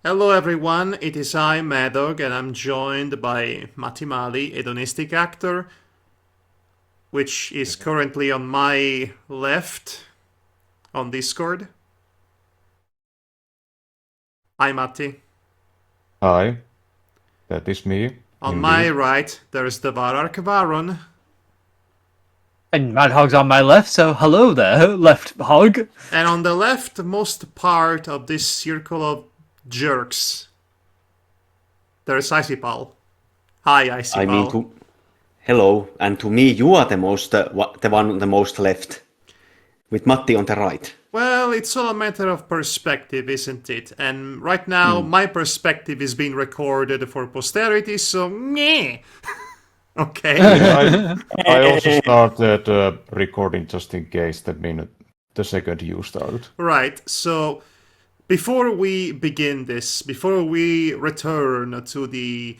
Hello everyone, it is I, Madhog, and I'm joined by Matimali, a hedonistic actor, which is currently on my left on Discord. Hi Matti. Hi, that is me. On indeed. my right, there's the Varark Varon. And Madhog's on my left, so hello there, left hog. And on the leftmost part of this circle of jerks, there's Isipal. Hi Isipal. Hello, and to me you are the one on the most left, with Matti on the right. Well, it's all a matter of perspective, isn't it? And right now, my perspective is being recorded for posterity, so meh. Okay. I also started recording just in case the second you started. Right, so before we begin this, before we return to the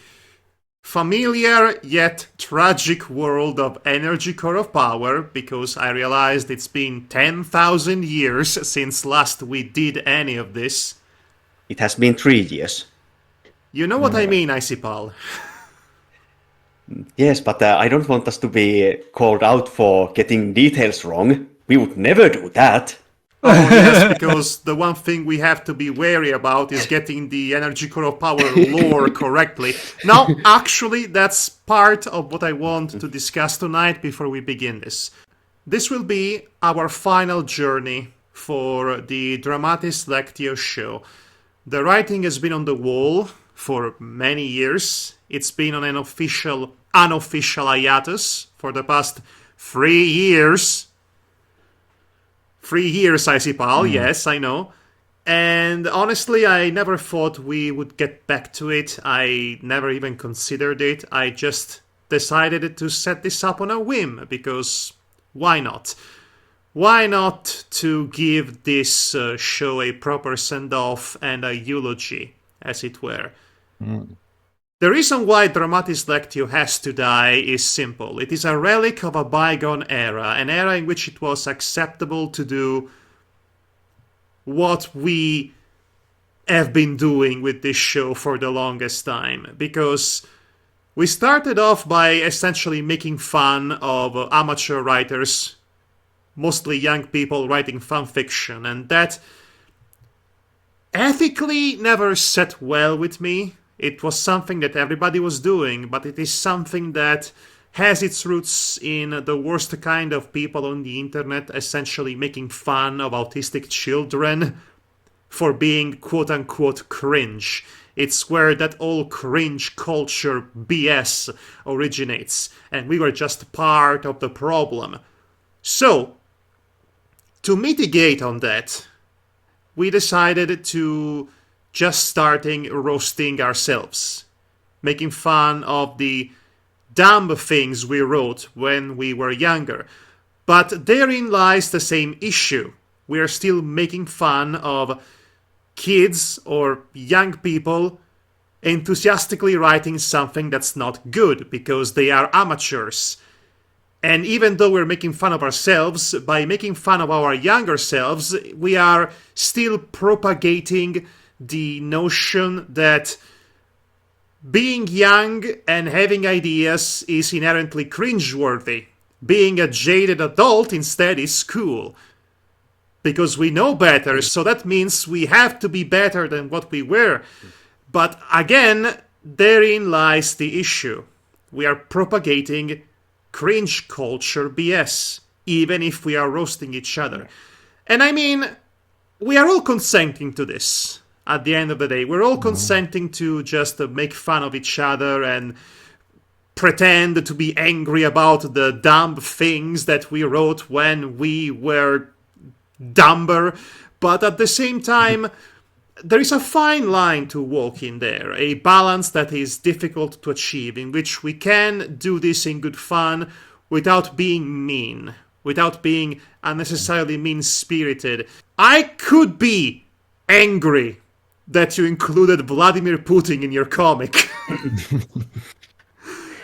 familiar yet tragic world of ENERGYCORE of Power, because I realized it's been 10,000 years since last we did any of this. It has been 3 years. You know what I mean, Isipal? Yes, but I don't want us to be called out for getting details wrong. We would never do that. Oh yes, because the one thing we have to be wary about is getting the ENERGYCORE of Power lore correctly. Now, actually, that's part of what I want to discuss tonight before we begin this. This will be our final journey for the Dramatis Lectio show. The writing has been on the wall for many years. It's been on an unofficial hiatus for the past 3 years. 3 years, Isipal, yes, I know. And honestly, I never thought we would get back to it. I never even considered it. I just decided to set this up on a whim, because why not? Why not to give this show a proper send-off and a eulogy, as it were? The reason why Dramatis Lectio has to die is simple. It is a relic of a bygone era, an era in which it was acceptable to do what we have been doing with this show for the longest time. Because we started off by essentially making fun of amateur writers, mostly young people writing fan fiction, and that ethically never sat well with me. It was something that everybody was doing, but it is something that has its roots in the worst kind of people on the internet, essentially making fun of autistic children for being quote-unquote cringe. It's where that all cringe culture BS originates, and we were just part of the problem. So, to mitigate on that, we decided to just starting roasting ourselves, making fun of the dumb things we wrote when we were younger. But therein lies the same issue. We are still making fun of kids or young people enthusiastically writing something that's not good because they are amateurs. And even though we're making fun of ourselves, by making fun of our younger selves, we are still propagating the notion that being young and having ideas is inherently cringeworthy. Being a jaded adult instead is cool. Because we know better, so that means we have to be better than what we were. But again, therein lies the issue. We are propagating cringe culture BS, even if we are roasting each other. And I mean, we are all consenting to this. At the end of the day, we're all consenting to just make fun of each other and pretend to be angry about the dumb things that we wrote when we were dumber. But at the same time, there is a fine line to walk in there, a balance that is difficult to achieve, in which we can do this in good fun without being mean, without being unnecessarily mean-spirited. I could be angry that you included Vladimir Putin in your comic.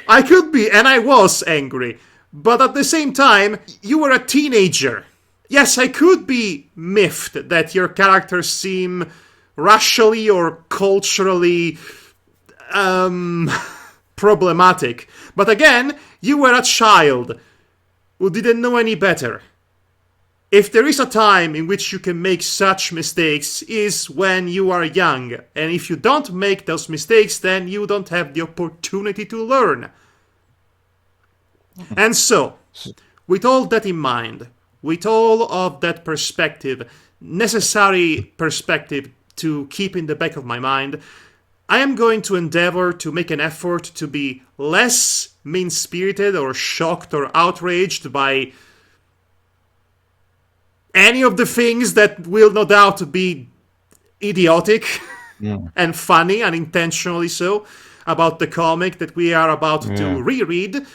I could be, and I was angry. But at the same time, you were a teenager. Yes, I could be miffed that your characters seem racially or culturally problematic. But again, you were a child who didn't know any better. If there is a time in which you can make such mistakes, is when you are young. And if you don't make those mistakes, then you don't have the opportunity to learn. And so, with all that in mind, with all of that perspective, necessary perspective to keep in the back of my mind, I am going to endeavor to make an effort to be less mean-spirited or shocked or outraged by any of the things that will no doubt be idiotic and funny, unintentionally so, about the comic that we are about to reread.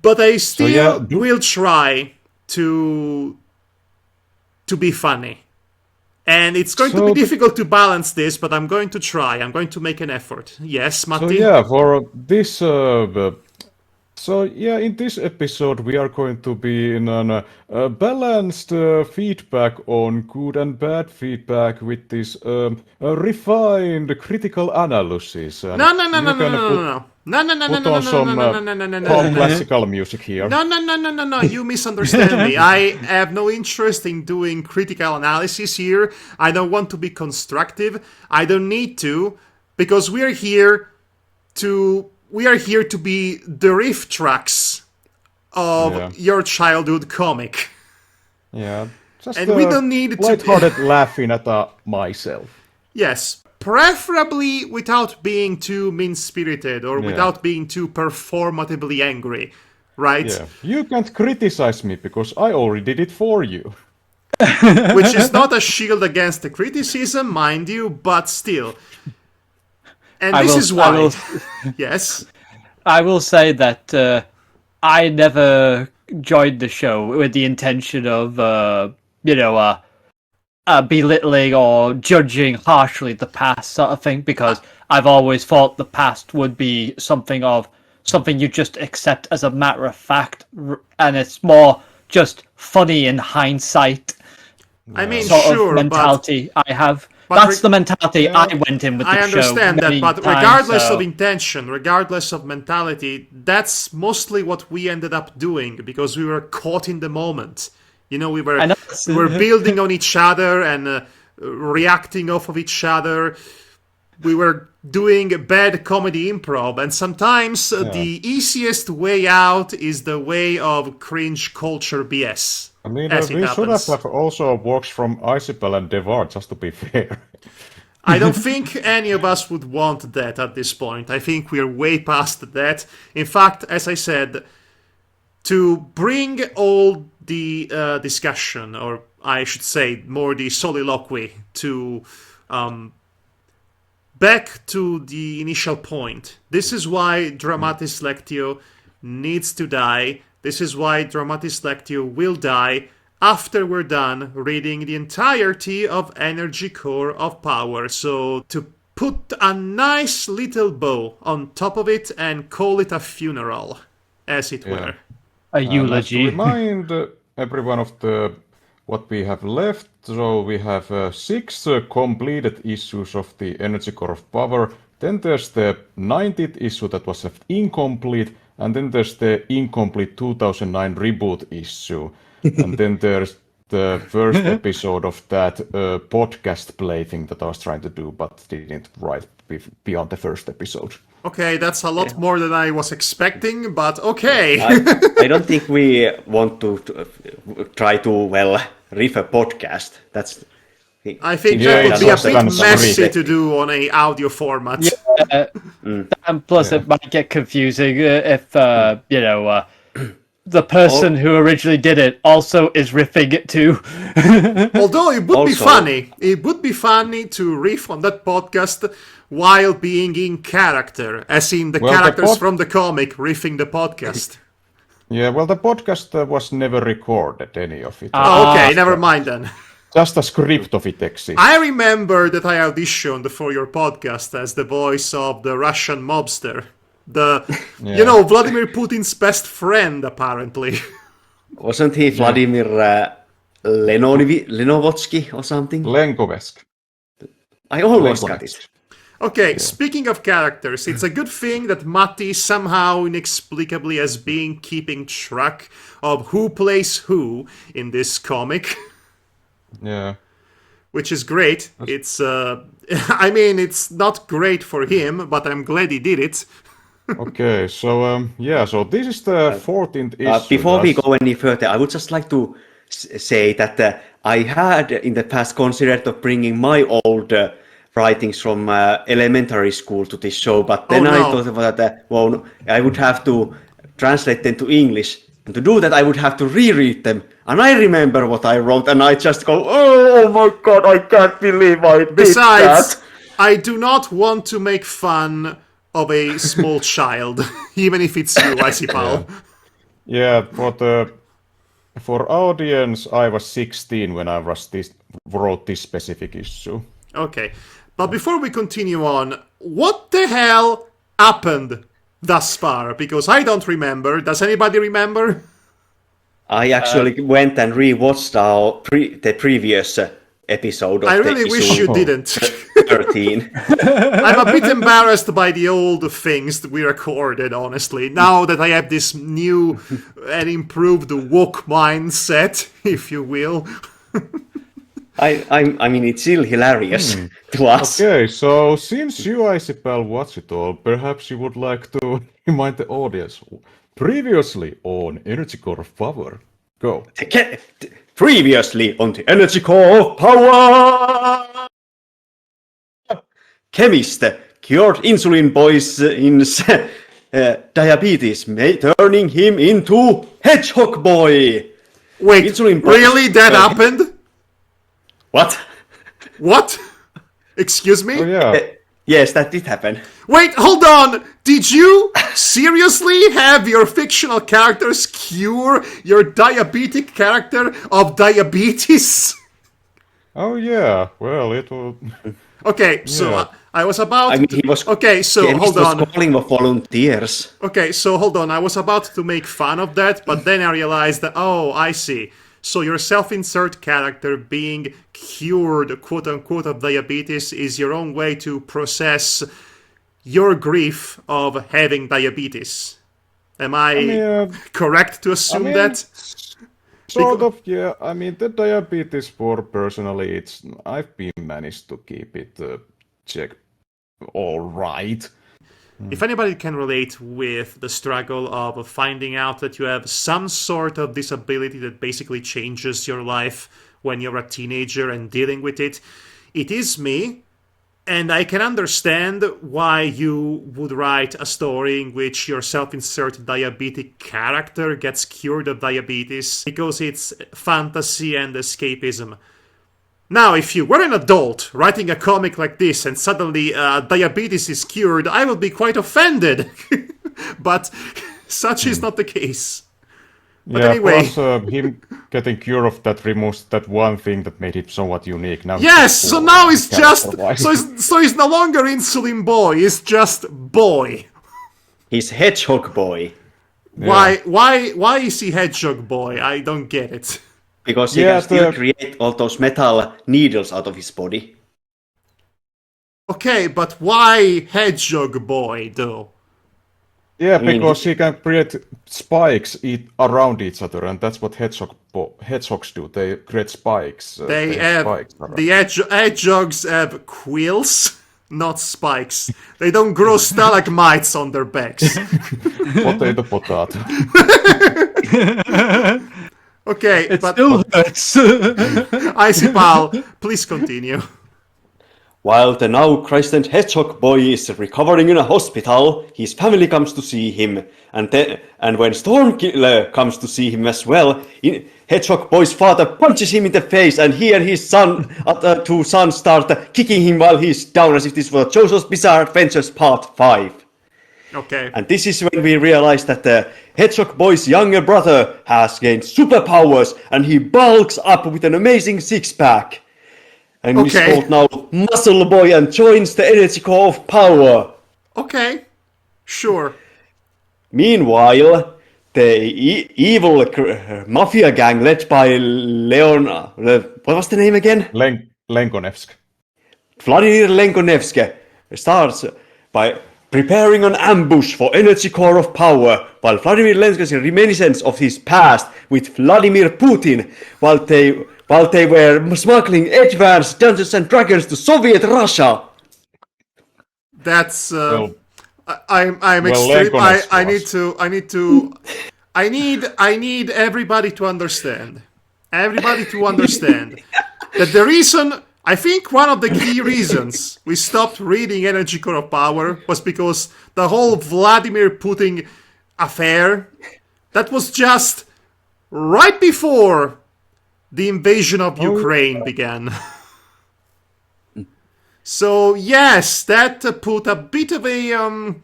But I still will try to be funny. And it's going to be difficult to balance this, but I'm going to try. I'm going to make an effort. Yes, Matti? For this... in this episode we are going to be in a balanced feedback on good and bad feedback with this refined critical analysis. And No. classical music here. No, you misunderstand me. I have no interest in doing critical analysis here. I don't want to be constructive. I don't need to, because we are here to be the riff tracks of your childhood comic. Yeah. Just and we don't need to... lighthearted laughing at myself. Yes. Preferably without being too mean-spirited or without being too performatively angry, right? Yeah. You can't criticize me because I already did it for you. Which is not a shield against the criticism, mind you, but still. And this is why. Yes? I will say that I never joined the show with the intention of, belittling or judging harshly the past sort of thing, because I've always thought the past would be something you just accept as a matter of fact, and it's more just funny in hindsight. I mean, sort of mentality I have. That's the mentality I went in with the show. I understand that, but times, regardless of intention, regardless of mentality, that's mostly what we ended up doing, because we were caught in the moment. You know, we were building on each other and reacting off of each other. We were doing bad comedy improv, and sometimes the easiest way out is the way of cringe culture BS. I mean, we should have also works from Isabel and Devard, just to be fair. I don't think any of us would want that at this point. I think we're way past that. In fact, as I said, to bring all the discussion, or I should say more the soliloquy, to back to the initial point. This is why Dramatis Lectio needs to die. This is why Dramatis Lectio will die after we're done reading the entirety of ENERGYCORE of Power. So to put a nice little bow on top of it and call it a funeral, as it were. A eulogy. To remind everyone of what we have left. So we have 6 completed issues of the ENERGYCORE of Power. Then there's the 90th issue that was left incomplete. And then there's the incomplete 2009 reboot issue. And then there's the first episode of that podcast play thing that I was trying to do, but didn't write beyond the first episode. Okay, that's a lot more than I was expecting, but okay. I don't think we want to try to, riff a podcast. I think that would be a bit messy to do on an audio format. Yeah, and plus it might get confusing if, the person who originally did it also is riffing it too. Although it would be Also- funny. It would be funny to riff on that podcast while being in character, as in the Well, the characters pod- from the comic riffing the podcast. Yeah, well, the podcast was never recorded, any of it. Oh, okay, never mind then. Just a script of it exists. I remember that I auditioned for your podcast as the voice of the Russian mobster. Vladimir Putin's best friend, apparently. Wasn't he Vladimir Lenovotsky or something? Lenkovesk. I almost got it. Okay, speaking of characters, it's a good thing that Matti somehow inexplicably has been keeping track of who plays who in this comic, Yeah. which is great. It's, it's not great for him, but I'm glad he did it. Okay, so so this is the 14th issue. Before we thus- go any further, I would just like to say that I had in the past considered of bringing my old writings from elementary school to this show, but then Oh, I no. thought about that, I would have to translate them to English. And to do that, I would have to reread them. And I remember what I wrote, and I just go, oh my god, I can't believe I did Besides, that. I do not want to make fun of a small child, even if it's you, Icy Pal. Yeah, for audience, I was 16 when I wrote this specific issue. Okay, but before we continue on, what the hell happened thus far? Because I don't remember. Does anybody remember? I actually went and rewatched the previous episode of I the really wish issue you didn't. 13. I'm a bit embarrassed by the old things that we recorded, honestly. Now that I have this new and improved woke mindset, if you will. I mean, it's still hilarious to us. Okay, so since you, Isabel, watch it all, perhaps you would like to remind the audience. Previously on ENERGYCORE Power. Go. Previously on the Energy Core Power! Chemist cured insulin boy's diabetes, turning him into Hedgehog Boy! Wait, Insulin really? That happened? What? What? Excuse me? Oh yeah. Yes, that did happen. Wait, hold on! Did you seriously have your fictional characters cure your diabetic character of diabetes? Oh yeah. Well, it will. Okay, so Yeah. I was about I mean, to... he was. Okay, so Chemist hold was on. calling for volunteers. Okay, so hold on. I was about to make fun of that, but then I realized that, oh, I see. So your self-insert character being cured, quote-unquote, of diabetes is your own way to process your grief of having diabetes. Am I, correct to assume that? Sort of, yeah. I mean, the diabetes for personally, I've been managed to keep it checked all right. If anybody can relate with the struggle of finding out that you have some sort of disability that basically changes your life when you're a teenager and dealing with it, it is me. And I can understand why you would write a story in which your self-insert diabetic character gets cured of diabetes, because it's fantasy and escapism. Now, if you were an adult writing a comic like this and suddenly diabetes is cured, I would be quite offended. But such is not the case. But yeah, anyway. plus him getting cured of that removes that one thing that made him somewhat unique. Now Yes, he's so full now it's just... character-wise. So he's no longer Insulin Boy, he's just Boy. He's Hedgehog Boy. Why is he Hedgehog Boy? I don't get it. Because he can still create all those metal needles out of his body. Okay, but why Hedgehog Boy, though? Yeah, mean, because he can create spikes around each other, and that's what hedgehogs do. They create spikes. They have... spikes around. The hedgehogs have quills, not spikes. They don't grow stalagmites on their backs. Potato, potato. Okay, It but still hurts. Icy Pal, please continue. While the now christened Hedgehog Boy is recovering in a hospital, his family comes to see him, and when Stormkiller comes to see him as well, Hedgehog Boy's father punches him in the face, and he and his two sons start kicking him while he's down, as if this was JoJo's Bizarre Adventures Part 5. Okay. And this is when we realize that the Hedgehog Boy's younger brother has gained superpowers, and he bulks up with an amazing six-pack. And he's called now Muscle Boy and joins the Energy Core of Power. Okay. Sure. Meanwhile, the evil mafia gang led by Leon... what was the name again? Lenkonevsk. Vladimir Lenkonevsk starts by preparing an ambush for Energy Core of Power, while Vladimir Lenkonevsk reminiscence of his past with Vladimir Putin, while they were smuggling advanced Dungeons and Dragons to Soviet Russia. That's Well, I'm extreme. I need everybody to understand. Everybody to understand that the reason, I think one of the key reasons we stopped reading Energy Core of Power was because the whole Vladimir Putin affair, that was just right before the invasion of Ukraine began. So yes, that put a bit of a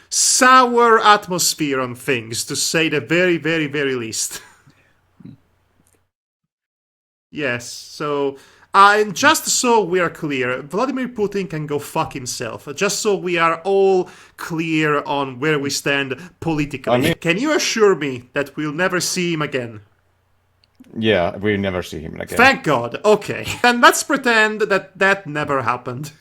sour atmosphere on things, to say the very, very, very least. Yes, so and just so we are clear, Vladimir Putin can go fuck himself. Just so we are all clear on where we stand politically. Can you assure me that we'll never see him again? Yeah, we never see him again. Thank God. Okay. And let's pretend that never happened.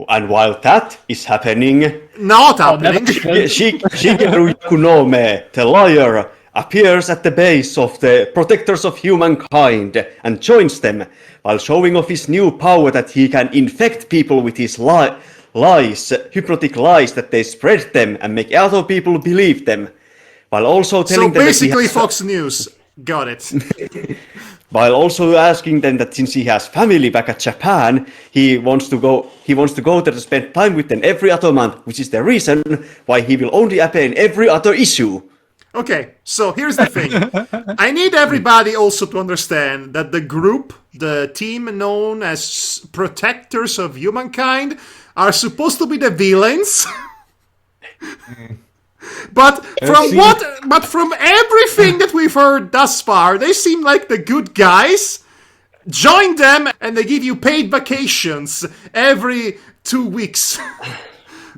And while that is happening, Not happening. Shigeru Yakunome, the liar, appears at the base of the Protectors of Humankind and joins them, while showing off his new power that he can infect people with his lies, hypnotic lies that they spread them and make other people believe them, while also telling them basically Fox News. Got it. While also asking them that since he has family back at Japan, he wants to go there to spend time with them every other month, which is the reason why he will only appear in every other issue. Okay, so here's the thing. I need everybody also to understand that the group, the team known as Protectors of Humankind, are supposed to be the villains. But from everything that we've heard thus far, they seem like the good guys. Join them and they give you paid vacations every 2 weeks.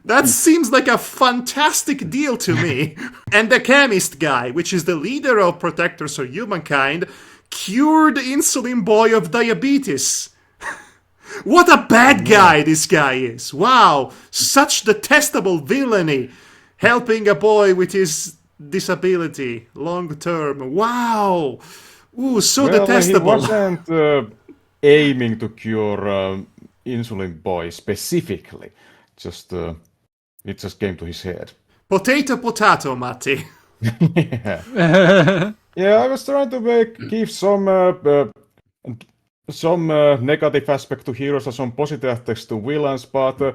That seems like a fantastic deal to me. And the chemist guy, which is the leader of Protectors of Humankind, cured Insulin Boy of diabetes. What a bad guy this guy is. Wow, such detestable villainy. Helping a boy with his disability, long term. Wow! Ooh, so detestable. He wasn't aiming to cure Insulin Boy specifically. It just came to his head. Potato, Matti. Yeah. Yeah, I was trying to give some negative aspect to heroes and some positive aspects to villains, but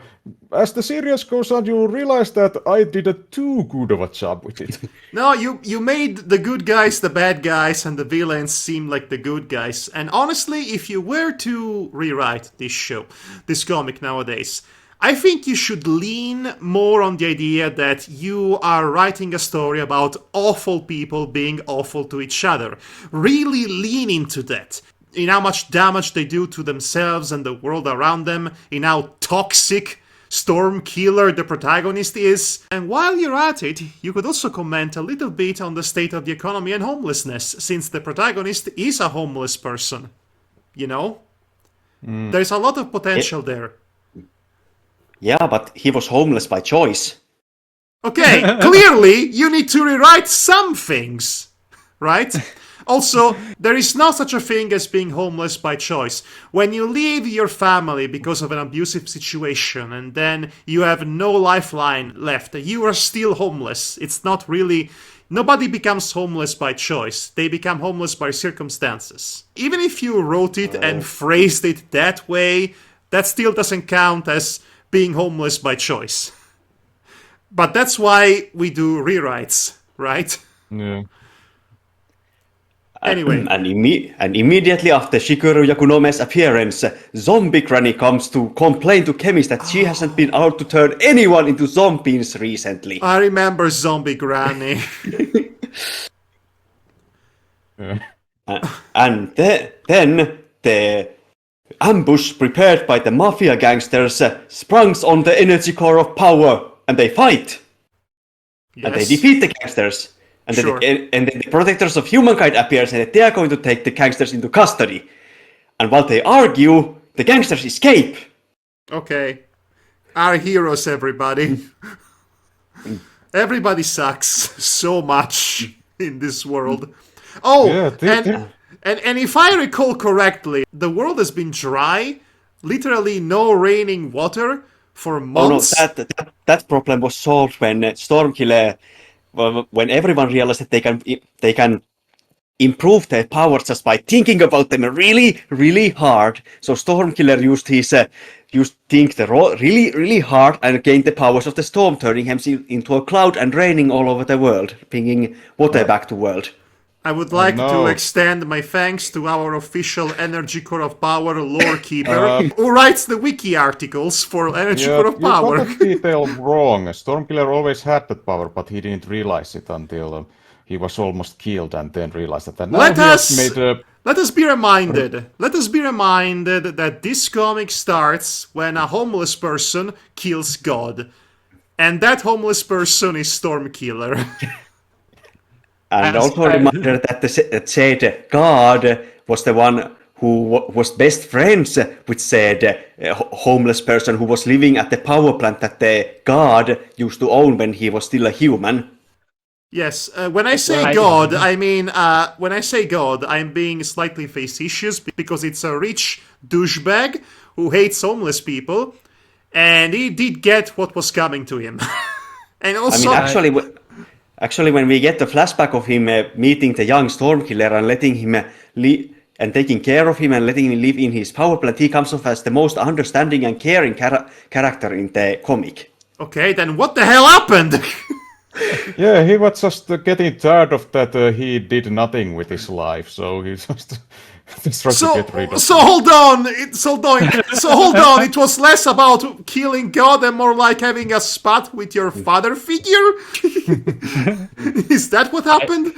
as the series goes on, you realize that I did a too good of a job with it. No, you made the good guys the bad guys and the villains seem like the good guys. And honestly, if you were to rewrite this comic nowadays, I think you should lean more on the idea that you are writing a story about awful people being awful to each other. Really lean into that. In how much damage they do to themselves and the world around them, in how toxic Stormkiller, the protagonist, is. And while you're at it, you could also comment a little bit on the state of the economy and homelessness, since the protagonist is a homeless person. You know? There's a lot of potential there. Yeah, but he was homeless by choice. Okay, clearly you need to rewrite some things, right? Also, there is no such a thing as being homeless by choice. When you leave your family because of an abusive situation and then you have no lifeline left, you are still homeless. It's not really... Nobody becomes homeless by choice. They become homeless by circumstances. Even if you wrote it and phrased it that way, that still doesn't count as being homeless by choice. But that's why we do rewrites, right? Yeah. Anyway. And immediately after Shigeru Yakunome's appearance, Zombie Granny comes to complain to Chemist that she hasn't been able to turn anyone into zombies recently. I remember Zombie Granny. And then the ambush prepared by the mafia gangsters sprungs on the energy core of power, and they fight. Yes. And they defeat the gangsters. And then, Sure. and then the protectors of humankind appears, and they are going to take the gangsters into custody. And while they argue, the gangsters escape. Okay. Our heroes, everybody. Everybody sucks so much in this world. Oh, Yeah, and if I recall correctly, the world has been dry, literally no raining water for months. Oh no, that problem was solved when Stormkiller, when everyone realized that they can improve their powers just by thinking about them really, really hard. So Stormkiller used think really hard and gained the powers of the storm, turning himself into a cloud and raining all over the world, bringing water back to world. I would like to no. extend my thanks to our official Energy Core of Power lore keeper, who writes the wiki articles for Energy Core of Power. You got the detail wrong. Stormkiller always had that power, but he didn't realize it until he was almost killed and then realized that. Now Let he has us be reminded. Let us be reminded that this comic starts when a homeless person kills God, and that homeless person is Stormkiller. And also a reminder that said God was the one who was best friends with said homeless person who was living at the power plant that the God used to own when he was still a human. Yes, when I say God, I mean, when I say God, I'm being slightly facetious because it's a rich douchebag who hates homeless people, and he did get what was coming to him. And also, Actually, when we get the flashback of him meeting the young Stormkiller and letting him and taking care of him and letting him live in his power plant, he comes off as the most understanding and caring character in the comic. Okay, then what the hell happened? Yeah, he was just getting tired of that he did nothing with his life, so he just tried to get rid of So hold on. It was less about killing God and more like having a spat with your father figure. Is that what happened?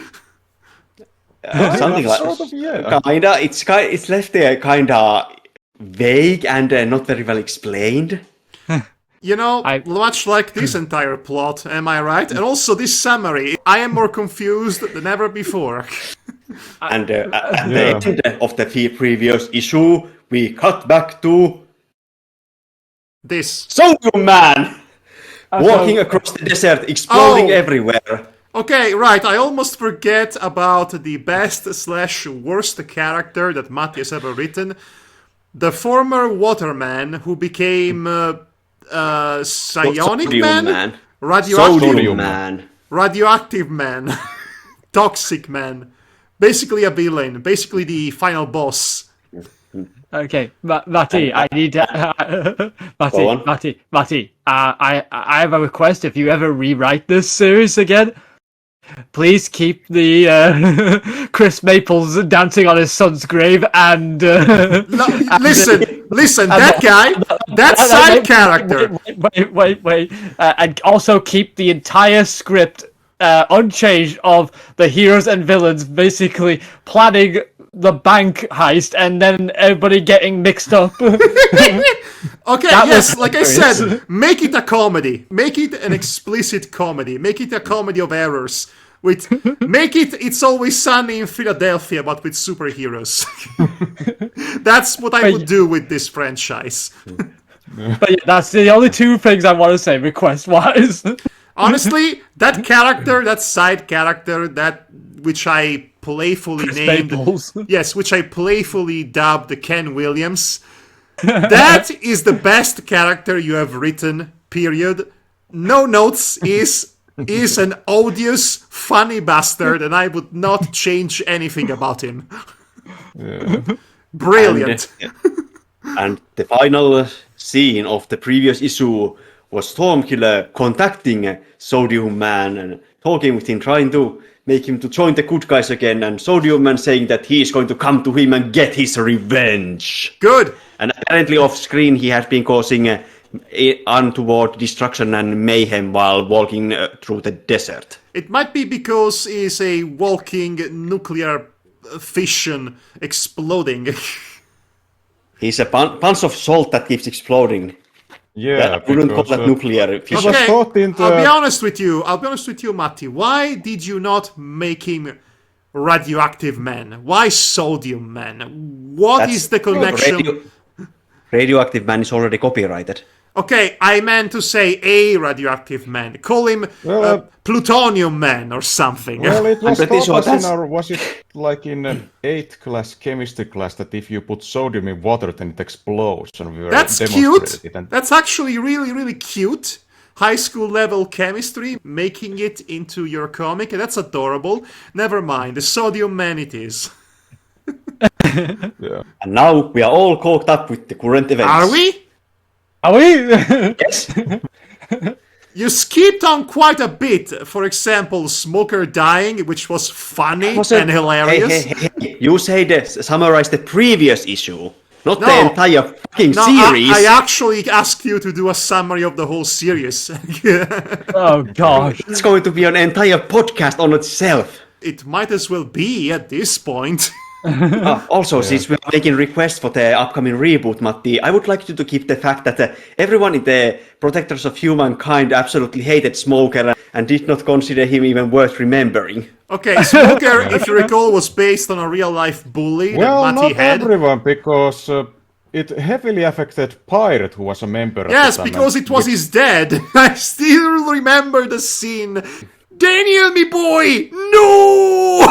Something like sort of, yeah. kinda. It's left there kinda vague and not very well explained. You know, much like this entire plot, am I right? And also this summary, I am more confused than ever before. And at the end of the previous issue, we cut back to This. Sodium Man walking across the desert, exploding everywhere. Okay, right, I almost forget about the best/worst character that Matti has ever written. The former Waterman who became Psionic Sodium Man? Radioactive Sodium Man. Radioactive Man. Toxic Man. Basically a villain. Basically the final boss. Okay, Matti, I need to... Matti, I have a request. If you ever rewrite this series again, please keep the Chris Maples dancing on his son's grave and... Listen, that guy, that side character. Wait. And also keep the entire script unchanged of the heroes and villains basically planning the bank heist and then everybody getting mixed up. Okay, yes, like I said, make it a comedy. Make it an explicit comedy. Make it a comedy of errors. Make it It's Always Sunny in Philadelphia, but with superheroes. That's what I would do with this franchise. But yeah, that's the only two things I want to say, request-wise. Honestly, that character, that side character, which I playfully named... Yes, which I playfully dubbed Ken Williams. That is the best character you have written, period. No notes is an odious, funny bastard, and I would not change anything about him. Yeah. Brilliant. And the final scene of the previous issue was Stormkiller contacting Sodium Man and talking with him, trying to make him to join the good guys again, and Sodium Man saying that he is going to come to him and get his revenge. Good. And apparently off screen he has been causing untoward destruction and mayhem while walking through the desert. It might be because he's a walking nuclear fission exploding. He's a bunch of salt that keeps exploding. Yeah, I wouldn't call because, that nuclear fission. was thought in the- I'll be honest with you, Matti. Why did you not make him Radioactive Man? Why Sodium Man? What is the connection? Radioactive Man is already copyrighted. Okay, I meant to say a Radioactive Man. Call him Plutonium Man or something. Well, it was pretty sure taught us that's- was it like in an 8th class chemistry class that if you put sodium in water, then it explodes, and we were That's demonstrated cute. it. And That's actually really, really cute. High school level chemistry, making it into your comic. That's adorable. Never mind, the Sodium Man it is. yeah. And now we are all caught up with the current events. Are we? Are we? Yes. You skipped on quite a bit. For example, Smoker dying, which was funny and hilarious. Hey. You said summarize the previous issue, not No. the entire fucking No, series. I actually asked you to do a summary of the whole series. Oh gosh. It's going to be an entire podcast on itself. It might as well be at this point. Also, since we are making requests for the upcoming reboot, Matti, I would like you to keep the fact that everyone in the Protectors of Humankind absolutely hated Smoker and did not consider him even worth remembering. Okay, Smoker, if you recall, was based on a real-life bully Well, that Matti not had. everyone, because it heavily affected Pirate, who was a member. Yes, at the time, because and it was his dad. I still remember the scene. Daniel, me boy, no!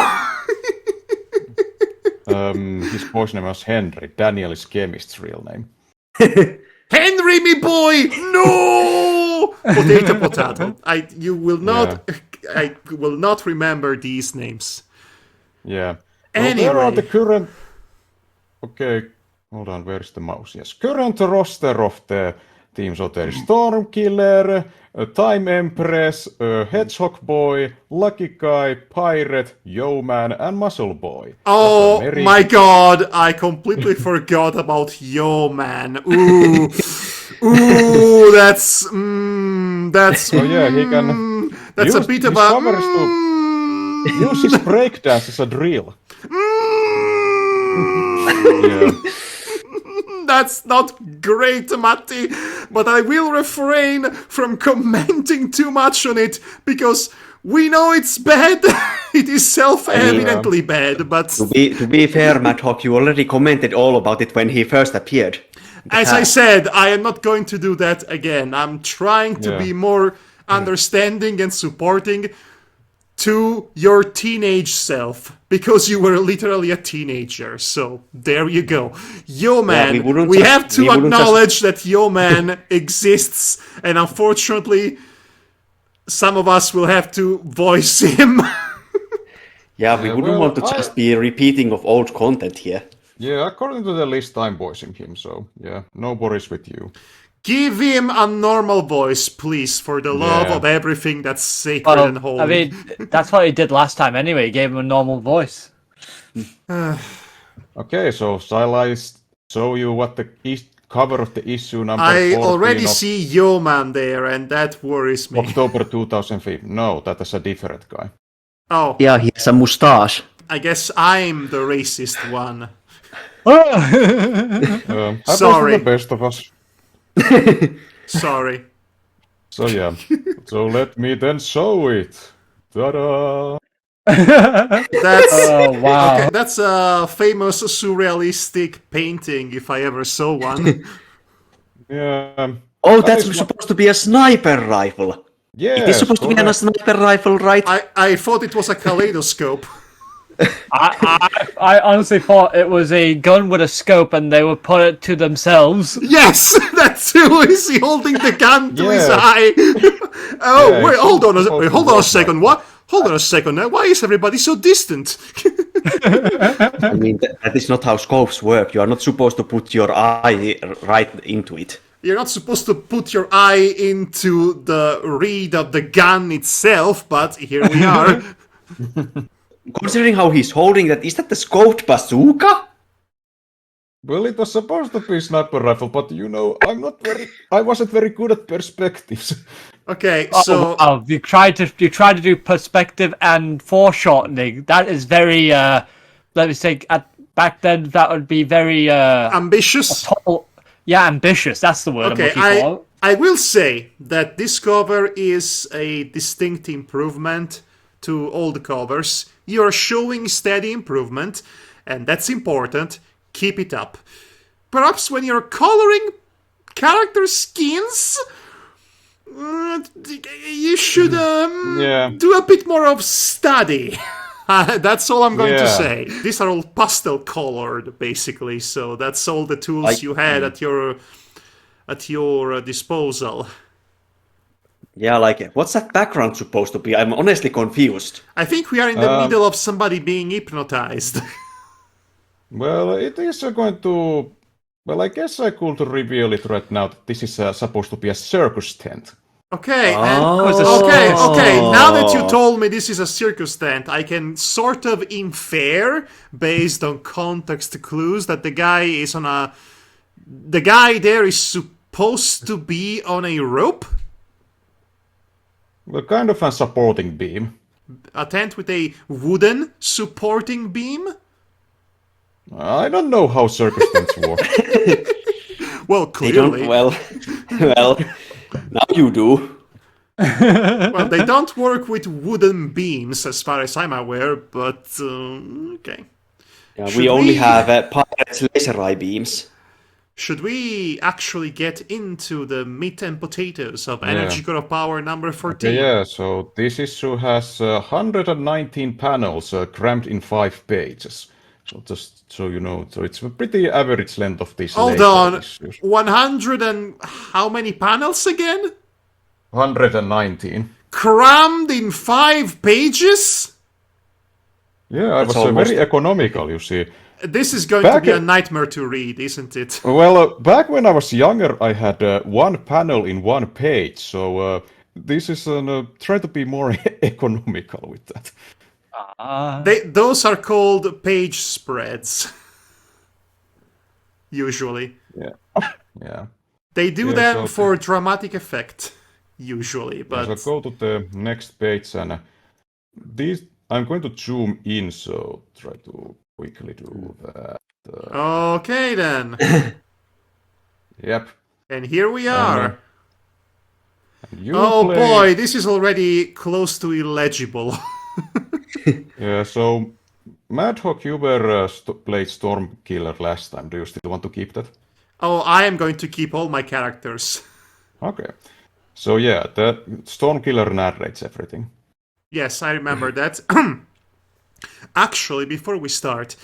His boy's name was Henry. Daniel is Chemist's real name. Henry, me boy, no! Potato. I will not remember these names. Yeah. Anyway. Where are the current... Okay, hold on, where's the mouse? Yes, current roster of the team. So there is Stormkiller, Time Empress, Hedgehog Boy, Lucky Guy, Pirate, Yeoman, and Muscle Boy. Oh Merry- my god, I completely forgot about Yo Man. Ooh, that's Oh yeah, he can... that's a use bit his of a covers to use his breakdance as a drill. Yeah. That's not great, Matti, but I will refrain from commenting too much on it because we know it's bad. It is self-evidently bad, but To be fair, Madhog, you already commented all about it when he first appeared. as I said, I am not going to do that again. I'm trying to Yeah. be more understanding and supporting to your teenage self because you were literally a teenager. So there you go. Yo Man, we have to acknowledge that Yo Man exists, and unfortunately some of us will have to voice him. Yeah, we wouldn't well, want to just be repeating of old content here. Yeah, according to the list, I'm voicing him, so yeah, no worries with you. Give him a normal voice, please, for the love Yeah. of everything that's sacred and holy. I mean, that's what he did last time anyway. He gave him a normal voice. Okay, so shall I show you what the cover of the issue number I 14 already of see Yo Man there, and that worries me. October 2005? No, that is a different guy. Oh, Yeah, he has a mustache. I guess I'm the racist one. Happens Sorry. to the best of us. Sorry. So yeah, so let me then show it. Ta-da! That's Oh wow. okay, that's a famous surrealistic painting if I ever saw one. Yeah. Oh, that that's is supposed to be a sniper rifle. Yes, It is supposed to be a sniper rifle, right? I thought it was a kaleidoscope. I honestly thought it was a gun with a scope and they would put it to themselves. Yes, that too. Is he holding the gun to his Yes. eye? Oh, Yeah, wait, it's hold on supposed to a work second. What? Hold on a second now. Why is everybody so distant? I mean, that is not how scopes work. You are not supposed to put your eye right into it. You're not supposed to put your eye into the reed of the gun itself, but here we are. Considering how he's holding that, is that the scoped bazooka? Well, it was supposed to be sniper rifle, but I wasn't very good at perspectives. Okay, Oh, so wow. You try to do perspective and foreshortening. That is very let me think. Back then, that would be very ambitious. Yeah, ambitious. That's the word I'm looking for. I will say that this cover is a distinct improvement to all the covers. You're showing steady improvement, and that's important. Keep it up. Perhaps when you're coloring character skins, you should do a bit more of study. That's all I'm going to say. These are all pastel colored, basically, so that's all the tools you had at your disposal. Yeah, what's that background supposed to be? I'm honestly confused. I think we are in the middle of somebody being hypnotized. Well, it is going to... Well, I guess I could reveal it right now that this is supposed to be a circus tent. Okay, Oh. okay. Now that you told me this is a circus tent, I can sort of infer, based on context clues, that the guy there is supposed to be on a rope? Well, kind of a supporting beam. A tent with a wooden supporting beam? I don't know how circus tents work. Well, They don't. clearly. Well, now you do. Well, they don't work with wooden beams, as far as I'm aware, but okay. Yeah, Should we only we- have pirates laser eye beams. Should we actually get into the meat and potatoes of ENERGYCORE of Power number 14? Yeah, so this issue has 119 panels crammed in 5 pages. So just so you know, so it's a pretty average length of these Hold later on. issues. 100 and how many panels again? 119. Crammed in 5 pages? Yeah, I That's was almost- very economical, you see. This is going to Back be a at- nightmare to read, isn't it? Well, back when I was younger, I had 1 panel in 1 page, so this is try to be more economical with that. Those are called page spreads. Usually. Yeah. They do Yeah, them so- for dramatic effect. Usually, but... So go to the next page, and these I'm going to zoom in, so try to quickly do that. Okay then. Yep. And here we are. You Oh play- boy, this is already close to illegible. Yeah, so Madhog, you were played Stormkiller last time. Do you still want to keep that? Oh, I am going to keep all my characters. Okay. So yeah, the Stormkiller narrates everything. Yes, I remember that. Actually, before we start,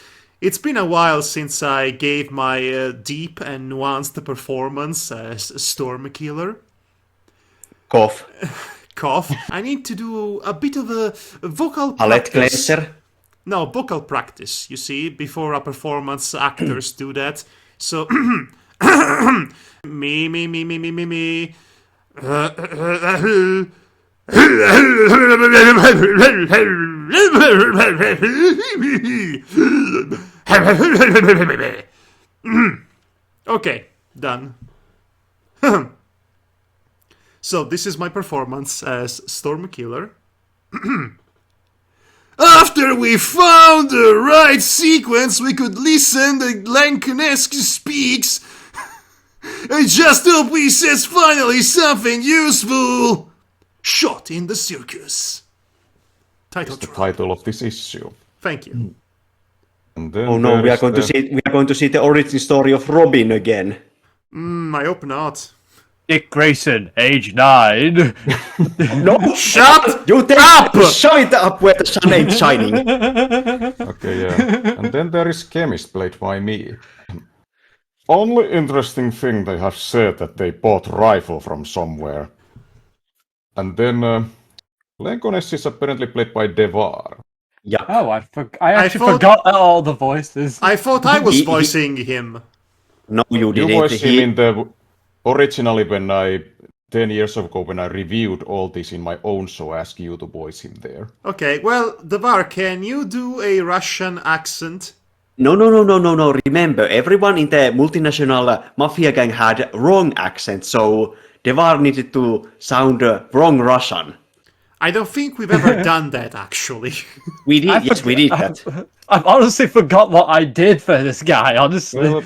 it's been a while since I gave my deep and nuanced performance as Stormkiller. Cough. Cough. I need to do a bit of a vocal Palette practice. cleanser. No, vocal practice, you see. Before a performance, actors do that. So, me. Okay, done. So this is my performance as Stormkiller. After we found the right sequence, we could listen to Lankanesque speaks. I just hope he says finally something useful. Shot in the circus. Title The drop. title of this issue. Thank you. And then Oh no, there we are is going to the- see. We are going to see the origin story of Robin again. I hope not. Dick Grayson, age 9. No, Shut you take up! Shove it up where the sun ain't shining. Okay, yeah. And then there is Chemist, played by me. Only interesting thing they have said that they bought rifle from somewhere. And then Lenkones is apparently played by Devar. Yeah. Oh, I actually thought- forgot all the voices. I thought I was He- voicing him. No, you You didn't. voiced him in the originally when I 10 years ago when I reviewed all this in my own show, I asked you to voice him there. Okay, well, Devar, can you do a Russian accent? No. Remember, everyone in the multinational mafia gang had wrong accent, so Devar needed to sound wrong Russian. I don't think we've ever done that, actually. We did, yes, we did that. I've honestly forgot what I did for this guy. Honestly, Well,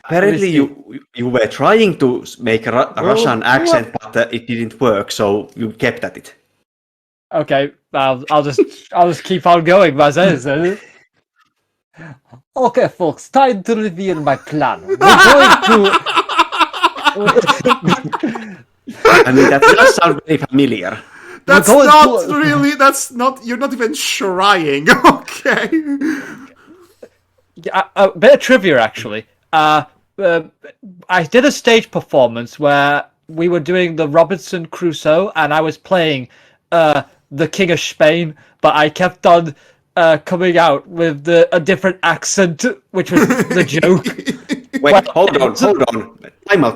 Apparently, you were trying to make a Russian accent, but it didn't work, so you kept at it. okay, I'll just keep on going. Then. Okay, folks, time to reveal my plan. We're going to. I mean, that does sound very familiar. That's going not to- really, that's not, you're not even trying, okay? A bit of trivia, actually. I did a stage performance where we were doing the Robinson Crusoe, and I was playing the King of Spain, but I kept on coming out with a different accent, which was the joke. Wait, hold on.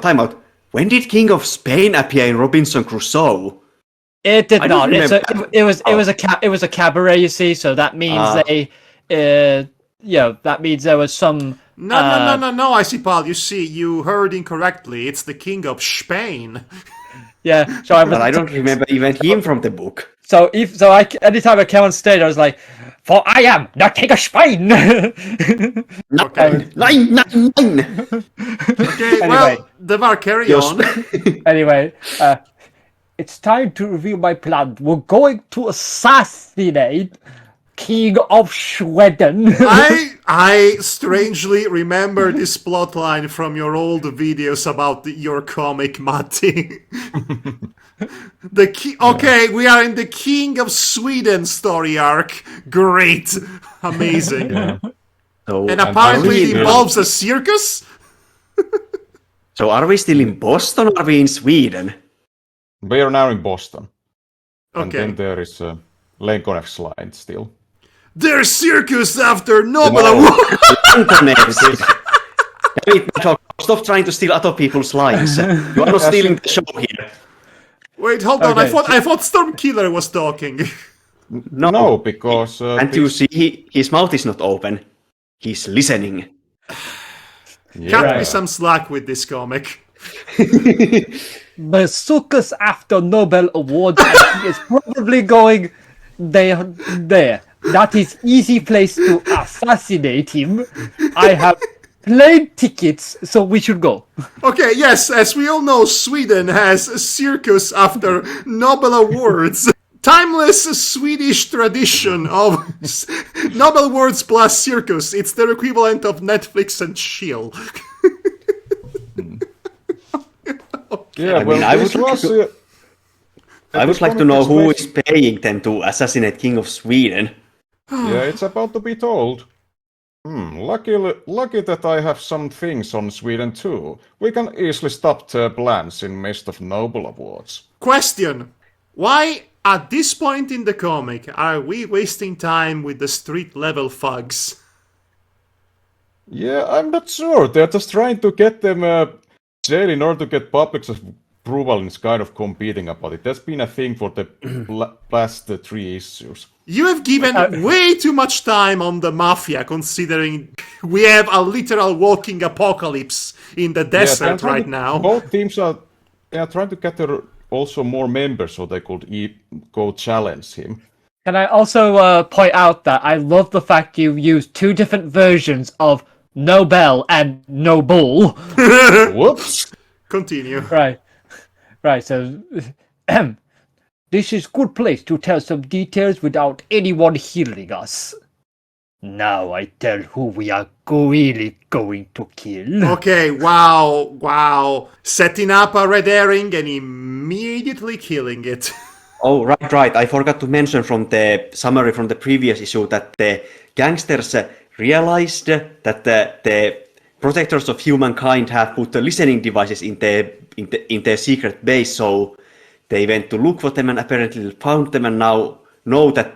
Time out. When did King of Spain appear in Robinson Crusoe? It did I don't not. remember. It was a cabaret, you see. So that means that means there was some. No, I see, Paul, you see, you heard incorrectly. It's the King of Spain. Yeah. So I was. But I don't remember even him from the book. Anytime I came on stage, I was like, "For I am the King of Spain." Okay. Nine. Okay, Anyway. well, Devar, carry Yes. on. Anyway, it's time to reveal my plan. We're going to assassinate King of Sweden. I strangely remember this plotline from your old videos about your comic, Matti. Okay, we are in the King of Sweden story arc. Great. Amazing. So, And apparently it we- involves a circus? so are we still in Boston or are we in Sweden? We are now in Boston. And Okay. then there is Lenkonev's line still. There's circus after Nobel No. Award! Antoinette. Damn it, Madhog, stop trying to steal other people's lines. You are not stealing the show here. Wait, hold on. Okay. I thought Stormkiller was talking. No, because... And you see, his mouth is not open. He's listening. Cut me some slack with this comic. The circus after Nobel Awards, and he is probably going there. That is easy place to assassinate him. I have plane tickets, so we should go. Okay, yes, as we all know, Sweden has a circus after Nobel Awards. Timeless Swedish tradition of Nobel Awards plus circus. It's their equivalent of Netflix and chill. Yeah, I well, mean, I this would like was... to- I would this like to comic know is who based- is paying them to assassinate King of Sweden. Yeah, it's about to be told. Lucky that I have some things on Sweden too. We can easily stop their plans in midst of Nobel Awards. Question. Why, at this point in the comic, are we wasting time with the street level thugs? Yeah, I'm not sure. They're just trying to get them jail in order to get public approval and kind of competing about it. That's been a thing for the past 3 issues. You have given way too much time on the mafia, considering we have a literal walking apocalypse in the desert right now. Both teams are trying to gather also more members so they could go challenge him. Can I also point out that I love the fact you used two different versions of Nobel and Noble. Whoops! Continue. Right. So, this is good place to tell some details without anyone hearing us. Now I tell who we are really going to kill. Okay, wow. Setting up a red herring and immediately killing it. Oh, right. I forgot to mention from the summary from the previous issue that the gangsters realized that the protectors of humankind have put the listening devices in their secret base, so they went to look for them and apparently found them and now know that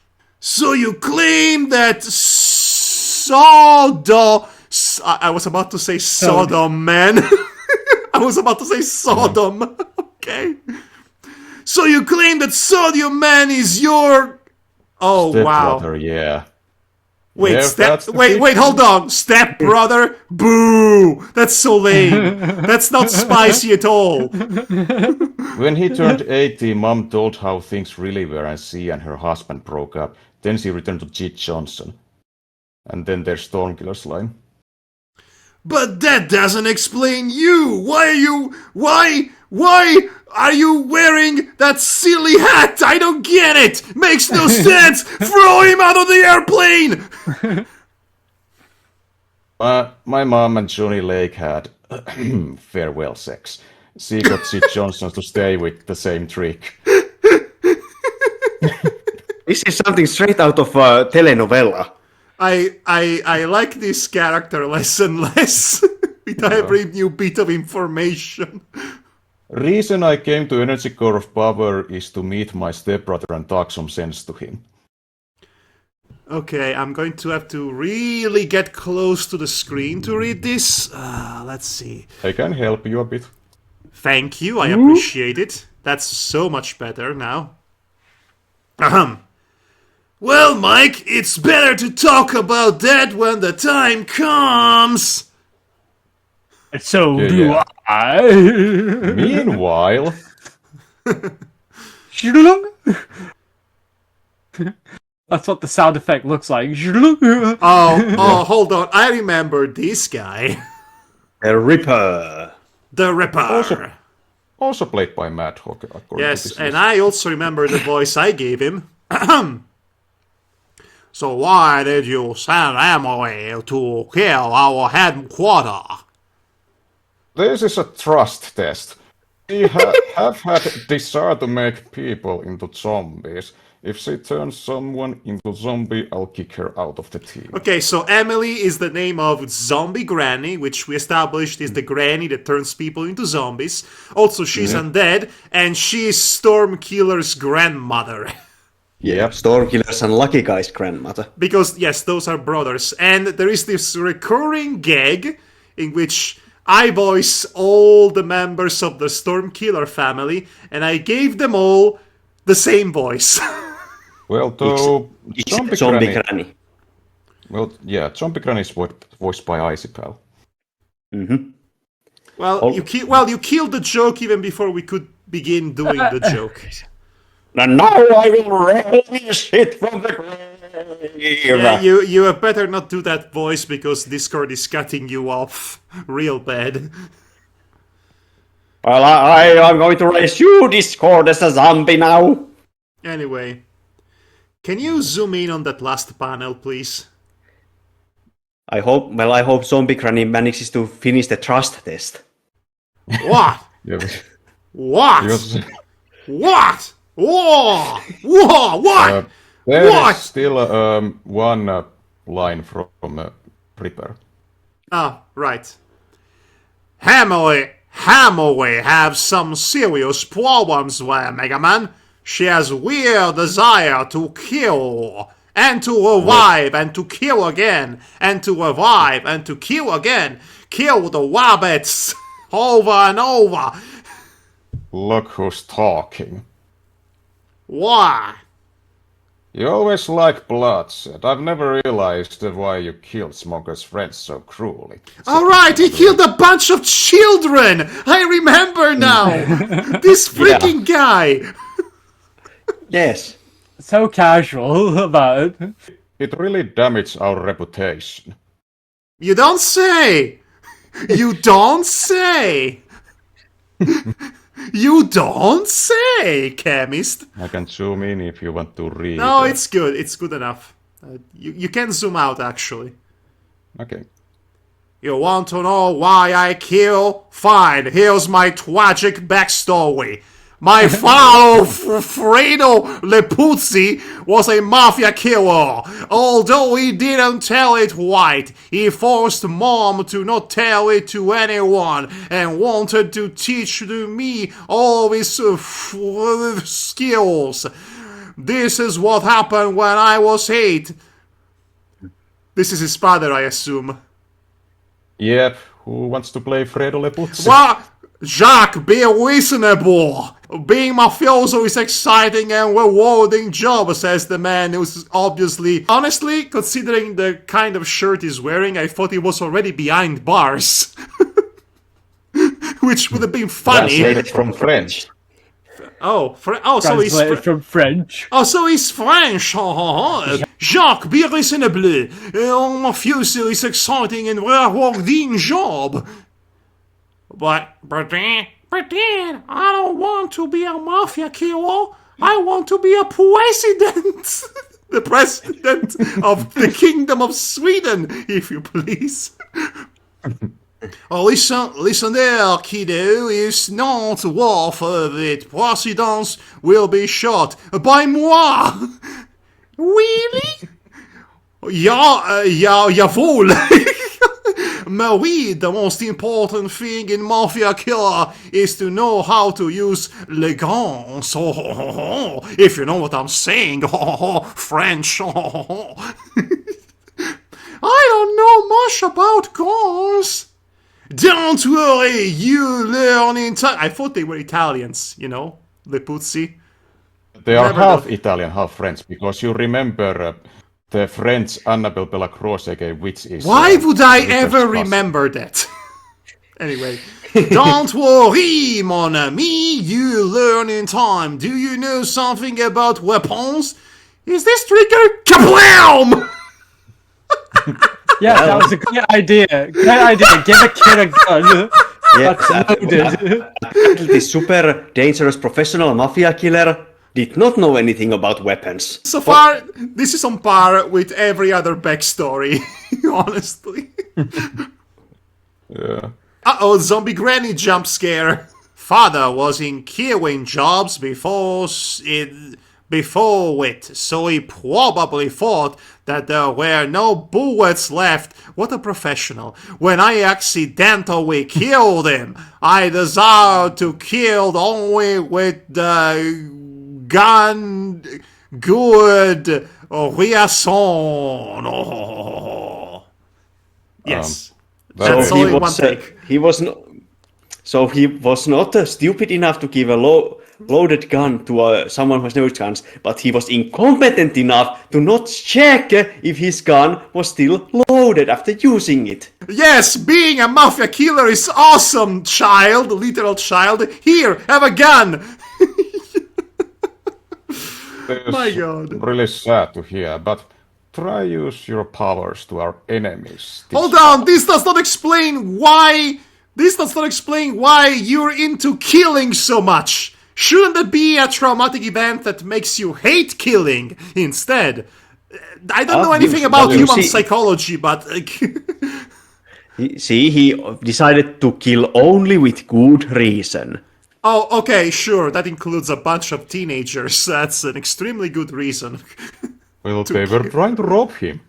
So you claim that Sodom... I was about to say Sodom, man. I was about to say Sodom. Okay. So you claim that Sodium Man is your... Oh, wow. Stepbrother, yeah. Wait, Yeah, that's the wait, hold on. Stepbrother? Boo! That's so lame. That's not spicy at all. When he turned 80, Mom told how things really were and she and her husband broke up. Then she returned to Jit Johnson. And then there's Stormkiller's line. But that doesn't explain you. Why are you wearing that silly hat? I don't get it. Makes no sense. Throw him out of the airplane. My mom and Johnny Lake had farewell sex. She got Sid Johnson to stay with the same trick. This is something straight out of a telenovela. I like this character less and less with every new bit of information. Reason I came to Energy Core of Power is to meet my stepbrother and talk some sense to him. Okay, I'm going to have to really get close to the screen to read this. Let's see. I can help you a bit. Thank you, I appreciate it. That's so much better now. Ahem. Well, Mike, it's better to talk about that when the time comes. So Yeah, do yeah. I. Meanwhile, That's what the sound effect looks like. Oh, hold on. I remember this guy. The Ripper. The Ripper. also played by Madhog. Yes, and I also remember the voice I gave him. So why did you send Emily to kill our headquarters? This is a trust test. We have had desire to make people into zombies. If she turns someone into zombie, I'll kick her out of the team. Okay, so Emily is the name of Zombie Granny, which we established is the granny that turns people into zombies. Also, she's undead, and she's Stormkiller's grandmother. Yeah. Stormkiller's and Lucky Guy's grandmother. Because, yes, those are brothers. And there is this recurring gag in which I voice all the members of the Stormkiller family, and I gave them all the same voice. Well, though Zombie Granny. Well, yeah, Zombie Granny is voiced by Icy Pal. Mm-hmm. Well, you killed the joke even before we could begin doing the joke. And now I will raise it from the grave. Yeah, you had better not do that voice because Discord is cutting you off real bad. Well, I am going to raise you, Discord, as a zombie now. Anyway, can you zoom in on that last panel, please? I hope Zombie Granny manages to finish the trust test. What? Yeah, What? because What? Whoa! Whoa! What? there What? is still one line from Ripper. Ah, right. Hammerway have some serious problems with Mega Man. She has weird desire to kill, and to revive, and to kill again, and to revive, and to kill again. Kill the rabbits over and over. Look who's talking. Why? You always like bloodshed. I've never realized why you killed Smoker's friends so cruelly. Alright, he killed a bunch of children! I remember now! This freaking guy! Yes. So casual about it. It really damaged our reputation. You don't say! You don't say! You don't say, chemist! I can zoom in if you want to read. No, it's good. It's good enough. You can zoom out, actually. Okay. You want to know why I kill? Fine, here's my tragic backstory. My father, Fredo Lepuzzi, was a mafia killer. Although he didn't tell it right, he forced mom to not tell it to anyone and wanted to teach to me all of his skills. This is what happened when I was 8. This is his father, I assume. Yep, who wants to play Fredo Lepuzzi? What? Jacques, be reasonable. Being mafioso is exciting and rewarding job, says the man who's obviously... Honestly, considering the kind of shirt he's wearing, I thought he was already behind bars. Which would have been funny. Translated from French. So he's from French. Oh, so he's French. Jacques, be reasonable. Mafioso is exciting and rewarding job. But Dad, I don't want to be a mafia killer. I want to be a president. The president of the Kingdom of Sweden, if you please. Oh, listen there, kiddo. It's not worth it. Presidents will be shot by moi. Really? Jawohl. Marie, the most important thing in Mafia Killer is to know how to use le guns. If you know what I'm saying. French. I don't know much about guns. Don't worry, you learn in time. I thought they were Italians, you know, Lepuzzi. They are half Italian, half French, because you remember the French Annabelle Belacroce, which is... Why would I ever remember that? Anyway, don't worry, mon ami, you learn in time. Do you know something about weapons? Is this trigger kablam? Yeah, that was a great idea. Great idea. Give a kid a gun. The super dangerous professional mafia killer did not know anything about weapons. So far, this is on par with every other backstory, honestly. Yeah. Uh-oh, zombie granny jump scare. Father was in queuing jobs before it, so he probably thought that there were no bullets left. What a professional. When I accidentally killed him, I desired to kill only with the gun good reason. Oh. Yes. That's only one take. He was not stupid enough to give a loaded gun to someone who has no guns, but he was incompetent enough to not check if his gun was still loaded after using it. Yes, being a mafia killer is awesome, child, literal child. Here, have a gun. My God. Really sad to hear, but try use your powers to our enemies. Hold on, this does not explain why you're into killing so much. Shouldn't that be a traumatic event that makes you hate killing instead? I don't know anything about human psychology, but... he decided to kill only with good reason. Oh, okay, sure, that includes a bunch of teenagers. That's an extremely good reason. Well, they were trying to rob him.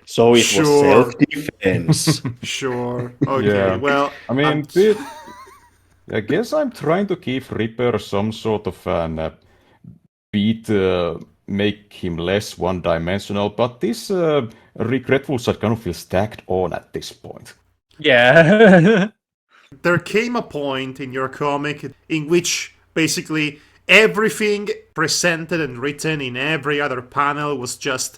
So it was self-defense. Sure, okay, Yeah. well... I mean, I guess I'm trying to give Ripper some sort of an beat, make him less one-dimensional, but this regretful side kind of feels stacked on at this point. Yeah. There came a point in your comic in which basically everything presented and written in every other panel was just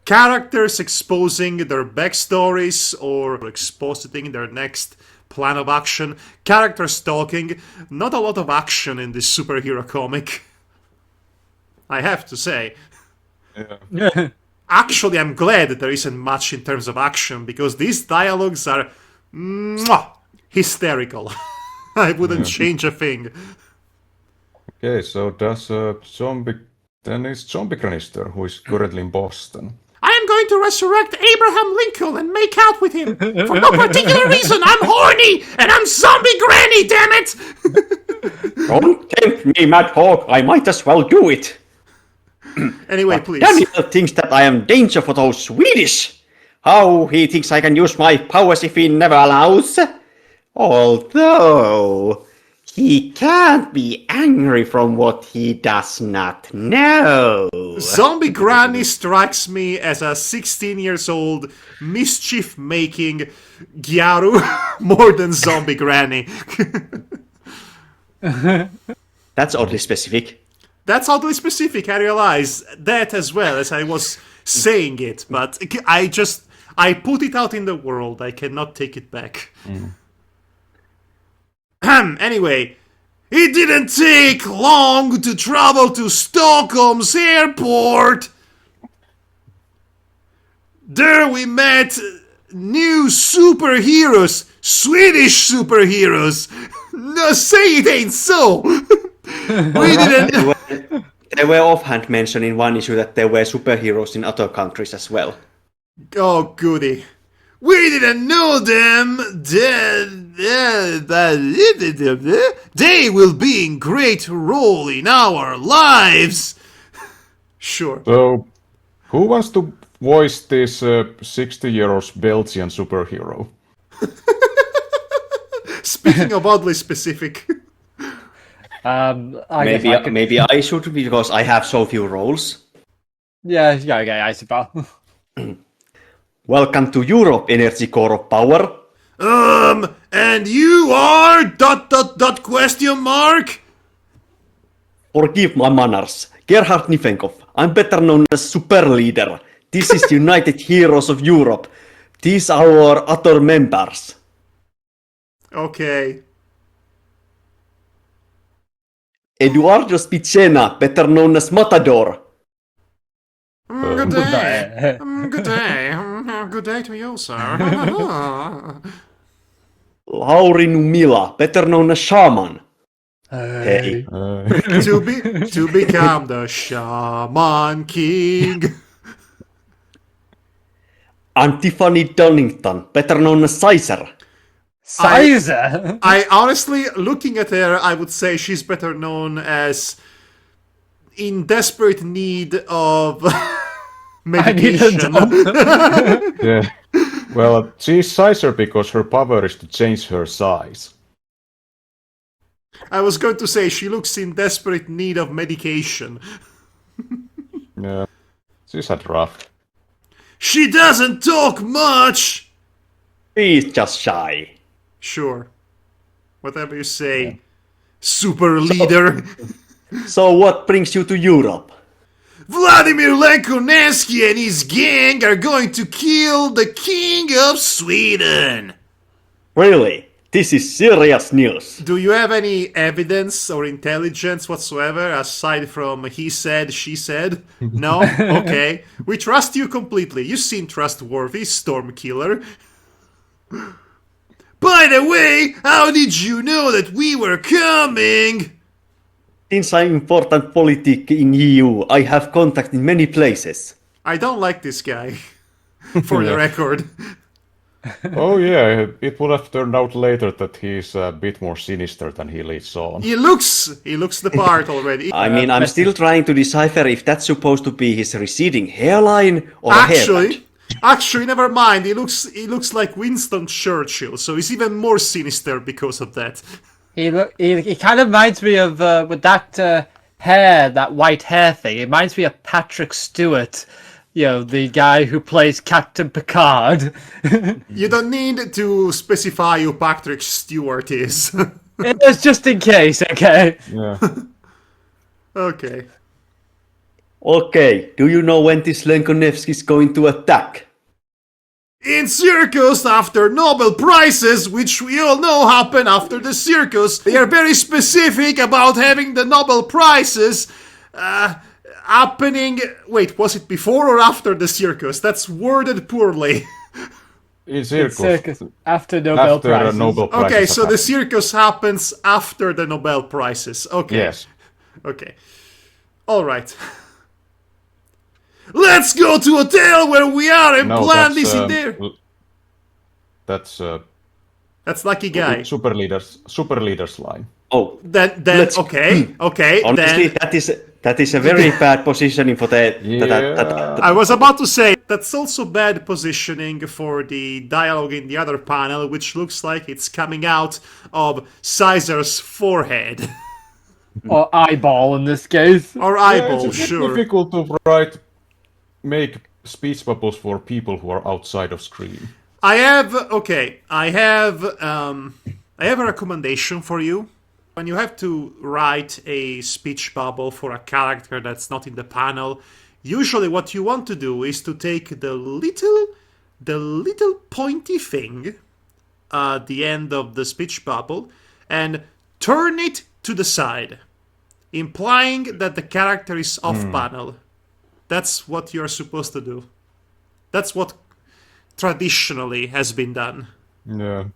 characters exposing their backstories or expositing their next plan of action, characters talking. Not a lot of action in this superhero comic, I have to say. Yeah. Actually, I'm glad that there isn't much in terms of action, because these dialogues are hysterical. I wouldn't change a thing. Okay, so does then it's Zombie Granister, who is currently in Boston. I am going to resurrect Abraham Lincoln and make out with him. For no particular reason, I'm horny, and I'm zombie granny, damn it! Don't tempt me, Madhog. I might as well do it. Anyway, please. Daniel thinks that I am danger for those Swedish. How he thinks I can use my powers if he never allows? Although, He can't be angry from what he does not know. Zombie Granny strikes me as a 16 years old mischief-making Gyaru more than Zombie Granny. That's oddly specific. That's oddly specific, I realize that as well as I was saying it, but I put it out in the world, I cannot take it back. Anyway, it didn't take long to travel to Stockholm's airport. There we met new superheroes, Swedish superheroes. No, say it ain't so. We didn't. They were offhand mentioned in one issue that there were superheroes in other countries as well. Oh, goody. We didn't know them. They will be in great role in our lives. Sure. So, who wants to voice this 60-year-old Belgian superhero? Speaking of oddly specific. Maybe I should, because I have so few roles. Yeah, I suppose. Welcome to Europe, ENERGYCORE of Power. And you are ... question mark? Forgive my manners. Gerhard Nifenkov. I'm better known as Super Leader. This is United Heroes of Europe. These are our other members. Okay. Eduardo Spicena, better known as Matador. Good day. Good day. Good day to you, sir. Lauri Numila, better known as Shaman. Hey. to become the Shaman King. And Tiffany Dunnington, better known as Sizer. Sizer? I honestly, looking at her, I would say she's better known as in desperate need of medication. Yeah. Well, she's Sizer because her power is to change her size. I was going to say she looks in desperate need of medication. Yeah. She's had rough. She doesn't talk much! He's just shy. Sure. Whatever you say. Yeah. Super leader. So what brings you to Europe? Vladimir Lenkonensky and his gang are going to kill the King of Sweden! Really? This is serious news. Do you have any evidence or intelligence whatsoever, aside from he said, she said? No? Okay. We trust you completely. You seem trustworthy, Stormkiller. By the way, how did you know that we were coming? Since I'm important politic in EU, I have contact in many places. I don't like this guy, for the record. Oh yeah, it would have turned out later that he's a bit more sinister than he leads on. He looks the part already. I mean, I'm still trying to decipher if that's supposed to be his receding hairline or a hairband. Actually, never mind. He looks like Winston Churchill, so he's even more sinister because of that. He kind of reminds me of with that hair, that white hair thing. It reminds me of Patrick Stewart. You know, the guy who plays Captain Picard. You don't need to specify who Patrick Stewart is. It's just in case, okay? Yeah. Okay. Okay, do you know when this Lenkonevsky is going to attack? In circus, after Nobel Prizes, which we all know happen after the circus, they are very specific about having the Nobel Prizes happening. Wait, was it before or after the circus? That's worded poorly. In circus. After Nobel Prizes. Nobel Prizes. Okay, so the circus happens after the Nobel Prizes. Okay. Yes. Okay. All right. Let's go to a hotel where we are and plan this in there. That's Lucky Guy. Super leaders line. Oh, Then okay. Honestly, then That is a very bad positioning for the... I was about to say, that's also bad positioning for the dialogue in the other panel, which looks like it's coming out of Caesar's forehead. Or eyeball in this case. Or Yeah, eyeball, it's a bit sure. difficult to make speech bubbles for people who are outside of screen. I have a recommendation for you. When you have to write a speech bubble for a character that's not in the panel, usually what you want to do is to take the little pointy thing at the end of the speech bubble and turn it to the side, implying that the character is off panel. That's what you're supposed to do. That's what traditionally has been done. Yeah.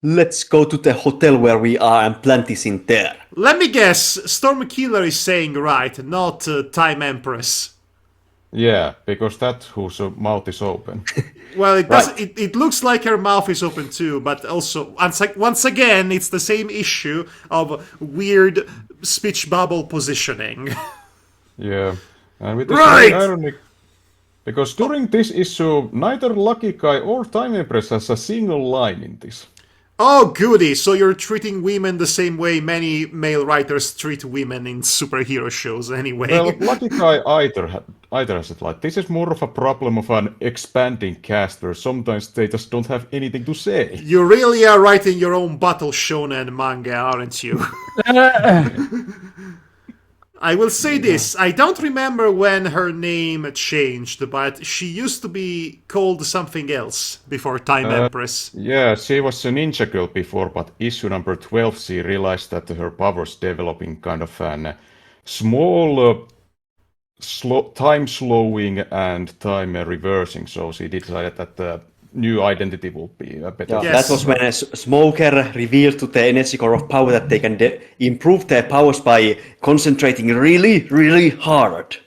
Let's go to the hotel where we are and plant this in there. Let me guess, Stormkiller is saying right, not Time Empress. Yeah, because that's whose mouth is open. Well, it does. It looks like her mouth is open too, but also once again, it's the same issue of weird speech bubble positioning. Yeah, and with this Right! ironic, because during this issue, neither Lucky Guy or Time Empress has a single line in this. Oh, goody! So you're treating women the same way many male writers treat women in superhero shows, anyway. Well, Lucky Guy either has it like this is more of a problem of an expanding cast where sometimes they just don't have anything to say. You really are writing your own battle shonen manga, aren't you? I will say this, I don't remember when her name changed, but she used to be called something else before Time Empress. Yeah, she was a ninja girl before, but issue number 12 she realized that her powers developing kind of an small time slowing and time reversing, so she decided that the new identity will be better. Yeah, Yes. that was when a Smoker revealed to the Energy Core of Power that they can improve their powers by concentrating really, really hard.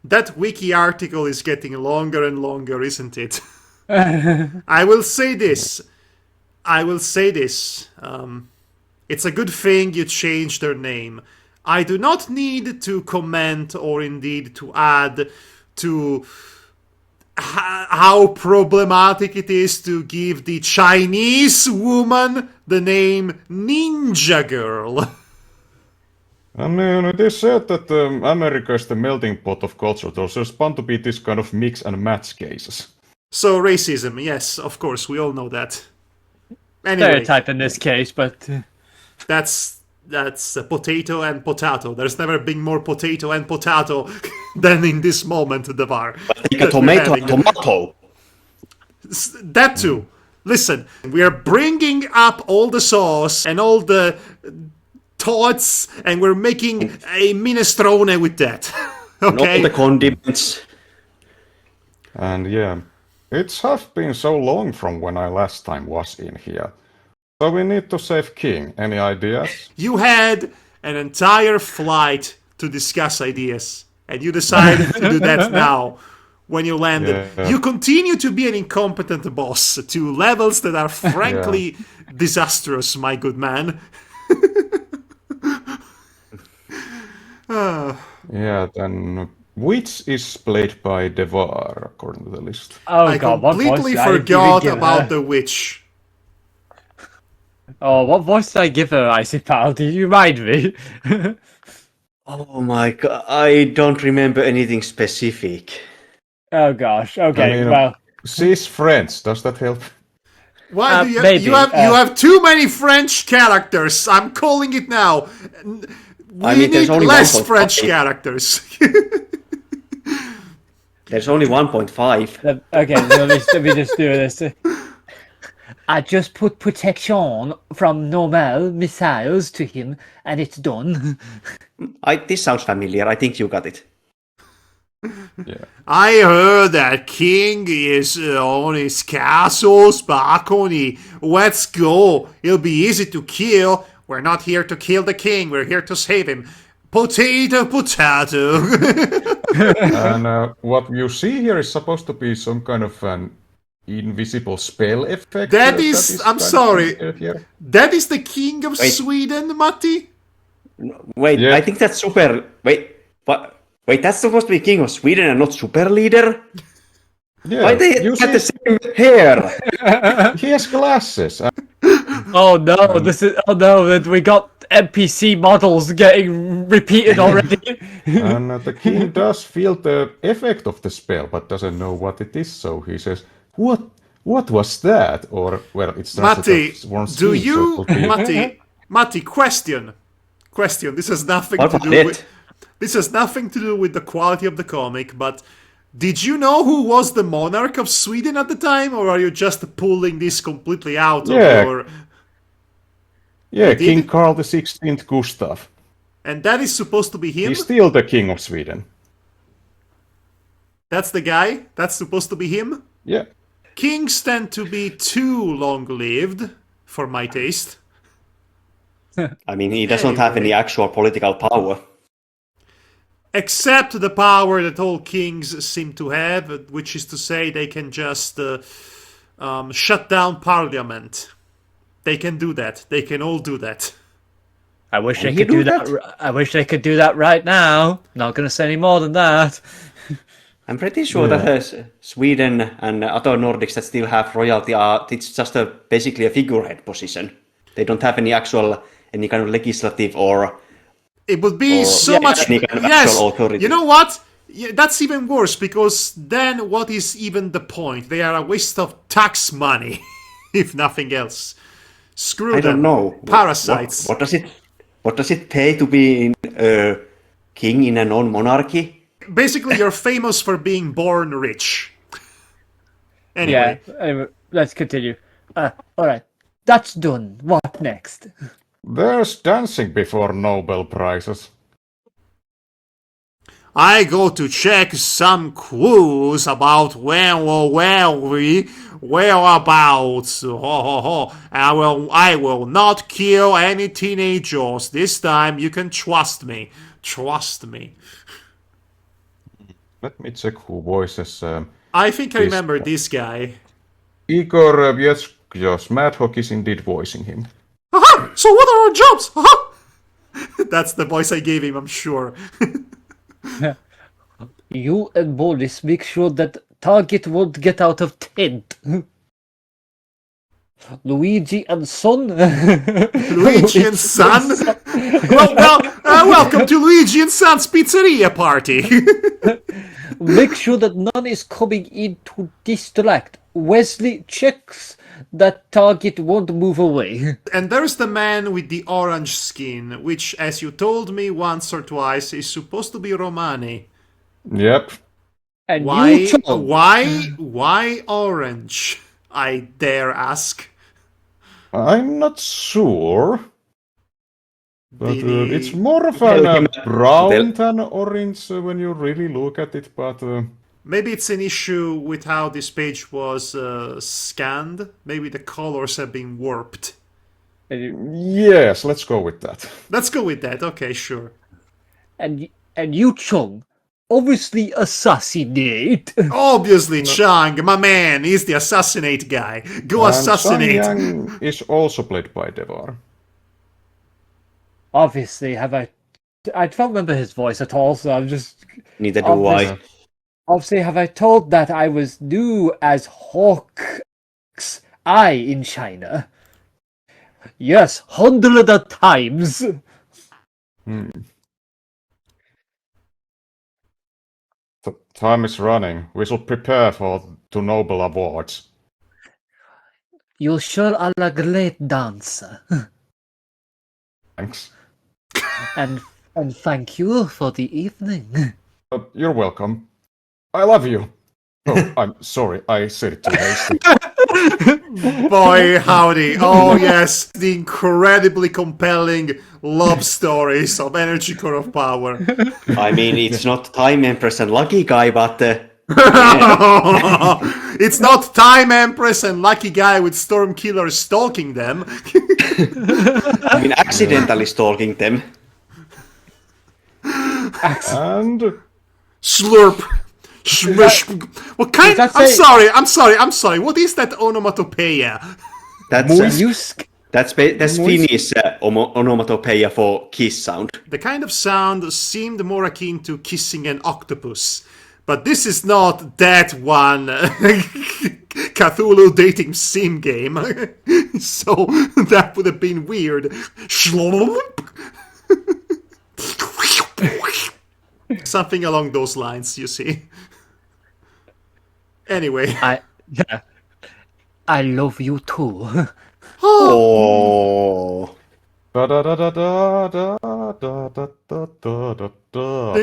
That wiki article is getting longer and longer, isn't it? I will say this. It's a good thing you changed her name. I do not need to comment or indeed to add to how problematic it is to give the Chinese woman the name Ninja Girl. I mean, it is said that America is the melting pot of culture, so there's bound to be this kind of mix and match cases. So racism, yes, of course, we all know that. Anyway, Stereotype in this case, but that's a potato and potato. There's never been more potato and potato than in this moment, Devar. Take a tomato and tomato. That too. Listen, we are bringing up all the sauce and all the thoughts, and we're making a minestrone with that. Okay? Not the condiments. And yeah, it's have been so long from when I last time was in here. So we need to save King. Any ideas? You had an entire flight to discuss ideas, and you decided to do that now when you landed. Yeah. You continue to be an incompetent boss to levels that are frankly disastrous, my good man. Yeah, then which is played by Devar according to the list? oh I god, what voice completely did I even forgot give about her? the witch. Oh, what voice did I give her, Icy Pal? Do you remind me? Oh my god, I don't remember anything specific. Oh gosh. Okay. I mean, well, she's French. Does that help? Why do you, maybe, you have too many French characters. I'm calling it now. We I mean, there's need only less 1.5. French characters. There's only 1.5. okay. Let me just do this. I just put protection from normal missiles to him, and it's done. This sounds familiar. I think you got it. Yeah. I heard that King is on his castle's balcony. Let's go. It'll be easy to kill. We're not here to kill the king. We're here to save him. Potato, potato. And what you see here is supposed to be some kind of an invisible spell effect. That is I'm kind of sorry. here. That is the king of Sweden, Matti? Wait, Yeah. I think that's super. Wait, what? Wait, that's supposed to be King of Sweden and not super leader? Yeah, Why they you got the see, same hair? he has glasses. Oh no, that we got NPC models getting repeated already. And the king does feel the effect of the spell, but doesn't know what it is. So he says, "What was that?" Or well, it's just Matti, that one do scene, so you, it will be- Matti, question. This has nothing What to about do it? with. This has nothing to do with the quality of the comic, but did you know who was the monarch of Sweden at the time, or are you just pulling this completely out Yeah. of your? Yeah, You did? King Carl the 16th Gustav. And that is supposed to be him. He's still the king of Sweden. That's the guy. That's supposed to be him. Yeah. Kings tend to be too long-lived, for my taste. I mean, he does not have any actual political power. Except the power that all kings seem to have, which is to say they can just shut down parliament. They can do that. They can all do that. I wish they he could do do that. that? I wish they could do that right now. Not gonna say any more than that. I'm pretty sure that Sweden and other Nordics that still have royalty it's just basically a figurehead position. They don't have any kind of legislative or It would be so much. any kind of Yes, actual authority. you know what? Yeah, that's even worse because then what is even the point? They are a waste of tax money, if nothing else. Screw I them. don't know. Parasites. What does it pay to be a king in a non-monarchy? Basically, you're famous for being born rich. Anyway, Anyway, let's continue. All right, that's done. What next? There's dancing before Nobel Prizes. I go to check some clues about whereabouts. Ho ho ho! I will not kill any teenagers this time. You can trust me. Trust me. Let me check who voices. I think I This remember guy. this guy. Igor Vietzkos Madhog is indeed voicing him. Aha! So what are our jobs? Aha! That's the voice I gave him, I'm sure. You and Boris make sure that target won't get out of tent. Luigi and son. Luigi and Son? Welcome to Luigi and Son's pizzeria party. Make sure that none is coming in to distract. Wesley checks that target won't move away. And there's the man with the orange skin, which, as you told me once or twice, is supposed to be Romani. Yep. And Why? you Chong. Why orange? I dare ask. I'm not sure. But The- it's more of Tell an him- brown than orange when you really look at it, but Maybe it's an issue with how this page was scanned. Maybe the colors have been warped. yes, let's go with that. Let's go with that. Okay, sure. And you Chong. Obviously assassinate. Obviously, Chang, my man, he's the assassinate guy. Go And assassinate. Sang Yang is also played by Devar. Obviously, I don't remember his voice at all, so I'm just... Neither do I. Obviously, have I told that I was new as Hawk's Eye in China? Yes, hundreds of times. The time is running. We should prepare to Nobel Awards. You sure are a great dancer. Thanks. and thank you for the evening. You're welcome. I love you. Oh, I'm sorry. I said it too hasty. Boy, howdy. Oh, yes, the incredibly compelling love stories of Energy Core of Power. I mean, it's not Time Empress and Lucky Guy, but It's not Time Empress and Lucky Guy with Stormkiller stalking them. I mean, accidentally stalking them. And Slurp. What kind? Does that I'm say- sorry. What is that onomatopoeia? That's You, That's Finnish onomatopoeia for kiss sound. The kind of sound seemed more akin to kissing an octopus. But this is not that one Cthulhu dating sim game. So that would have been weird. Something along those lines, you see. Anyway. I love you too. Oh. Da da da da da da da da da da da da.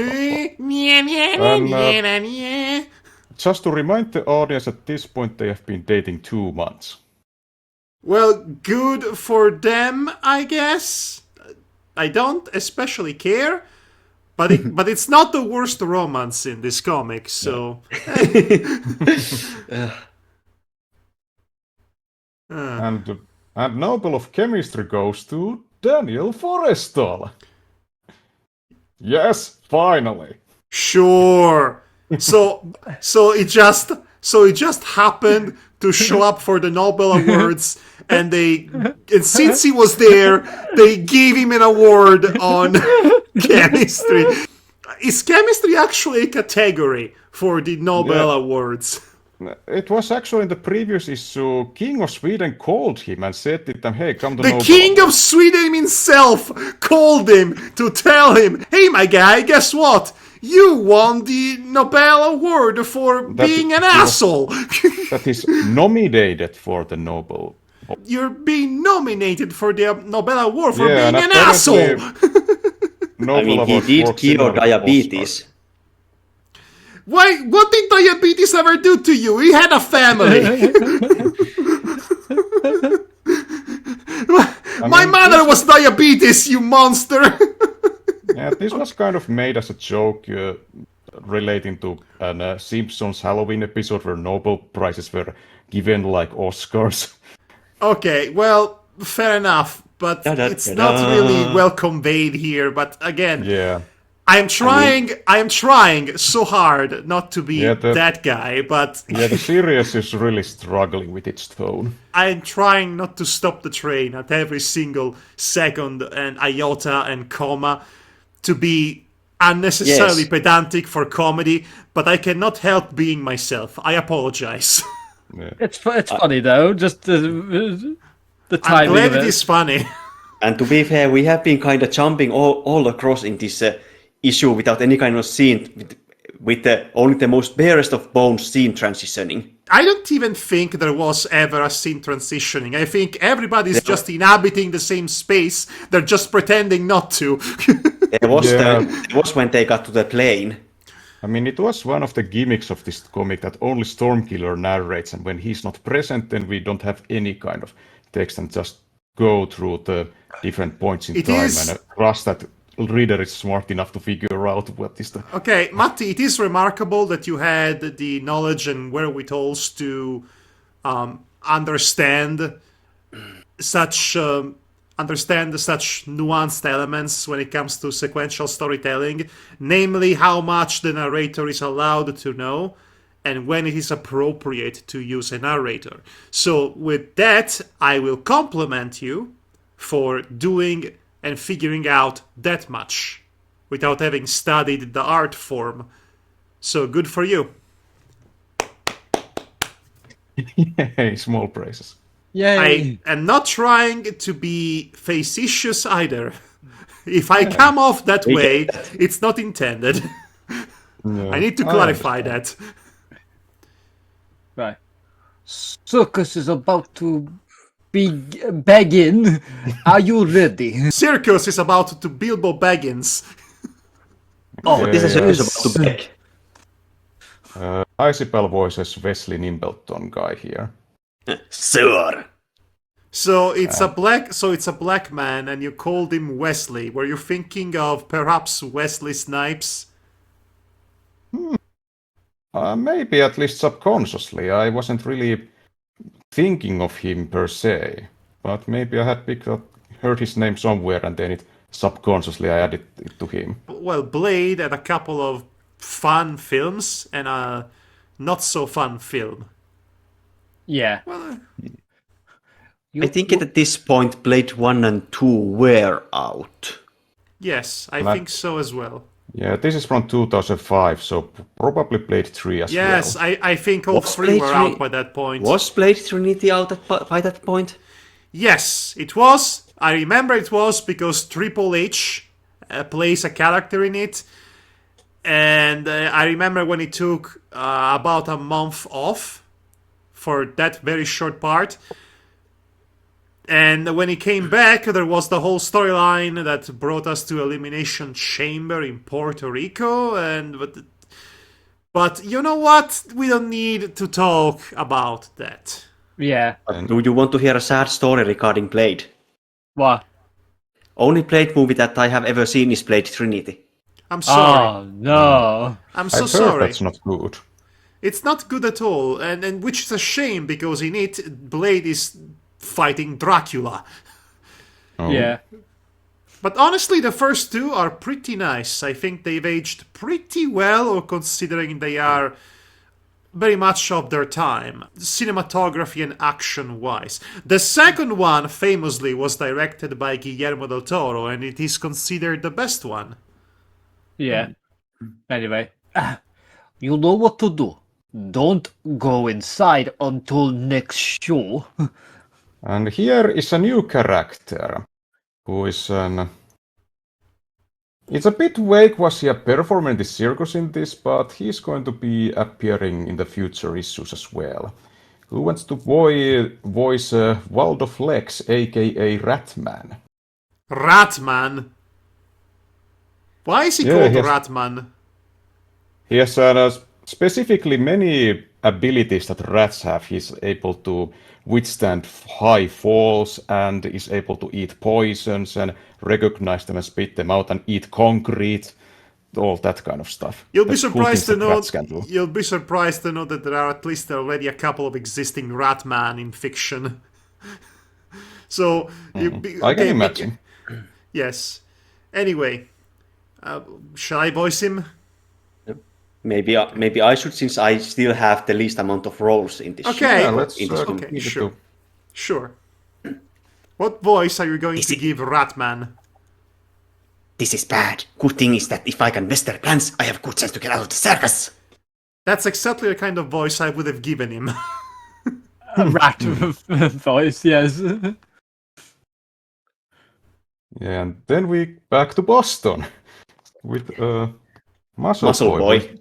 Just to remind the audience, at this point they have been dating 2 months. Well, good for them, I guess. I don't especially care, but it's not the worst romance in this comic, so... And Nobel of Chemistry goes to Daniel Forrestal. Yes, finally. Sure. So it just happened to show up for the Nobel Awards, and since he was there, they gave him an award on chemistry. Is chemistry actually a category for the Nobel Awards? It was actually in the previous issue, King of Sweden called him and said to them, hey, come to The Nobel. King of Sweden himself called him to tell him, hey, my guy, guess what? You won the Nobel Award for being an asshole. That is nominated for the Nobel. You're being nominated for the Nobel Award for being and an asshole. Nobel he Award did works cure in a diabetes. Why? What did diabetes ever do to you? He had a family. My mother was diabetes, you monster. Yeah, this was kind of made as a joke relating to an Simpsons Halloween episode where Nobel Prizes were given like Oscars. Okay, well, fair enough, but it's not really well conveyed here. But again, Yeah. I'm trying so hard not to be that guy, but Yeah, the series is really struggling with its tone. I'm trying not to stop the train at every single second and iota and comma to be unnecessarily pedantic for comedy, but I cannot help being myself. I apologize. Yeah. It's funny though, just the I'm timing glad of it it. is funny. And to be fair, we have been kind of jumping all across in this issue without any kind of scene, with only the most barest of bones scene transitioning. I don't even think there was ever a scene transitioning. I think everybody's just inhabiting the same space. They're just pretending not to. There was when they got to the plane. I mean, it was one of the gimmicks of this comic that only Stormkiller narrates, and when he's not present, then we don't have any kind of text and just go through the different points in time and trust that reader is smart enough to figure out what is the... Okay, Matti, it is remarkable that you had the knowledge and wherewithals to understand such nuanced elements when it comes to sequential storytelling, namely how much the narrator is allowed to know and when it is appropriate to use a narrator. So with that, I will compliment you for doing and figuring out that much without having studied the art form. So good for you. Yay, small praises. Yay! I am not trying to be facetious either. If I come off that way, it's not intended. Yeah, I need to clarify that. Right. Circus is about to begin. Are you ready? Circus is about to Bilbo Baggins. Oh, this is about to beg. Icipel voices Wesley Nimbleton guy here. Sure. So it's a black man, and you called him Wesley. Were you thinking of perhaps Wesley Snipes? Maybe at least subconsciously. I wasn't really thinking of him per se, but maybe I had heard his name somewhere, and then subconsciously I added it to him. Well, Blade had a couple of fun films and a not so fun film. Yeah. I think at this point Blade 1 and 2 were out. Yes, I Like- think so as well. Yeah, this is from 2005, so probably Blade 3 as Yes, well. I think all Was three Blade were 3 out by that point. Was Blade Trinity out by that point? Yes, it was. I remember it was because Triple H plays a character in it. And I remember when he took about a month off for that very short part. And when he came back, there was the whole storyline that brought us to Elimination Chamber in Puerto Rico. But you know what? We don't need to talk about that. Yeah. Do you want to hear a sad story regarding Blade? What? Only Blade movie that I have ever seen is Blade Trinity. I'm sorry. Oh no. I'm so I've heard sorry. that's not good. It's not good at all, and which is a shame because in it, Blade is fighting Dracula. Oh. Yeah. But honestly, the first two are pretty nice. I think they've aged pretty well, or considering they are very much of their time, cinematography and action-wise. The second one, famously, was directed by Guillermo del Toro, and it is considered the best one. Yeah. Anyway, you know what to do. Don't go inside until next show. And here is a new character, who is an... It's a bit vague, was he a performer in the circus in this, but he's going to be appearing in the future issues as well. Who wants to voice Waldo Flex, aka Ratman? Ratman? Why is he Yeah, called he has- Ratman? He has specifically many abilities that rats have. He's able to withstand high falls and is able to eat poisons and recognize them and spit them out and eat concrete, all that kind of stuff. You'll be That's cool surprised to things that know. rats can do. You'll be surprised to know that there are at least already a couple of existing Ratman in fiction. So I can imagine. Yes. Anyway, shall I voice him? Maybe I should, since I still have the least amount of roles in this. Okay. Yeah, let's in this okay, give it sure. to- Sure. What voice are you going Is to it- give Ratman? This is bad. Good thing is that if I can miss their plans, I have good chance to get out of the circus. That's exactly the kind of voice I would have given him. Rat voice, yes. Yeah, and then we back to Boston with Muscle Boy.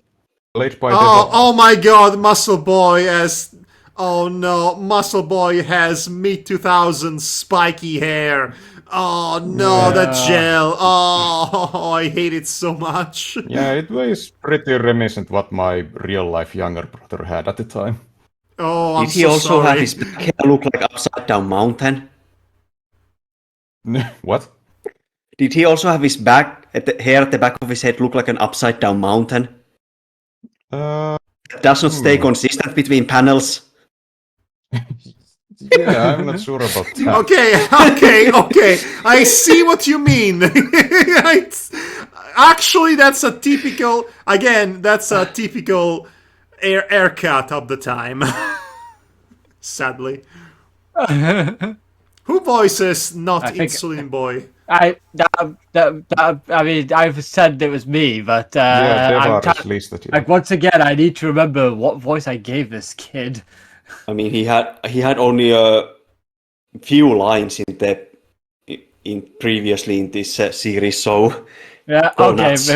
played by Oh my god, Muscle Boy has... Oh no, Muscle Boy has mid-2000s spiky hair. Oh no, that gel. Oh, I hate it so much. Yeah, it was pretty reminiscent what my real-life younger brother had at the time. Oh, I'm Did he so also sorry. have his back hair look like upside down mountain? What? Did he also have his hair at the back of his head look like an upside down mountain? Does not stay consistent between panels. Yeah, I'm not sure about that. Okay. I see what you mean. Actually, that's a typical haircut of the time. Sadly. Who voices not I think- Insulin Boy? I mean, I've said it was me, but Yeah, I'm Devar kind is listed here. like once again, I need to remember what voice I gave this kid. I mean, he had only a few lines previously in this series, so Yeah, Go okay, nuts.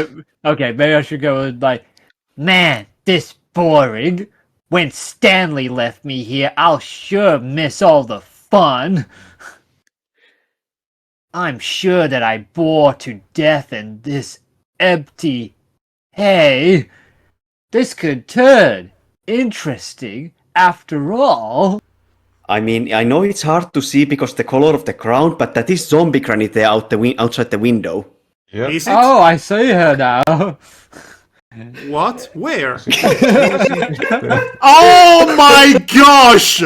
okay, maybe I should go with like, man, this boring. When Stanley left me here, I'll sure miss all the fun. I'm sure that I bore to death in this empty hay. This could turn interesting after all. I mean, I know it's hard to see because the color of the ground, but that is zombie granny there outside the window. Yeah. Is it? Oh, I see her now. What? Where? Oh my gosh!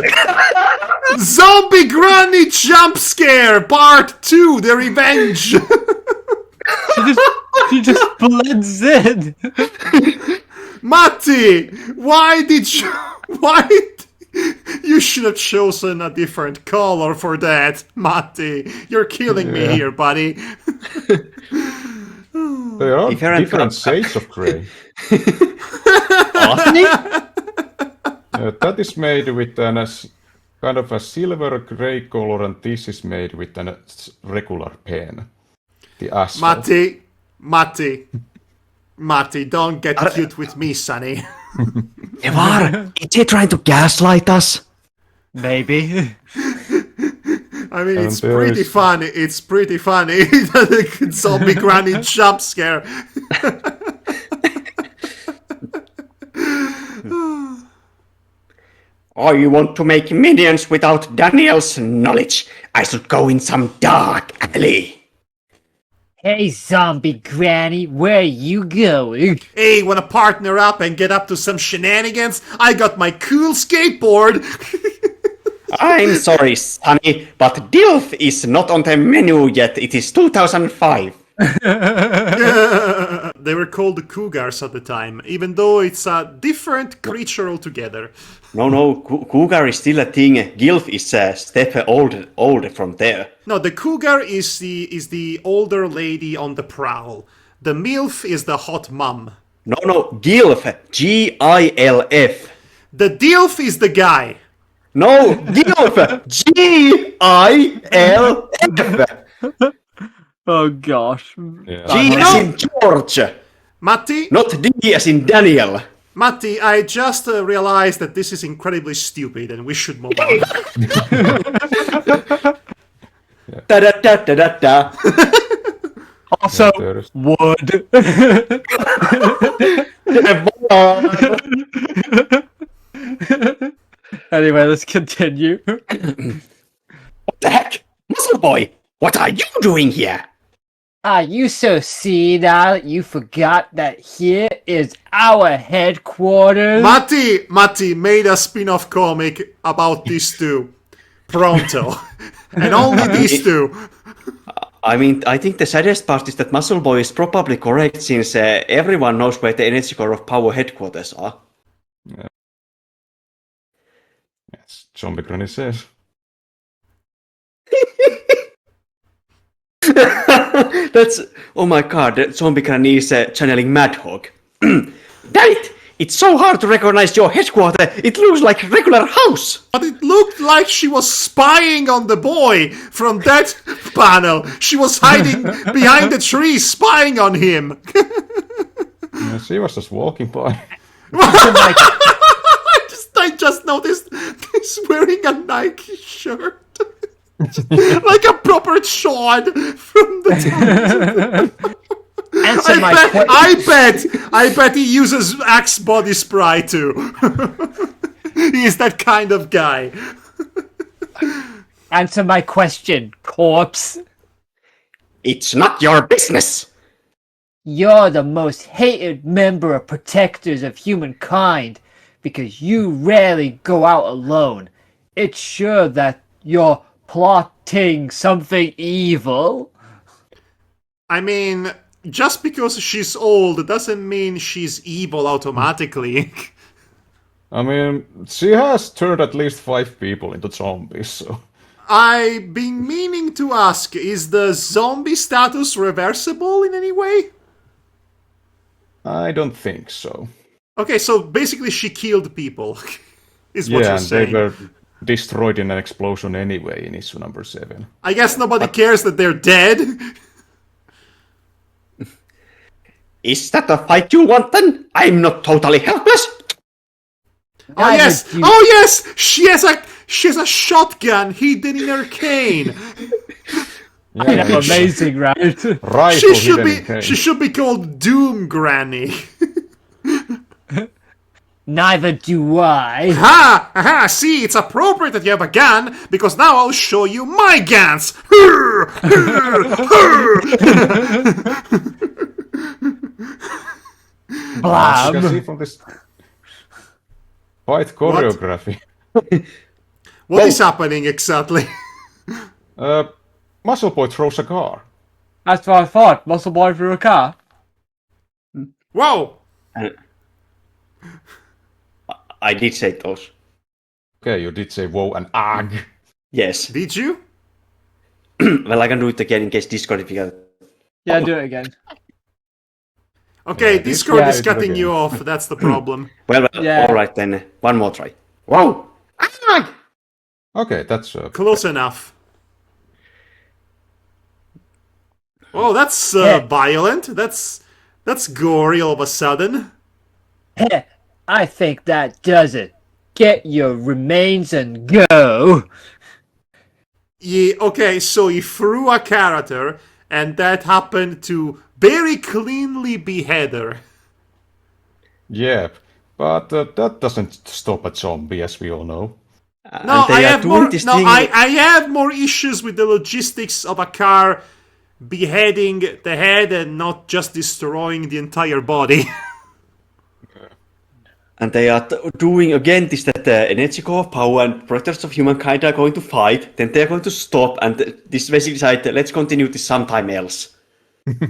Zombie Granny Jump Scare Part 2, The Revenge! She just blends in. Matti! Why You should have chosen a different color for that, Matti. You're killing me here, buddy. There are Different different shades of grey. Arsenic? That is made with kind of a silver grey color, and this is made with a regular pen. The asphalt. Matti, don't get cute with me, sonny. Evar, is he trying to gaslight us? Maybe. I mean, And it's there pretty is- funny. It's pretty funny. The zombie granny jump scare. Or you want to make minions without Daniel's knowledge? I should go in some dark alley. Hey, zombie granny, where you going? Hey, wanna partner up and get up to some shenanigans? I got my cool skateboard. I'm sorry, Sonny, but DILF is not on the menu yet. It is 2005. They were called the Cougars at the time, even though it's a different creature altogether. No, Cougar is still a thing. Gilf is a step older from there. No, the Cougar is the older lady on the prowl. The MILF is the hot mum. No, Gilf. G-I-L-F. The DILF is the guy. No, Gilf. G-I-L-F. Oh gosh. Yeah. G as in George. Matti, Not D as in Daniel. Matti, I just realized that this is incredibly stupid and we should move on. Da-da-da-da-da-da. Also, there is- wood. Anyway, let's continue. What the heck? Muscle Boy, what are you doing here? Are you so senile you forgot that here is our headquarters? Matti made a spin-off comic about these two. Pronto. And only these two. I mean, I think the saddest part is that Muscle Boy is probably correct since everyone knows where the ENERGYCORE of Power headquarters are. Yes, Zombie Granny says. That's, oh my god, that zombie granny is channeling Madhog. Damn it! It's so hard to recognize your headquarters. It looks like a regular house. But it looked like she was spying on the boy from that panel. She was hiding behind the tree, spying on him. Yeah, she was just walking by. I just noticed he's wearing a Nike shirt. Like a proper chod from the top. Answer my question. I bet he uses Axe body spray too. He is that kind of guy. Answer my question, corpse. It's not your business. You're the most hated member of Protectors of Humankind because you rarely go out alone. It's sure that you're plotting something evil. I mean, just because she's old doesn't mean she's evil automatically. I mean, she has turned at least 5 people into zombies, so... I've been meaning to ask, is the zombie status reversible in any way? I don't think so. Okay, so basically she killed people, is what Yeah, you're and they saying. were destroyed in an explosion anyway in issue number 7. I guess nobody cares that they're dead. Is that the fight you want then? I'm not totally helpless. Oh yes! you- Oh yes! She has a shotgun hidden in her cane. Yeah, it's Amazing, right? rifle She should hidden in be case. she should be called Doom Granny. Neither do I. Ha! Aha! See, it's appropriate that you have a gun because now I'll show you my guns. As you can Blam. see from this fight choreography. What is happening exactly? Muscle Boy throws a car. That's what I thought. Muscle boy through a car. Whoa! I did say those. Okay, you did say whoa and ag. Yes. Did you? Well, I can do it again in case Discord if you got... Yeah, do it again. Okay, Yeah, Discord this is guy cutting again. you off. That's the problem. Well, Yeah. alright then. One more try. Whoa! Ah! Okay, that's Close enough. Oh, that's violent. That's gory all of a sudden. I think that does it. Get your remains and go. Yeah, okay, so he threw a character, and that happened to very cleanly behead her. Yep, but that doesn't stop a zombie, as we all know. No, And they I are have doing more. this No, thing... I have more issues with the logistics of a car beheading the head and not just destroying the entire body. And they are doing again this that the ENERGYCORE power and Protectors of Humankind are going to fight, then they're going to stop, and this basically decide, let's continue this sometime else.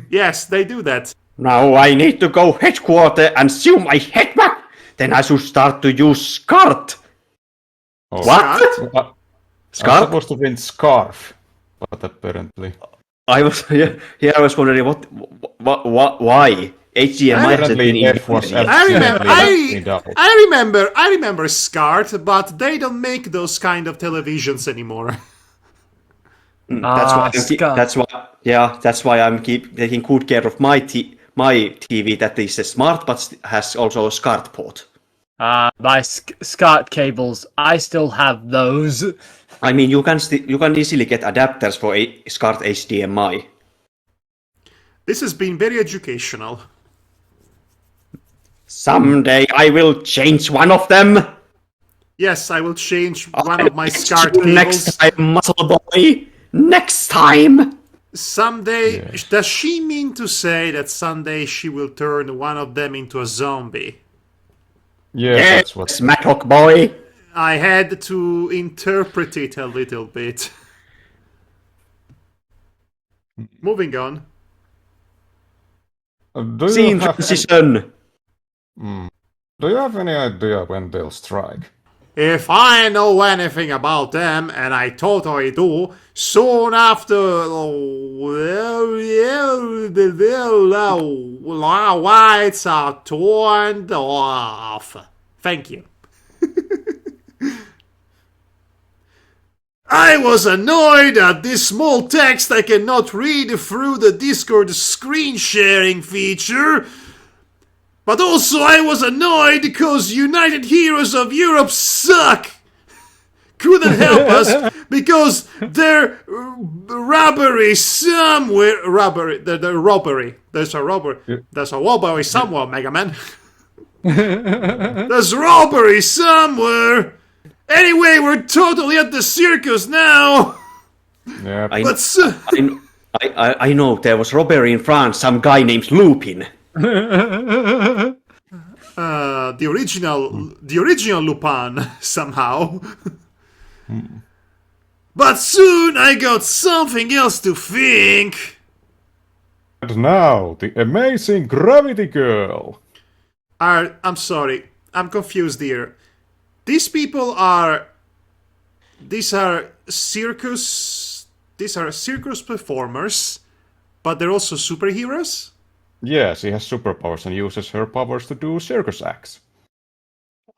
Yes, they do that. Now I need to go headquarters and sew my head back. Then I should start to use SCART. Oh, What? I'm Scarf? supposed to win scarf, but apparently. I was I was wondering why HDMI Apparently F was I remember. absolutely I remember SCART, but they don't make those kind of televisions anymore. That's why I'm taking good care of my TV that is smart but has also a SCART port. My SCART cables, I still have those. I mean, you can easily get adapters for a SCART HDMI. This has been very educational. Someday I will change one of them. Yes, I will change one of my I'll SCART get you cables. next time, muscle boy. Next time. Someday, does she mean to say that someday she will turn one of them into a zombie? Yeah, Yes, that's what. Madhog boy. I had to interpret it a little bit. Moving on. Do Scene you have transition. Do you have any idea when they'll strike? If I know anything about them, and I totally do, soon after lights are turned off. Thank you. I was annoyed at this small text I cannot read through the Discord screen sharing feature. But also I was annoyed because United Heroes of Europe suck! Couldn't help us because their robbery somewhere... The robbery. There's a robbery. There's a robbery somewhere, Mega Man. There's robbery somewhere! Anyway, we're totally at the circus now! Yeah, But... I know there was robbery in France. Some guy named Lupin. the original Lupin, somehow. But soon I got something else to think. and now the amazing Gravity Girl. I'm sorry, I'm confused here. These people are... These are circus performers, but they're also superheroes? Yeah, she has superpowers and uses her powers to do circus acts.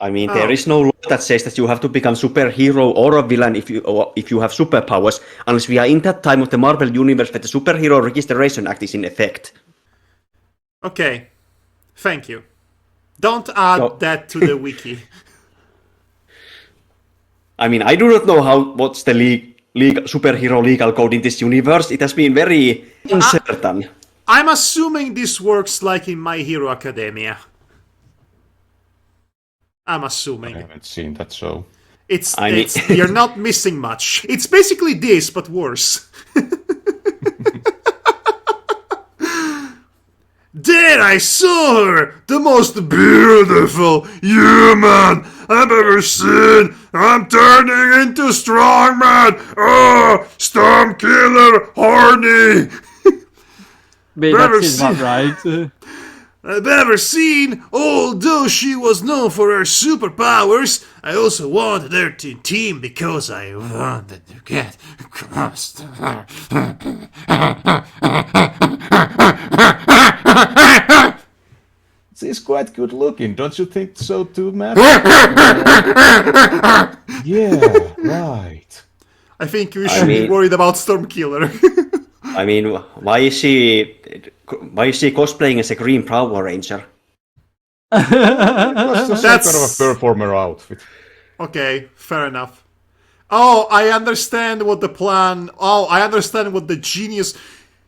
I mean, there is no law that says that you have to become superhero or a villain if you have superpowers, unless we are in that time of the Marvel Universe where the Superhero Registration Act is in effect. Okay, thank you. Don't add that to the wiki. I mean, I do not know what's the superhero legal code in this universe. It has been very uncertain. I'm assuming this works like in My Hero Academia. I'm assuming. I haven't seen that, so... You're not missing much. It's basically this, but worse. There I saw her! The most beautiful human I've ever seen! I'm turning into Strongman! Oh, Storm Killer, horny! Wait, Never that is not seen- right. I've ever seen. Although she was known for her superpowers, I also wanted her to team because I wanted to get close to her. She's quite good looking, don't you think so too, Matt? Yeah, right. I think we should be worried about Stormkiller. I mean, why is she cosplaying as a Green Power Ranger? That's just some kind of a performer outfit. Okay, fair enough. Oh, I understand what the plan... Oh, I understand what the genius...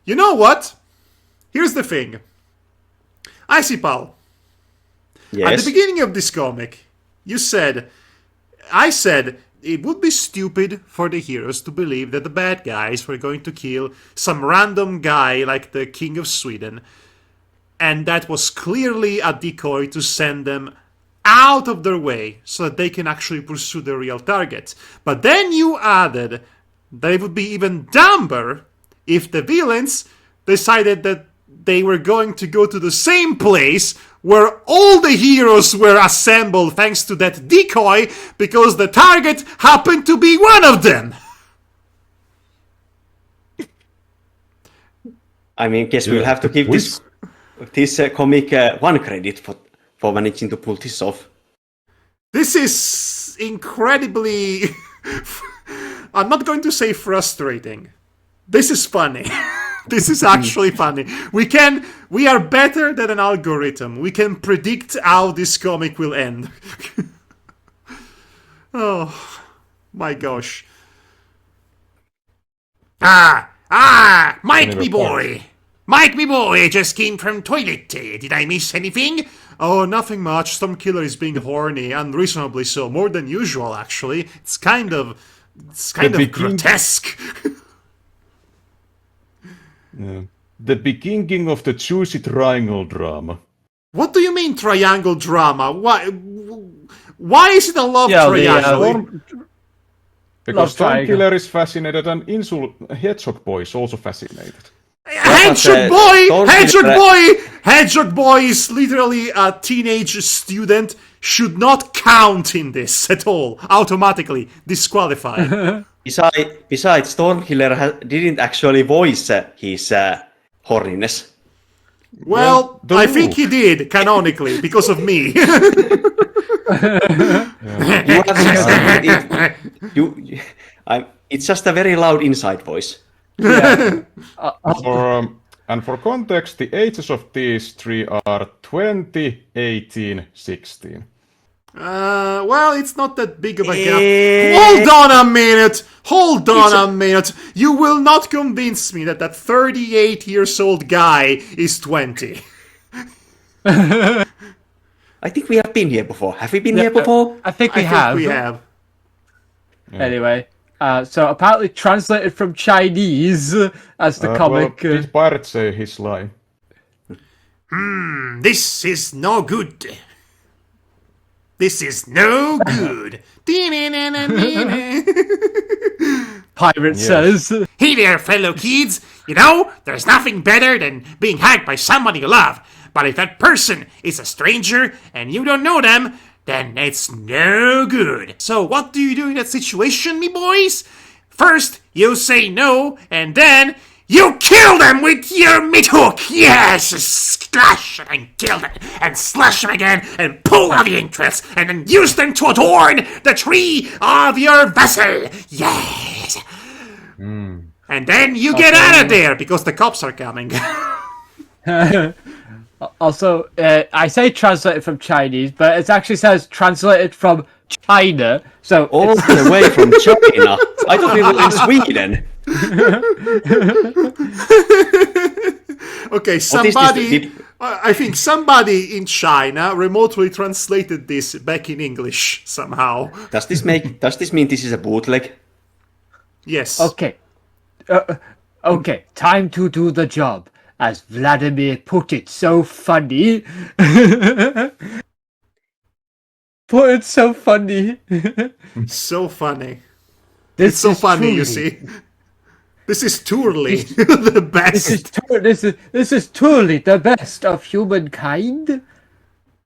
You know what? Here's the thing. Icy Pal. Yes. At the beginning of this comic, I said it would be stupid for the heroes to believe that the bad guys were going to kill some random guy like the King of Sweden, and that was clearly a decoy to send them out of their way so that they can actually pursue the real target. But then you added that it would be even dumber if the villains decided that they were going to go to the same place where all the heroes were assembled thanks to that decoy because the target happened to be one of them. I mean, guess we'll have to give this comic one credit for managing to pull this off. This is incredibly... I'm not going to say frustrating. This is funny. This is actually funny. We are better than an algorithm. We can predict how this comic will end. Oh, my gosh. Mike, me boy! Mike, me boy, I just came from toilet. Did I miss anything? Oh, nothing much. Stormkiller is being horny, unreasonably so. More than usual, actually. It's kind of grotesque. Yeah. The beginning of the juicy triangle drama. What do you mean triangle drama? Why is it a love triangle? Because Stormkiller is fascinated and Hedgehog Boy is also fascinated. Hedgehog Boy is literally a teenage student. Should not count in this at all. Automatically disqualified. Besides, Stormkiller didn't actually voice his horniness. Well, I think he did, canonically, because of me. It's just a very loud inside voice. Yeah. For context, the ages of these three are 20, 18, 16. Well, it's not that big of a gap. Hold on a minute. You will not convince me that 38 years old guy is 20. I think we have been here before. Have we been here before? I think we I have. think we have. Anyway, so apparently translated from Chinese as the comic. Well, did Pirate say his line? This is no good. This is no good. Pirate says. Hey there, fellow kids. You know, there's nothing better than being hacked by somebody you love. But if that person is a stranger and you don't know them, then it's no good. So what do you do in that situation, me boys? First, you say no, and then you kill them with your meat hook. Yes, slash and kill them, and slash them again, and pull out the entrails, and then use them to adorn the tree of your vessel. Yes. And then you get out of there because the cops are coming. Also, I say translated from Chinese, but it actually says translated from China. So all the way from China. I thought we were in Sweden. Okay, I think somebody in China remotely translated this back in English somehow. Does this mean this is a bootleg? Yes. Okay. Okay, time to do the job. As Vladimir put it so funny. So funny. So funny. This It's so is funny, you truly- see. This is truly the best. This is truly the best of humankind.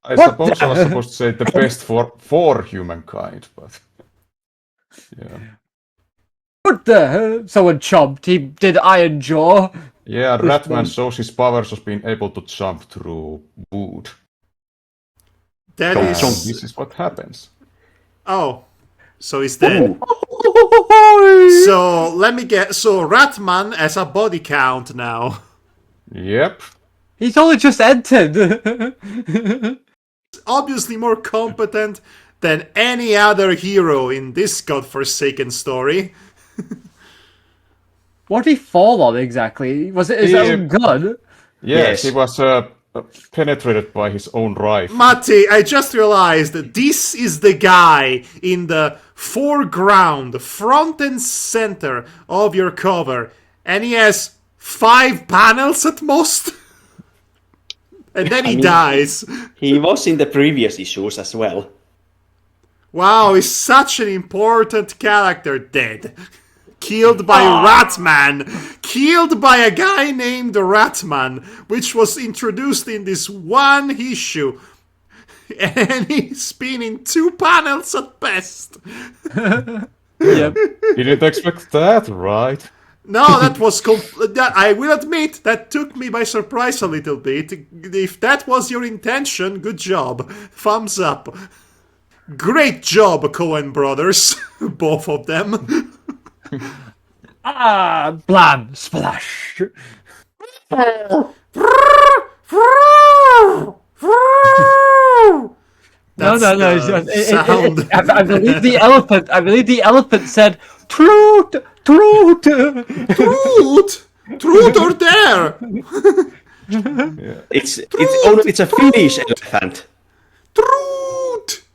I What suppose I was supposed to say the best for humankind, but yeah. What the hell? Someone chomped. He did Iron Jaw. Yeah, This Ratman one. shows his powers of being able to jump through wood. That And is. this is what happens. Oh, so he's dead. So let me get. So Ratman has a body count now. Yep. He's only just entered. Obviously more competent than any other hero in this godforsaken story. What did he fall on exactly? Was it his own gun? Yes, Yes. he was penetrated by his own rifle. Matti, I just realized that this is the guy in the foreground, front and center of your cover, and he has 5 panels at most. And then he dies. He was in the previous issues as well. Wow, he's such an important character dead. Killed by Ratman. Killed by a guy named Ratman, which was introduced in this one issue. And he's been in 2 panels at best. Yep. Didn't expect that, right? No, that was... I will admit, that took me by surprise a little bit. If that was your intention, good job. Thumbs up. Great job, Coen brothers. Both of them. Blam, splash. No. Sound. I believe the elephant. I believe the elephant said, "Troot, troot." Truth! Truth or dare! It's a Finnish elephant. Truth!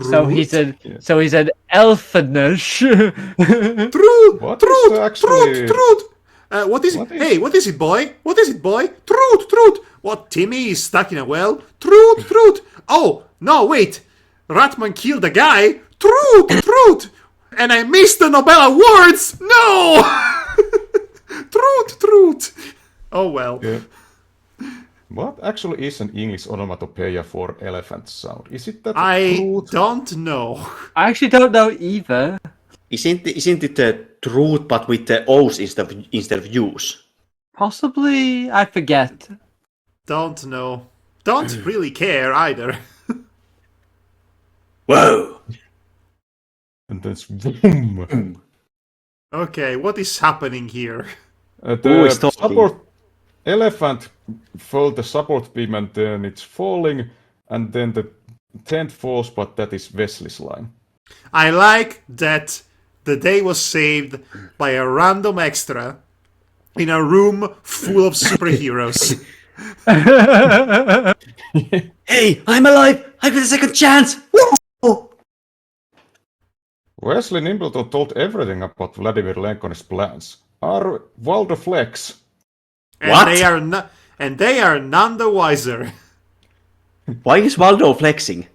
So he said. So he said, "Elfinish." Truth! What Truth! is actually- Truth! What is it? What is- Hey, what is it, boy? What is it, boy? Truth! What, Timmy is stuck in a well? Truth! Oh, no, wait. Ratman killed a guy? Truth! And I missed the Nobel Awards! No! Truth! Oh, well. Yeah. What actually is an English onomatopoeia for elephant sound? Is it that I truth? don't know. I actually don't know either. Isn't it the truth but with the O's instead of U's? Possibly, I forget. Don't know. Don't really care either. Whoa! And then boom. Okay, what is happening here? Who is The talking? support elephant fell the support beam and then it's falling, and then the tent falls, but that is Wesley's line. I like that the day was saved by a random extra in a room full of superheroes. Hey, I'm alive! I got a second chance! Whoa! Wesley Nimbleton told everything about Vladimir Lincoln's plans. Are Waldo Flex? And What? they are none the wiser. Why is Waldo flexing?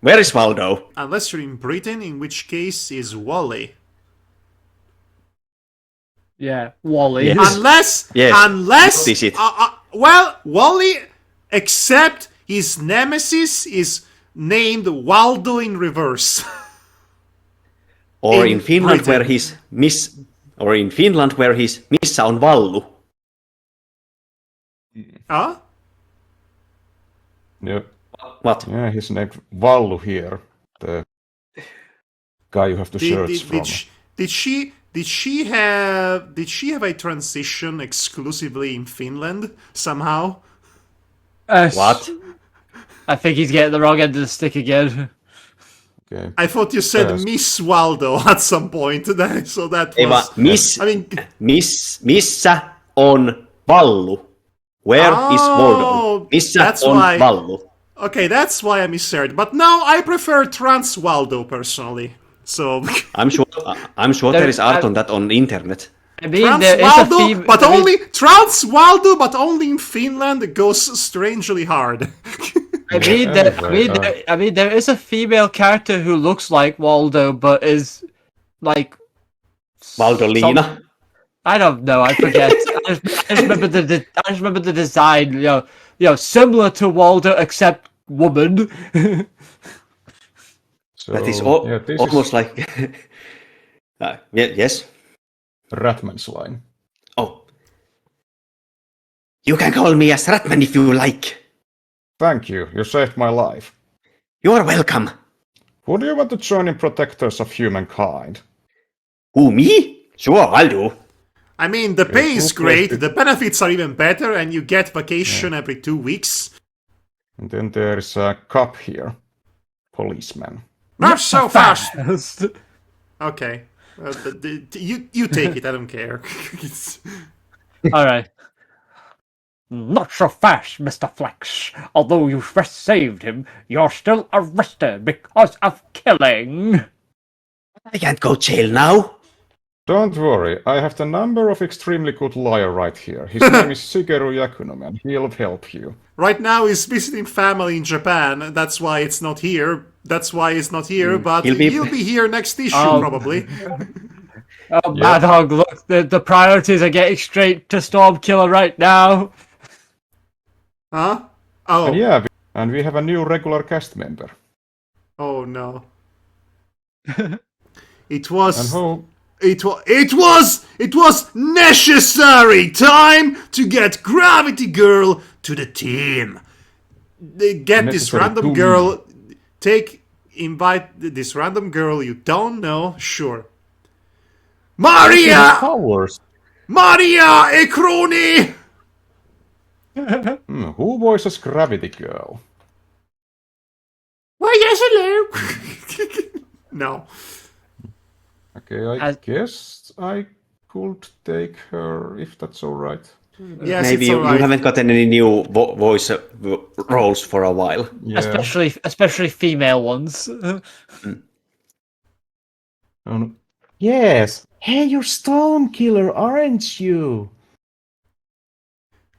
Where is Waldo? Unless you're in Britain, in which case is Wally. Yeah, Wally. Yes. Unless, What is it? well, Wally, except his nemesis is named Waldo in reverse. Or In in Finland Britain. where he's missä on Vallu. Huh? Yeah, What? yeah, he's named Vallu here. The guy you have to search from. Did she have a transition exclusively in Finland somehow? What? I think he's getting the wrong end of the stick again. Okay. I thought you said Yes. Miss Waldo at some point. So that Ei was. vaan, I mean, missä on Vallu? Where is Waldo? Missä that's on why- Vallu? okay, that's why I misheard. But no, I prefer Trans Waldo personally. So I'm sure there is art on that on internet. I mean, Trans there is a Waldo, theme. but only Trans Waldo, but only in Finland goes strangely hard. I mean, there is a female character who looks like Waldo, but is like Waldolina. I don't know. I forget. I just remember I just remember the design. Similar to Waldo, except woman. So, That is this almost is like. Yes. Ratman's line. Oh. You can call me as Ratman if you like. Thank you. You saved my life. You are welcome. Would you want to join in Protectors of Humankind? Who, me? Sure, I'll do. I mean, the pay is looks great, like the benefits are even better, and you get vacation every 2 weeks. And then there is a cop here. Policeman. Not so fast! Okay. You take it, I don't care. All right. Not so fast, Mr. Flex. Although you first saved him, you're still arrested because of killing. I can't go jail now. Don't worry, I have the number of extremely good lawyer right here. His name is Shigeru Yakuno, and he'll help you. Right now he's visiting family in Japan, that's why it's not here. But He'll be- he'll be here next issue, probably. Oh, Madhog, look, the priorities are getting straight to Stormkiller right now. Huh? Oh. And yeah, and we have a new regular cast member. Oh no. It And was... who? It was necessary time to get Gravity Girl to the team. They get this Necessary random to girl, invite this random girl you don't know, sure. Maria Powers. Ekroni! Who voices Gravity Girl? Why yes, hello. No. Okay, I guess I could take her if that's alright. Yes, Maybe it's you alright. haven't gotten any new voice roles for a while. Yeah. Especially female ones. Yes. Hey, you're Stormkiller, aren't you?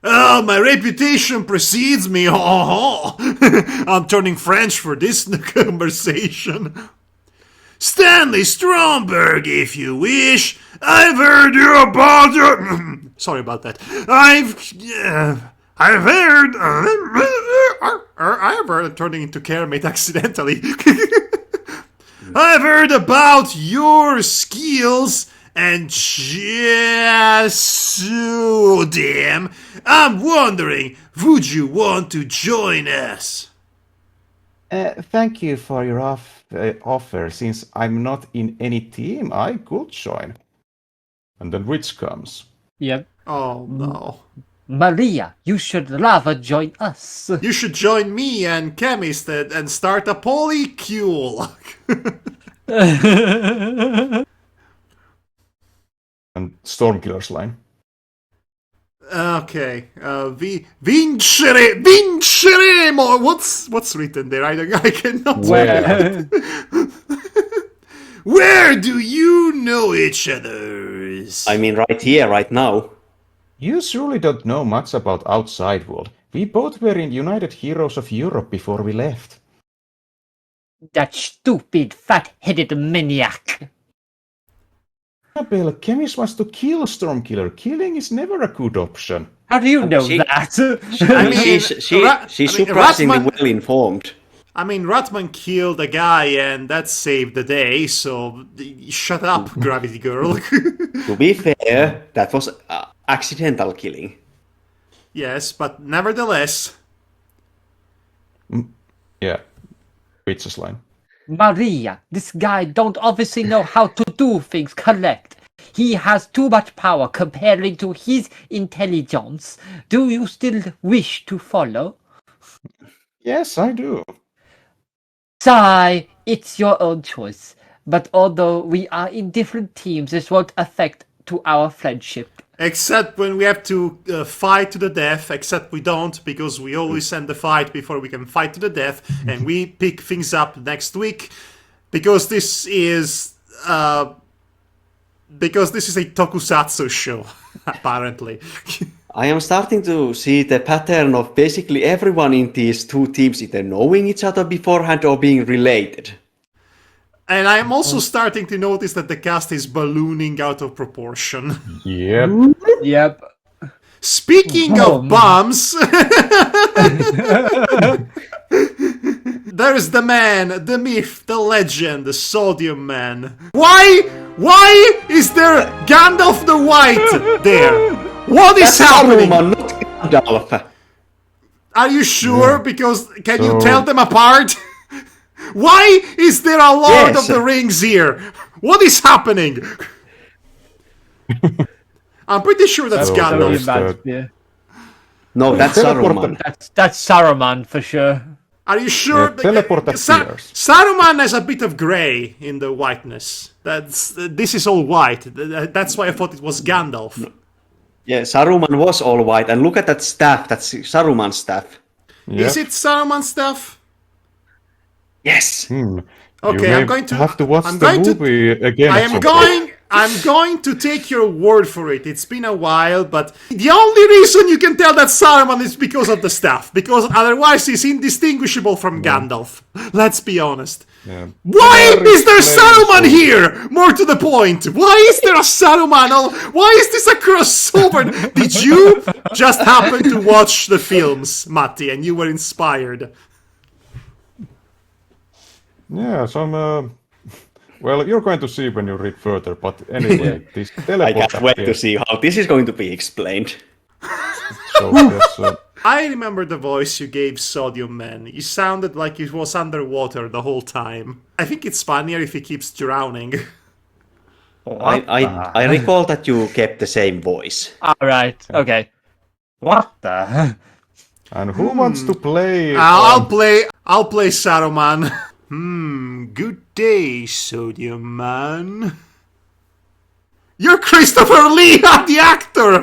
Oh, my reputation precedes me. I'm turning French for this conversation. Stanley Stromberg, if you wish. I've heard you about your... Sorry about that. I've heard... I've heard I'm turning into Kermit accidentally. I've heard about your skills and just so damn. I'm wondering, would you want to join us? Thank you for your offer. Since I'm not in any team, I could join. And then which comes? Yep. Oh no. Maria, you should rather join us. You should join me and Chemist and start a polycule. And Stormkiller's line. Okay. Vinceremo. What's written there? I cannot. Where? Where do you know each other's? I mean, right here, right now. You surely don't know much about outside world. We both were in United Heroes of Europe before we left. That stupid, fat-headed maniac. Annabelle, Chemist wants to kill Stormkiller. Killing is never a good option. How do you know She- that? She's surprisingly well informed. I mean, Ratman killed a guy, and that saved the day. So shut up, Gravity Girl. To be fair, that was accidental killing. Yes, but nevertheless. Yeah. Witch's line. Maria, this guy don't obviously know how to do things correct. He has too much power comparing to his intelligence. Do you still wish to follow? Yes, I do. Sigh, it's your own choice. But although we are in different teams, this won't affect to our friendship. Except when we have to fight to the death, except we don't, because we always end the fight before we can fight to the death, and we pick things up next week, because this is a tokusatsu show, apparently. I am starting to see the pattern of basically everyone in these two teams either knowing each other beforehand or being related. And I'm also starting to notice that the cast is ballooning out of proportion. Yep. Yep. Speaking of bombs, there's the man, the myth, the legend, the Sodium Man. Why is there Gandalf the White there? What is happening? Saruman, not Gandalf. Are you sure? Because can you So- tell them apart? Why is there a Lord Yes. of the Rings here? What is happening? I'm pretty sure that's So Gandalf. there's Yeah. No, that's Teleporter. Saruman. That's Saruman for sure. Are you sure? Yeah, teleport appears. Saruman has a bit of grey in the whiteness. This is all white. That's why I thought it was Gandalf. Yeah, Saruman was all white, and look at that staff. That's Saruman's staff. Yep. Is it Saruman stuff? Yes. Okay, You I'm may going to have to watch I'm the going to- movie again. I at am some going. I'm going to take your word for it. It's been a while, but the only reason you can tell that Saruman is because of the staff. Because otherwise, he's indistinguishable from Gandalf. Let's be honest. Yeah. Why Very is there Saruman explainable. here? More to the point, why is there a Saruman? Why is this a crossover? Did you just happen to watch the films, Matti, and you were inspired? Yeah, some. Well, you're going to see when you read further, but anyway, this I teleport can't wait to appears. see how this is going to be explained. So, yes, I remember the voice you gave Sodium Man. You sounded like he was underwater the whole time. I think it's funnier if he keeps drowning. I recall that you kept the same voice. All right. Okay. What the? and who wants to play? I'll play Saruman. Good day, Sodium Man. You're Christopher Lee, the actor!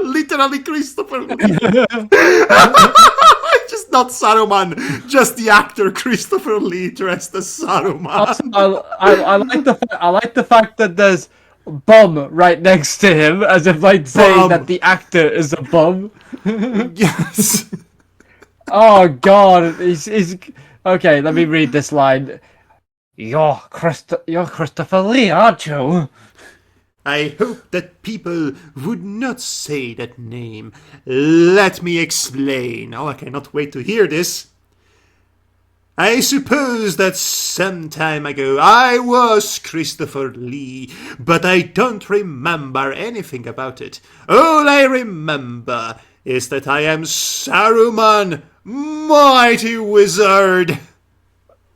Literally Christopher Lee. Just not Saruman, just the actor Christopher Lee dressed as Saruman. I like the fact that there's bum right next to him, as if like saying Bum. that the actor is a bum. Yes. Oh God, he's okay. Let me read this line. You're Christopher Lee, aren't you? I hope that people would not say that name. Let me explain. Oh, I cannot wait to hear this. I suppose that some time ago I was Christopher Lee, but I don't remember anything about it. All I remember is that I am Saruman, mighty wizard.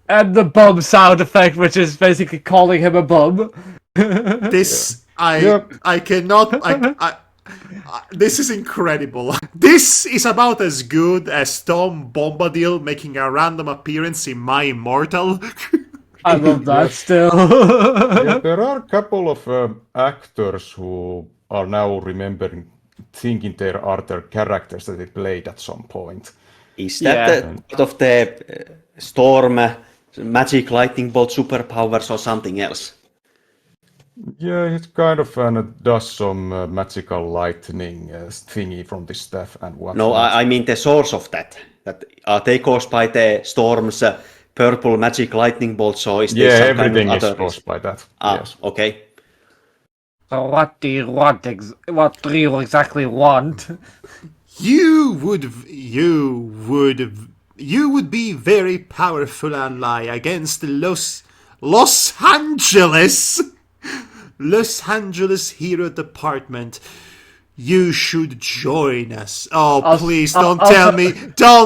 And the bum sound effect, which is basically calling him a bum. This Yep. I cannot. This is incredible. This is about as good as Tom Bombadil making a random appearance in My Immortal. I love that still. Yeah, there are a couple of actors who are now thinking there are their characters that they played at some point. Is that Yeah. part of the storm, magic lightning bolt superpowers or something else? Yeah, it kind of does some magical lightning thingy from the staff and what. No, I mean the source of that. That are they caused by the storm's purple magic lightning bolts, or is there Yeah, some everything kind of is other caused by that. Ah, Yes. okay. So what do you want? What do you exactly want? You would be very powerful ally against Los Angeles Hero Department. You should join us. Oh, please don't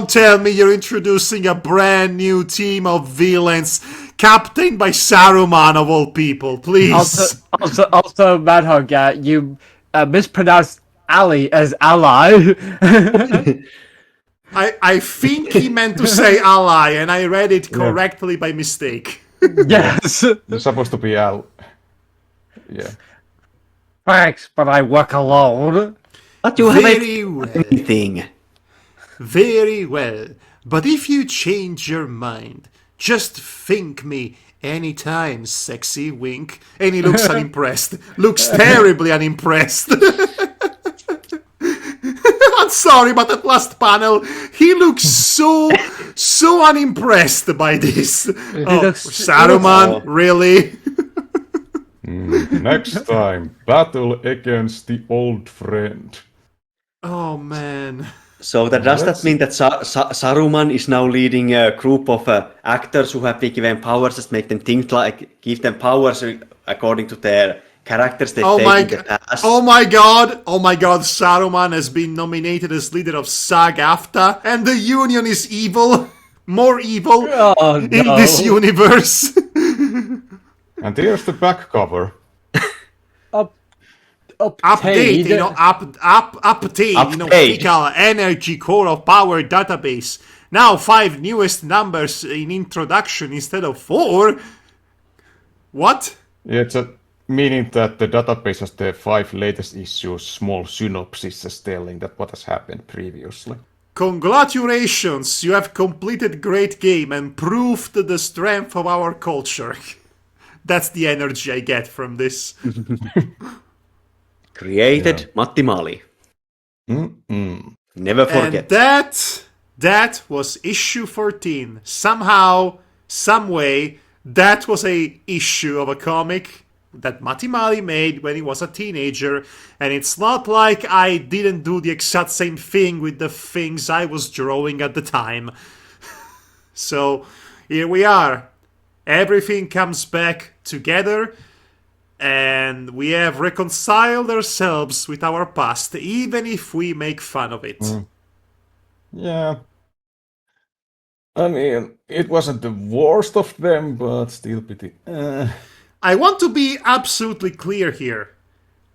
tell me you're introducing a brand new team of villains, captained by Saruman of all people. Please. Also, Madhog, you mispronounced Ali as ally. I think he meant to say ally, and I read it correctly by mistake. Yes. It's supposed to be Al. Yeah. Thanks, but I work alone. But you have Very well. anything. Very well. But if you change your mind, just think me anytime, sexy wink. And he looks unimpressed. Looks terribly unimpressed. I'm sorry, but that last panel, he looks so so unimpressed by this. Oh, looks- Saruman, really? Next time, battle against the old friend. Oh man. So does that mean that Saruman is now leading a group of actors who have been given powers that make them think like, give them powers according to their characters they've taken in the past? Oh my god! Saruman has been nominated as leader of SAG-AFTRA, and the Union is evil! More evil Oh, in no. this universe! And here's the back cover. Update, you know, update, you know, Update. Fika Energy Core of Power database. Now 5 newest numbers in introduction instead of 4. What? It's a meaning that the database has the 5 latest issues, small synopsis telling that what has happened previously. Congratulations, you have completed great game and proved the strength of our culture. That's the energy I get from this. Created Matti Mali. Never forget. And that was issue 14. Somehow, some way, that was a issue of a comic that Matti Mali made when he was a teenager, and it's not like I didn't do the exact same thing with the things I was drawing at the time. So, here we are. Everything comes back together, and we have reconciled ourselves with our past, even if we make fun of it. Yeah. I mean, it wasn't the worst of them, but still pretty... I want to be absolutely clear here.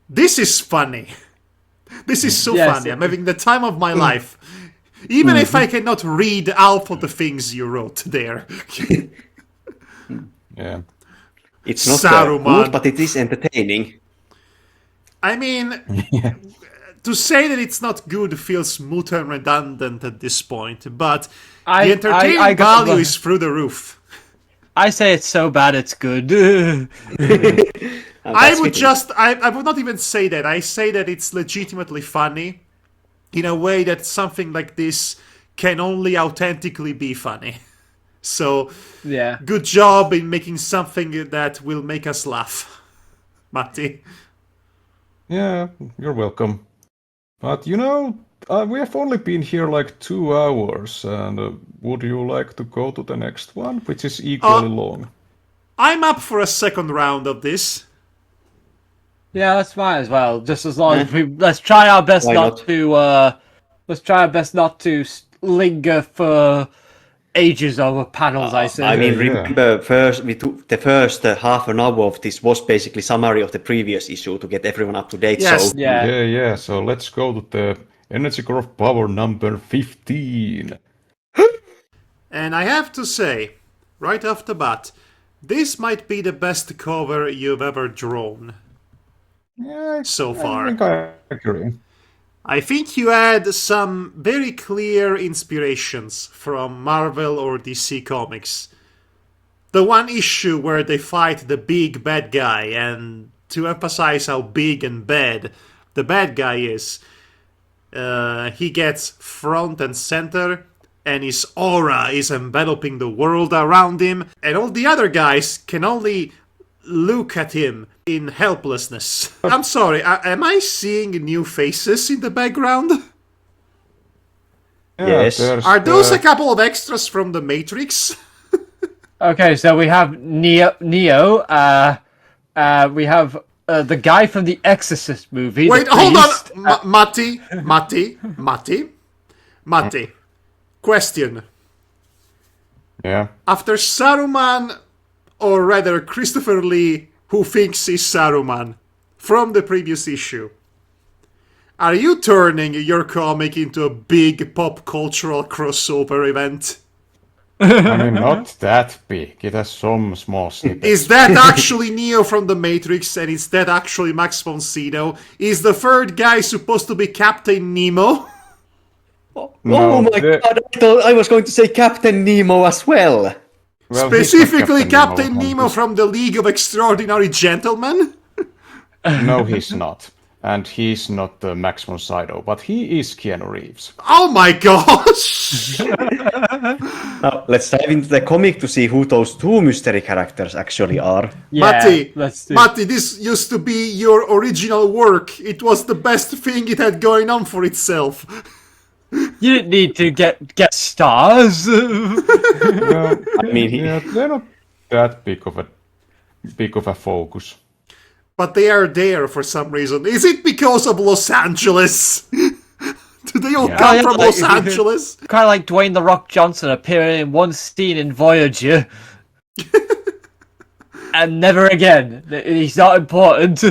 This is funny. This is so Yes. funny. I'm having the time of my life. Even if I cannot read half of the things you wrote there. Yeah. It's not Saruman. good, but it is entertaining. I mean, to say that it's not good feels moot and redundant at this point, but the entertainment value is through the roof. I say it's so bad it's good. I would not even say that. I say that it's legitimately funny in a way that something like this can only authentically be funny. So, Yeah. good job in making something that will make us laugh, Matti. Yeah, you're welcome. But you know, we have only been here like 2 hours, and would you like to go to the next one, which is equally long? I'm up for a second round of this. Yeah, that's fine as well. Just as long as let's try our best Why not not? to let's try our best not to linger for ages over panels. I say. I mean, Yeah. remember, the first half an hour of this was basically summary of the previous issue to get everyone up to date. Yes. So yeah. Yeah, so let's go to the ENERGYCORE of Power number 15. And I have to say, right off the bat, this might be the best cover you've ever drawn Yeah, so I far. think I agree. I think you had some very clear inspirations from Marvel or DC Comics. The one issue where they fight the big bad guy, and to emphasize how big and bad the bad guy is, he gets front and center, and his aura is enveloping the world around him, and all the other guys can only look at him in helplessness. I'm sorry, am I seeing new faces in the background? Yeah, Yes. there's Are those the- a couple of extras from the Matrix? Okay, so we have Neo. We have the guy from the Exorcist movie. the Wait, hold priest. on! Matti. Question. Yeah. After Saruman, or rather Christopher Lee, who thinks he's Saruman, from the previous issue, are you turning your comic into a big pop cultural crossover event? I mean, not that big. It has some small snippets. Is that actually Neo from the Matrix, and is that actually Max von Sydow? Is the third guy supposed to be Captain Nemo? oh No, my the- god, I thought I was going to say Captain Nemo as well. Well, he's not Specifically Captain Nemo. Nemo from the League of Extraordinary Gentlemen? No, he's not. And he's not Max von Sydow, but he is Keanu Reeves. Oh my gosh! Now, let's dive into the comic to see who those two mystery characters actually are. Yeah, let's do. Matti, this used to be your original work. It was the best thing it had going on for itself. You didn't need to get stars. No, I mean, yeah, they're not that big of a focus. But they are there for some reason. Is it because of Los Angeles? Do they all come Yeah, from like- Los Angeles? Kind of like Dwayne the Rock Johnson appearing in one scene in Voyager, and never again. He's not important.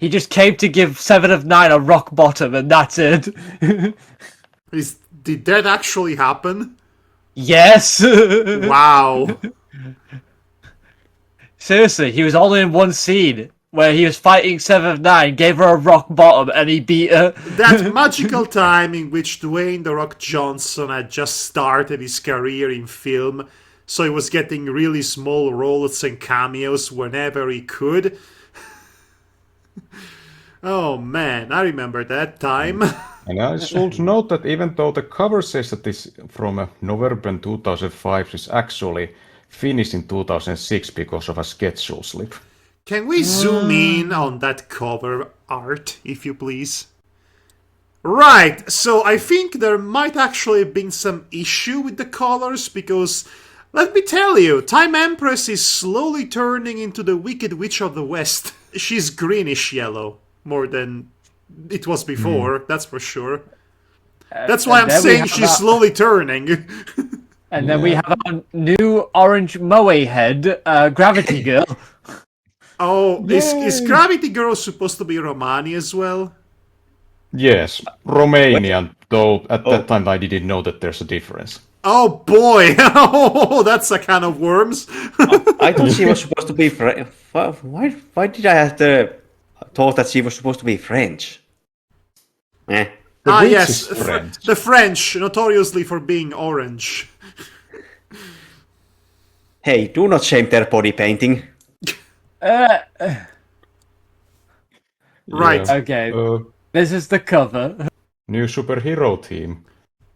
He just came to give 7 of 9 a rock bottom, and that's it. Did that actually happen? Yes. Wow. Seriously, he was only in one scene where he was fighting 7 of 9, gave her a rock bottom, and he beat her. That magical time in which Dwayne The Rock Johnson had just started his career in film, so he was getting really small roles and cameos whenever he could. Oh man, I remember that time. And I should note that even though the cover says that this from November 2005 is actually finished in 2006 because of a schedule slip. Can we zoom in on that cover art, if you please? Right, so I think there might actually have been some issue with the colors, because, let me tell you, Time Empress is slowly turning into the Wicked Witch of the West. She's greenish yellow, more than it was before, that's for sure. That's why I'm saying she's slowly turning. And then we have our new orange Moe head, Gravity Girl. Oh, is Gravity Girl supposed to be Romani as well? Yes, Romanian, though at that time I didn't know that there's a difference. Oh boy! Oh, that's a can of worms. I thought she was supposed to be French. Why did I have to thought that she was supposed to be French? Eh. witch Yes, is French. the French, notoriously for being orange. Hey, do not shame their body painting. Right. Yeah. Okay, this is the cover. New superhero team.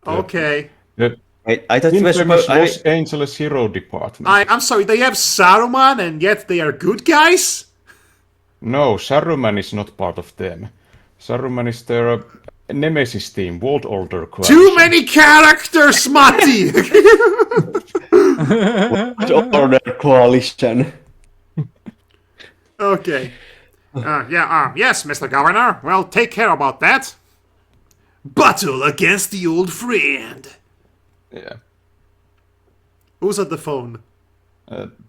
Okay. The Wait, I thought you were infamous supposed. Los Angeles Hero Department. I'm sorry, they have Saruman and yet they are good guys? No, Saruman is not part of them. Saruman is their Nemesis team, World Order Coalition. Too many characters, Matti! Order coalition. Okay. Yes, Mr. Governor. Well, take care about that. Battle against the old friend. Yeah, Who's at the phone?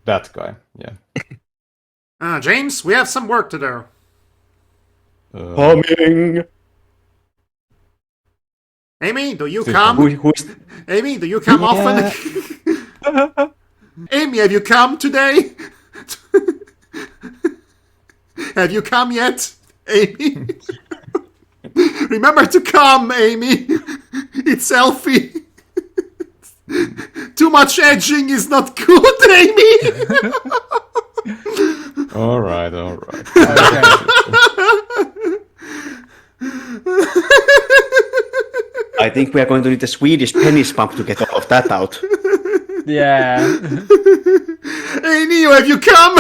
that guy. Yeah. James, we have some work to do. Coming. Amy, do you come? Who's Amy, do you come often? Amy, have you come today? Have you come yet, Amy? Remember to come, Amy. It's Elfie. Too much edging is not good, Amy. All right. I think we are going to need a Swedish penis pump to get all of that out. Yeah. Hey, Neo, have you come?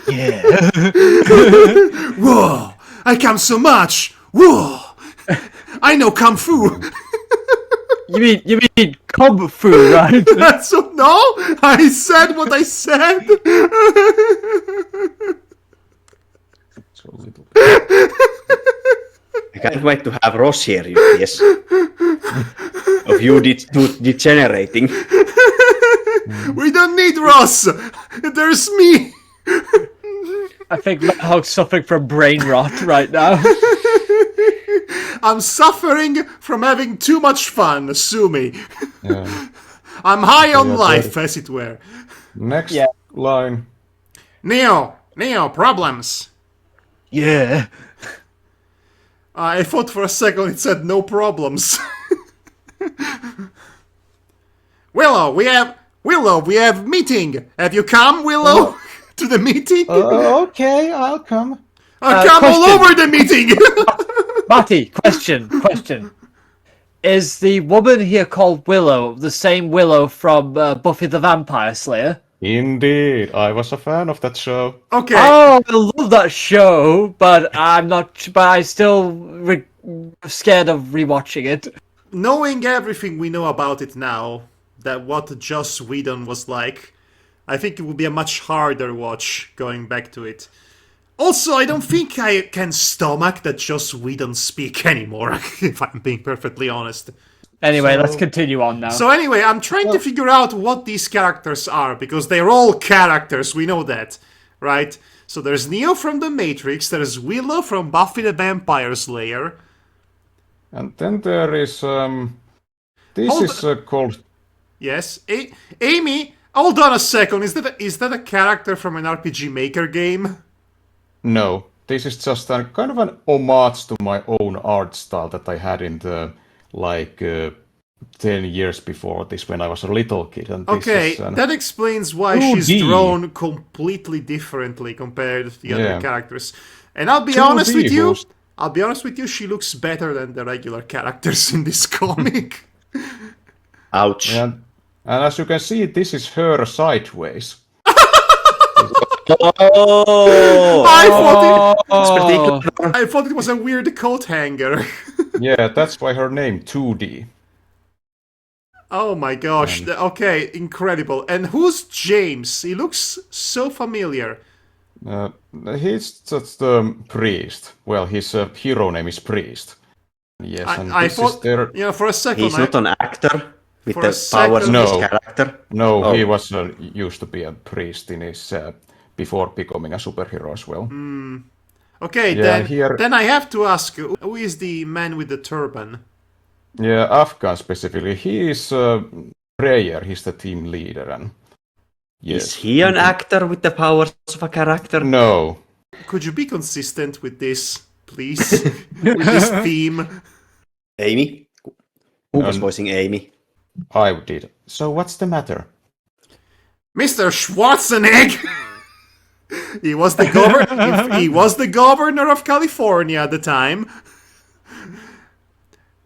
Yeah. Whoa, I come so much. Whoa, I know Kung Fu. You mean Kung Fu, right? That's so, no, I said what I said. So little bit. I can't wait to have Ross here, yes. Of you degenerating. We don't need Ross. There's me. I think Madhog's suffering from brain rot right now. I'm suffering from having too much fun, sue me. Yeah. I'm high on Yeah, life, as it were. Next Yeah. line. Neo, problems. Yeah. I thought for a second it said no problems. Willow, we have meeting. Have you come, Willow, to the meeting? Okay, I'll come. Come all question. over the meeting. Matti, question. Is the woman here called Willow the same Willow from Buffy the Vampire Slayer? Indeed, I was a fan of that show. Okay. Oh, I love that show, but I'm not. But I still scared of rewatching it. Knowing everything we know about it now, that what Joss Whedon was like, I think it would be a much harder watch going back to it. Also, I don't think I can stomach that Joss Whedon speak anymore, if I'm being perfectly honest. Anyway, let's continue on now. So anyway, I'm trying to figure out what these characters are, because they're all characters, we know that, right? So there's Neo from The Matrix, there's Willow from Buffy the Vampire Slayer. And then there is this Hold is called Yes, Amy, hold on a second, is that a character from an RPG Maker game? no. This is just a kind of an homage to my own art style that I had in the 10 years before this when I was a little kid. And this Okay, is that explains why 2D. she's drawn completely differently compared to the other Yeah. characters. And I'll be 2D honest with you, boost. she looks better than the regular characters in this comic. Ouch. And as you can see, this is her sideways. Oh! I thought it was a weird coat hanger. Yeah, that's why her name 2D. Oh my gosh. Okay, incredible. And who's James? He looks so familiar. He's just a priest. Well, his hero name is Priest. Yes, and I this is thought, their... for a second, He's not an actor with For the a second- powers of No. his character. No, Oh. he was used to be a priest in his before becoming a superhero as well. okay, Yeah, here- then I have to ask, who is the man with the turban? Yeah, Afghan specifically. He is Prayer. He's the team leader, and yes. Is he an actor with the powers of a character? No. Could you be consistent with this, please? With this theme? Amy? Who was voicing Amy? I did. So what's the matter? Mr. Schwarzenegger! he was the governor of California at the time.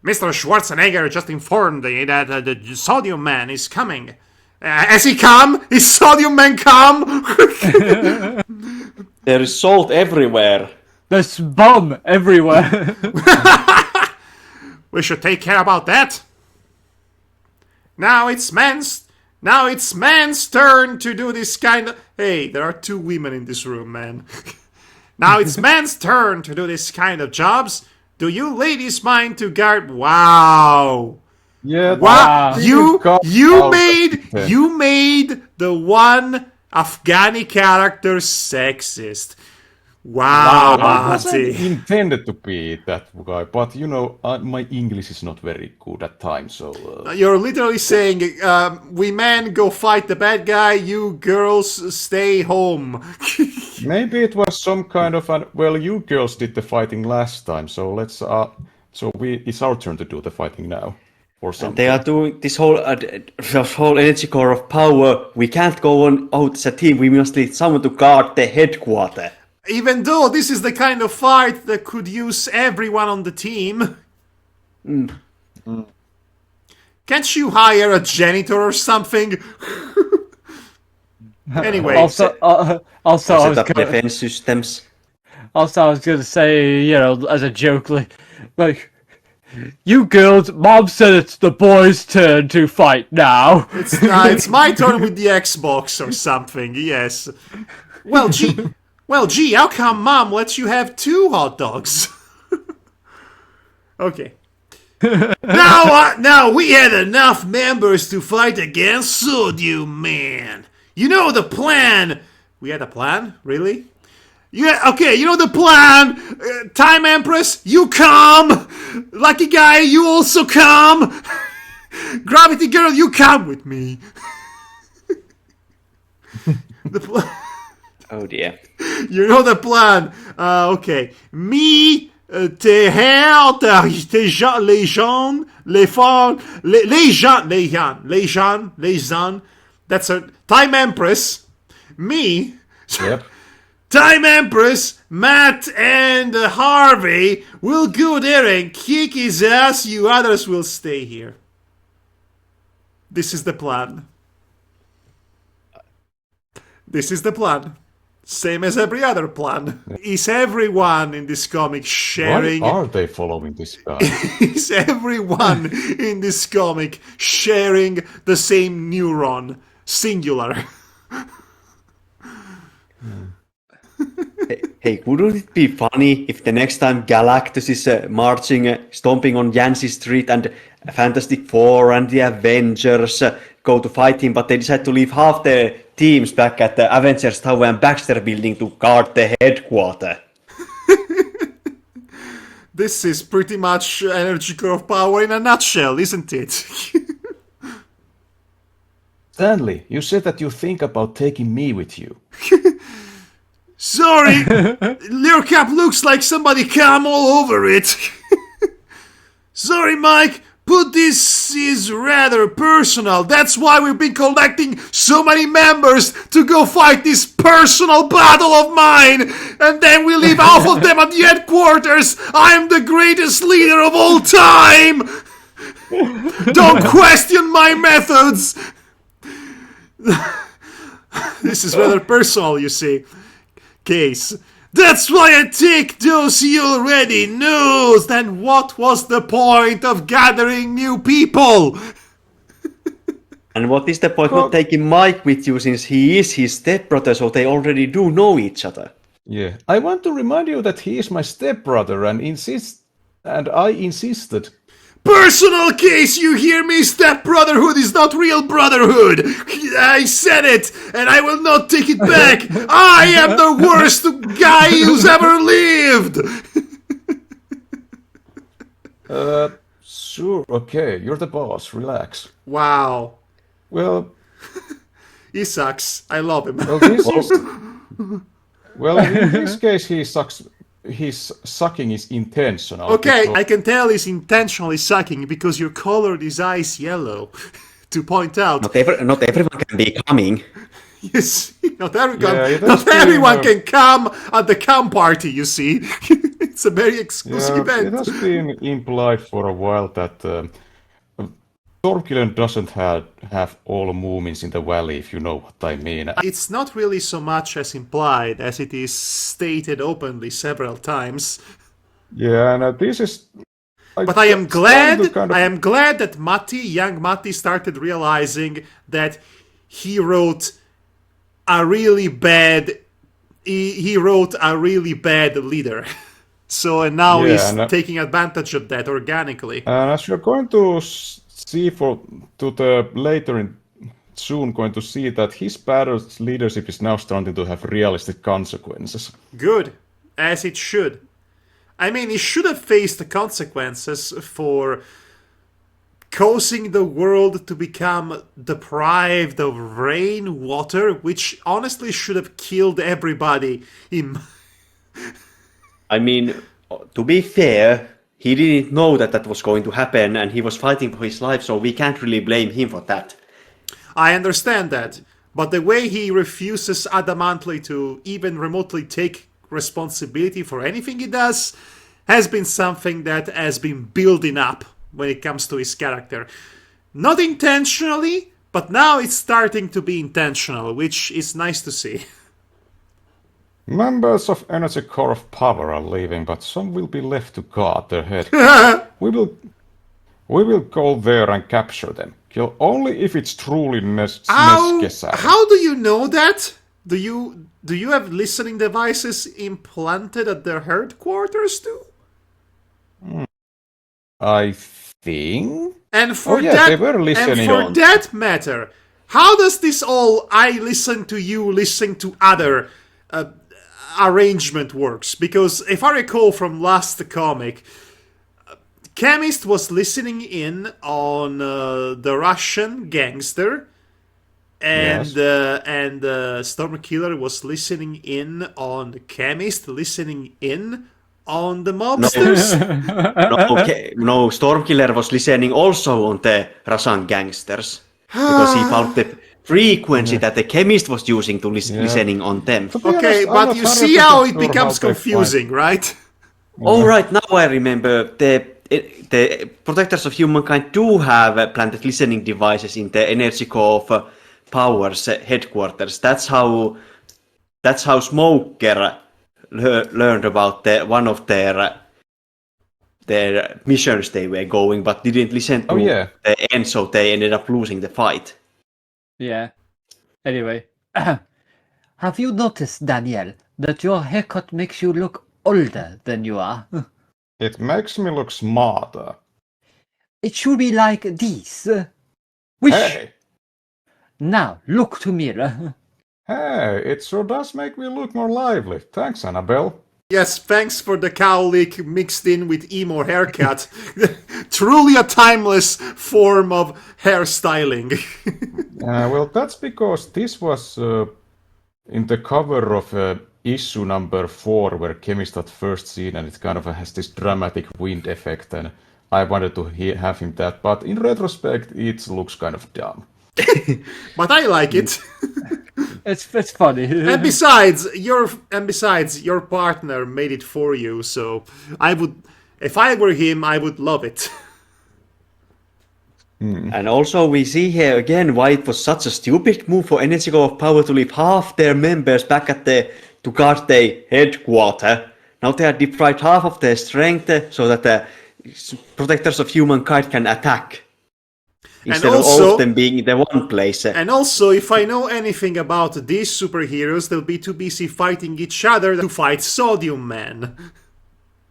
Mr. Schwarzenegger just informed me that the Sodium Man is coming. Has he come? Is Sodium Man come? There is salt everywhere. There's bum everywhere. We should take care about that. Now it's man's turn to do this kind of... Hey, there are 2 women in this room, man. Now it's man's turn to do this kind of jobs. Do you ladies mind to guard... Wow. Yeah. Wow. that- You got out of- made the one Afghani character sexist. Wow, I wasn't Matti. intended to be that guy, but you know, my English is not very good at times, so... You're literally saying, we men go fight the bad guy, you girls stay home. Maybe it was some kind of an... Well, you girls did the fighting last time, so let's... it's our turn to do the fighting now. Or something. They are doing this whole energy core of power. We can't go on out as a team. We must need someone to guard the headquarters. Even though this is the kind of fight that could use everyone on the team. Can't you hire a janitor or something? Anyway. also, I was Set up gonna, defense systems. also, I was gonna say, you know, as a joke, like, you girls, Mom said it's the boys' turn to fight now. It's my turn with the Xbox or something, yes. Well, gee, how come Mom lets you have 2 hot dogs? Okay. Now we had enough members to fight against Sodium Man. You know the plan. We had a plan? Really? Yeah, okay, you know the plan. Time Empress, you come. Lucky Guy, you also come. Gravity Girl, you come with me. The plan. Oh dear. You know the plan. Okay. Me, tes gens, les gens, les femmes, les gens. That's a Time Empress. Me. Yep. Time Empress, Matt, and Harvey will go there and kick his ass. You others will stay here. This is the plan. This is the plan. Same as every other plan. Is everyone in this comic sharing... Why are they following this guy? Is everyone in this comic sharing the same neuron? Singular. Hey, wouldn't it be funny if the next time Galactus is marching, stomping on Yancey Street, and Fantastic Four and the Avengers go to fight him, but they decide to leave half the teams back at the Avengers Tower and Baxter Building to guard the headquarters? This is pretty much ENERGYCORE of power in a nutshell, isn't it? Stanley, you said that you think about taking me with you. Sorry, your cap looks like somebody came all over it. Sorry, Mike, but this is rather personal. That's why we've been collecting so many members to go fight this personal battle of mine. And then we leave half of them at the headquarters. I am the greatest leader of all time. Don't question my methods. This is rather personal, you see. Case. That's why I take those he already knows. Then what was the point of gathering new people? And what is the point of taking Mike with you, since he is his stepbrother, so they already do know each other? Yeah, I want to remind you that he is my stepbrother and I insisted. Personal case, you hear me? Step-brotherhood is not real brotherhood. I said it, and I will not take it back. I am the worst guy who's ever lived. Sure, okay, you're the boss, relax. Wow. Well, He sucks. I love him. well, in this case, he sucks. His sucking is intentional. Okay, because- I can tell he's intentionally sucking because you colored his eyes yellow to point out. Not everyone can be coming. You see, not everyone, Yeah, it not has been, everyone can come at the come party, you see. It's a very exclusive Yeah, event. it has been implied for a while that Stormkiller doesn't have all movements in the valley, if you know what I mean. It's not really so much as implied as it is stated openly several times. Yeah, and this is. But I am glad. Kind of, I am glad that young Matti, started realizing that he wrote a really bad. He wrote a really bad leader. So and now Yeah, he's and, taking advantage of that organically. And as you're going to see soon going to see that his battle's leadership is now starting to have realistic consequences. Good, as it should. I mean, he should have faced the consequences for causing the world to become deprived of rain, water, which honestly should have killed everybody. I mean, to be fair, he didn't know that was going to happen, and he was fighting for his life, so we can't really blame him for that. I understand that, but the way he refuses adamantly to even remotely take responsibility for anything he does has been something that has been building up when it comes to his character. Not intentionally, but now it's starting to be intentional, which is nice to see. Members of ENERGYCORE of Power are leaving, but some will be left to guard their head. We will go there and capture them. Kill only if it's truly necessary. How do you know that? Do you have listening devices implanted at their headquarters too? I think. And for they were listening on. that matter, how does this all I listen to you, listen to other arrangement works? Because if I recall from last comic, Chemist was listening in on the Russian gangster, and Stormkiller was listening in on the Chemist, listening in on the mobsters. No, Stormkiller was listening also on the Russian gangsters, because frequency that the chemist was using to listening on them. To be Okay, honest, I'm but not you see 100% how it sure becomes they find- confusing, right? Oh, right, now I remember. The Protectors of Humankind do have planted listening devices in the ENERGYCORE of Power's headquarters. That's how Smoker learned about one of their missions they were going, but didn't listen to the end, so they ended up losing the fight. Yeah. Anyway, Have you noticed, Daniel, that your haircut makes you look older than you are? It makes me look smarter. It should be like this. Wish. Hey! Now, look to mirror. Hey, it sure does make me look more lively. Thanks, Annabelle. Yes, thanks for the cowlick mixed in with emo haircut. Truly a timeless form of hairstyling. Well, that's because this was in the cover of issue number 4, where Chemist at first seen, and it kind of has this dramatic wind effect, and I wanted to have him that, but in retrospect, it looks kind of dumb. But I like it. it's funny. And besides, your partner made it for you, so I would, if I were him, I would love it. And also we see here again why it was such a stupid move for ENERGYCORE of Power to leave half their members back at to guard their headquarters. Now they are deprived half of their strength so that the Protectors of Humankind can attack. Instead of all of them being in the one place. And also, if I know anything about these superheroes, they'll be too busy fighting each other to fight Sodium Man.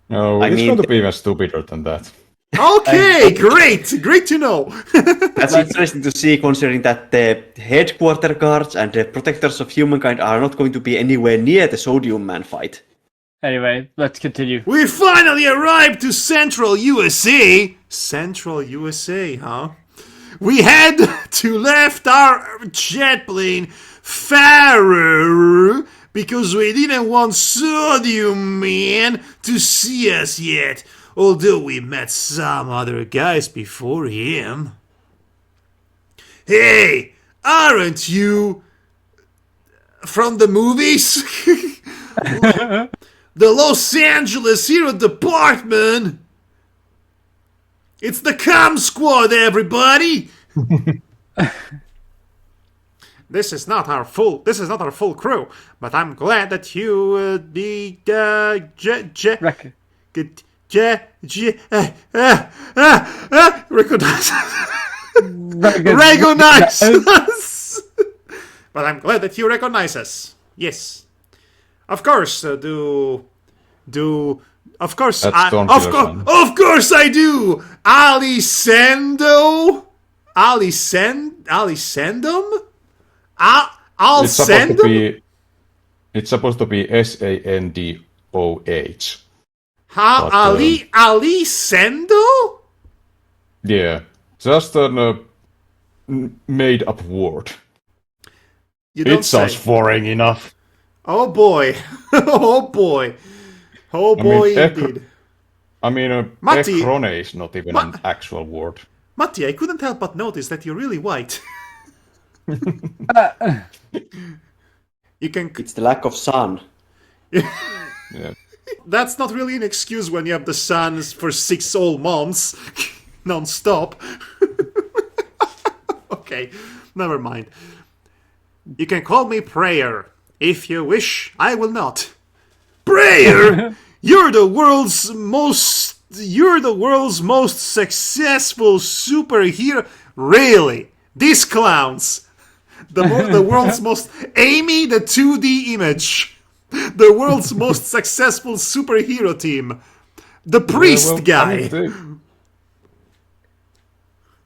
No, it's going to be even stupider than that. Okay, great to know. That's interesting to see, considering that the headquarter guards and the Protectors of Humankind are not going to be anywhere near the Sodium Man fight. Anyway, let's continue. We finally arrived to Central USA. Central USA, huh? We had to left our jet plane farer because we didn't want Sodium Man to see us yet, although we met some other guys before him. Hey, aren't you from the movies? The Los Angeles Hero Department. It's the Comm Squad, everybody. This is not our full crew, but I'm glad that you recognize us. But I'm glad that you recognize us. Yes, of course. Of course, of course I do. Alisendum? It's supposed to be Sandoh. Alisendo? Yeah, just a made-up word. It sounds foreign enough. Oh boy. Oh boy, indeed. Matti, Ekrone is not even an actual word. Matti, I couldn't help but notice that you're really white. You can. It's the lack of sun. Yeah. That's not really an excuse when you have the sun for 6 whole months, non-stop. Okay, never mind. You can call me Prayer. If you wish, I will not. Prayer! You're the world's most successful superhero. Really? These clowns. The world's most Amy the 2D image. The world's most successful superhero team. The priest guy.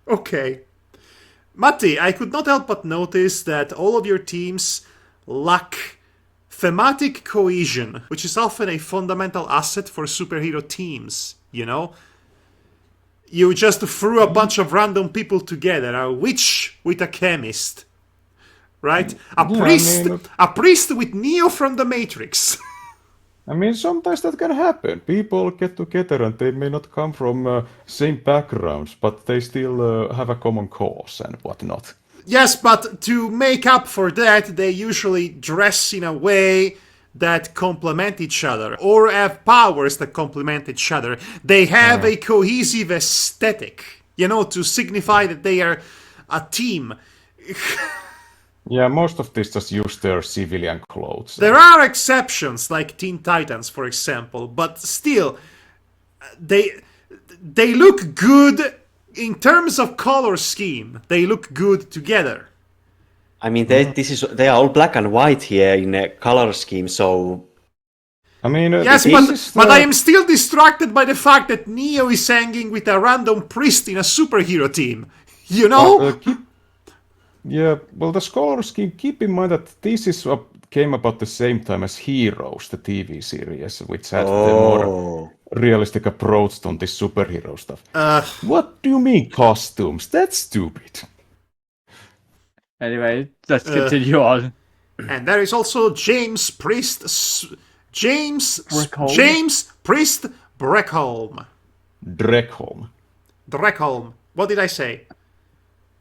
Okay. Matti, I could not help but notice that all of your teams lack thematic cohesion, which is often a fundamental asset for superhero teams, you know? You just threw a bunch of random people together, a witch with a chemist, right? A priest with Neo from the Matrix. Sometimes that can happen. People get together and they may not come from same backgrounds, but they still have a common cause and whatnot. Yes, but to make up for that, they usually dress in a way that complement each other, or have powers that complement each other. They have a cohesive aesthetic, to signify that they are a team. Yeah, most of these just use their civilian clothes. There are exceptions, like Teen Titans, for example, but still, they look good in terms of color scheme. They look good together. I mean, they are all black and white here in a color scheme, so I mean, Yes, this is but the- I am still distracted by the fact that Neo is hanging with a random priest in a superhero team. You know? Yeah, well, the scholar scheme, keep in mind that this is came about the same time as Heroes, the TV series, which had the more realistic approach on this superhero stuff. What do you mean costumes? That's stupid. Anyway, let's continue on. And there is also James Priest... Breckholm. James Priest Breckholm. Dreckholm. What did I say?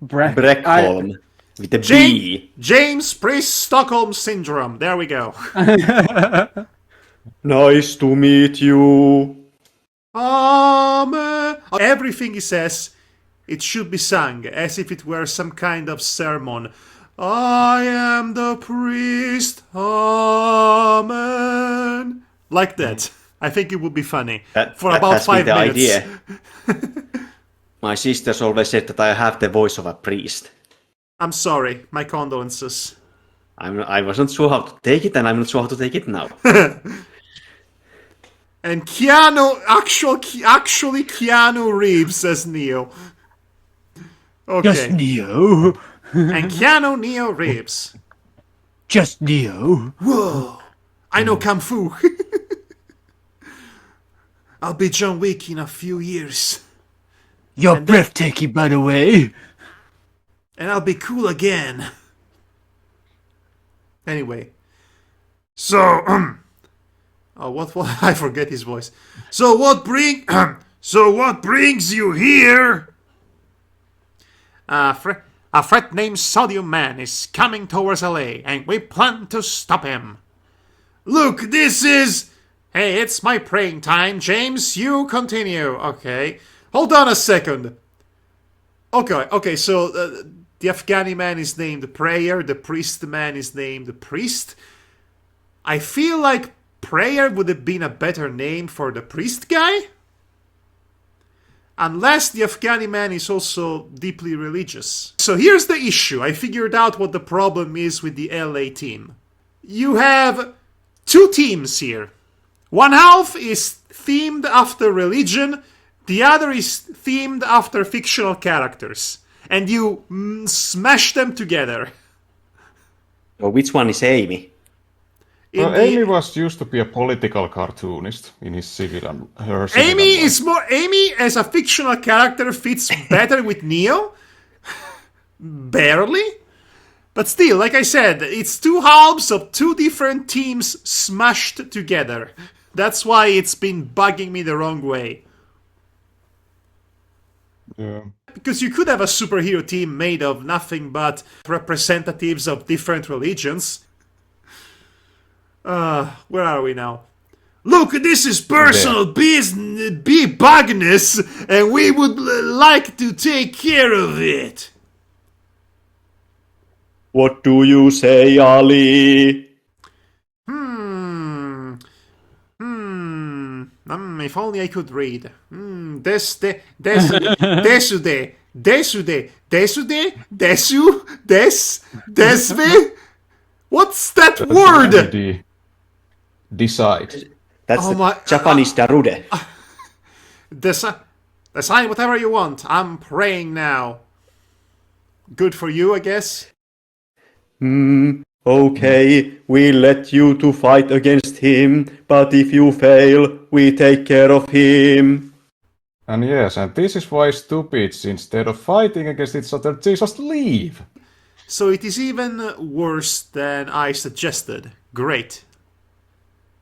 Breckholm with the B. James Priest Stockholm Syndrome. There we go. Nice to meet you. Everything he says, it should be sung as if it were some kind of sermon. I am the priest. Amen. Like that. I think it would be funny. For about has been 5 minutes. idea. My sisters always said that I have the voice of a priest. I'm sorry. My condolences. I wasn't sure how to take it, and I'm not sure how to take it now. And actually Keanu Reeves as Neo. Okay. Just Neo. And Keanu Neo Reeves. Just Neo. Whoa. I know Kung Fu. I'll be John Wick in a few years. You're breathtaking, by the way. And I'll be cool again. Anyway. So, what I forget his voice. So what brings you here? A threat named Sodium Man is coming towards LA, and we plan to stop him. Look, this is... Hey, it's my praying time, James. You continue. Okay. Hold on a second. Okay, so the Afghani man is named Prayer, the priest man is named Priest. I feel like Prayer would have been a better name for the priest guy. Unless the Afghani man is also deeply religious. So here's the issue. I figured out what the problem is with the LA team. You have two teams here. One half is themed after religion, the other is themed after fictional characters. And you smash them together. So which one is Amy? Amy was used to be a political cartoonist in his civilian. Her civilian Amy life. is more. Amy as a fictional character fits better with Neo. Barely. But still, like I said, it's two halves of two different teams smashed together. That's why it's been bugging me the wrong way. Yeah. Because you could have a superhero team made of nothing but representatives of different religions. Where are we now? Look, this is personal business, bugness, and we would like to take care of it. What do you say, Ali? If only I could read. Desude. What's that word? Decide. That's Oh the my- Japanese darude. Decide whatever you want. I'm praying now. Good for you, I guess. Okay, we let you to fight against him, but if you fail, we take care of him. And yes, and this is why stupids, instead of fighting against each other, they just leave. So it is even worse than I suggested. Great.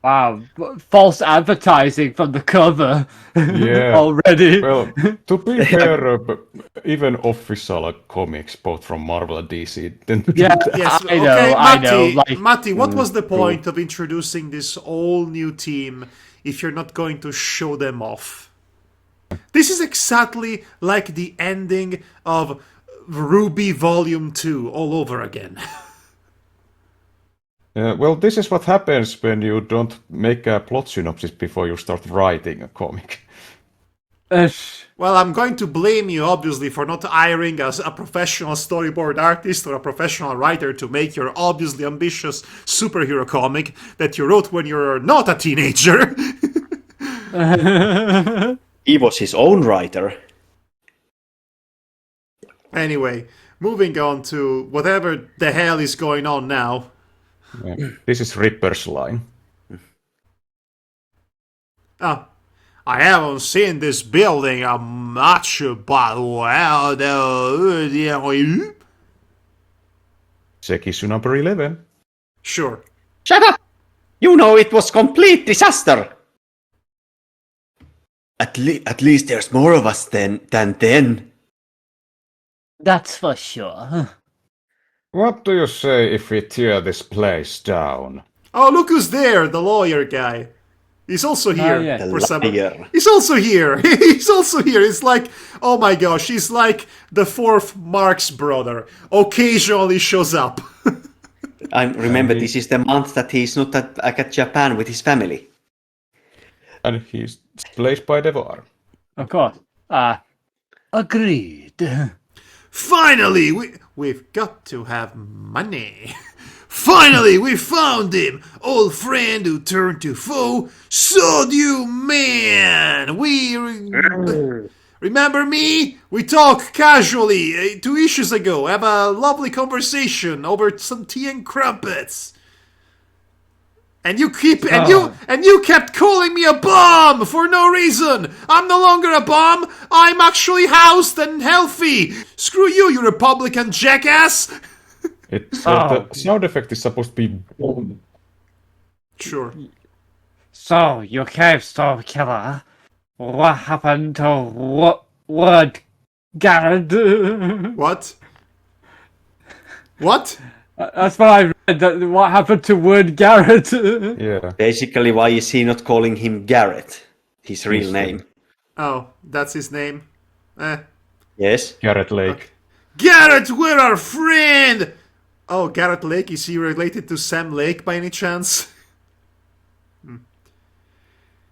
Wow, false advertising from the cover Yeah. already. Well, to be fair, even official comics, both from Marvel and DC, tend to do Yeah, that. Yes, I okay, know. Like, Matti, what was the point of introducing this all new team if you're not going to show them off? This is exactly like the ending of Ruby Volume 2 all over again. Well, this is what happens when you don't make a plot synopsis before you start writing a comic. Well, I'm going to blame you, obviously, for not hiring a professional storyboard artist or a professional writer to make your obviously ambitious superhero comic that you wrote when you're not a teenager. He was his own writer. Anyway, moving on to whatever the hell is going on now. Yeah. This is Ripper's line. Oh, I haven't seen this building much, but well, Check issue number 11. sure. Shut up! You know it was complete disaster! At least there's more of us than then. That's for sure. What do you say if we tear this place down? Oh, look who's there, the lawyer guy. He's also here. yeah. The for some... liar. He's also here. He's also here. It's like, oh my gosh, he's like the fourth Marx brother. Occasionally shows up. I remember this is the month that he's not at Japan with his family. And he's played by Devar. of course. Agreed. Finally, we've got to have money. Finally, we found him, old friend who turned to foe. Sod you, man. Remember me? We talked casually 2 issues ago. Have a lovely conversation over some tea and crumpets. And you kept calling me a bomb for no reason. I'm no longer a bomb. I'm actually housed and healthy. Screw you, you Republican jackass. It's the sound effect is supposed to be boom. Sure. So, you cave storm killer. What happened to Word Garrett? What? What? That's what I read. What happened to Word Garrett? Yeah. Basically, why is he not calling him Garrett? His real name. Oh, that's his name. Yes? Garrett Lake. Garrett, we're our friend. Oh, Garrett Lake, is he related to Sam Lake by any chance?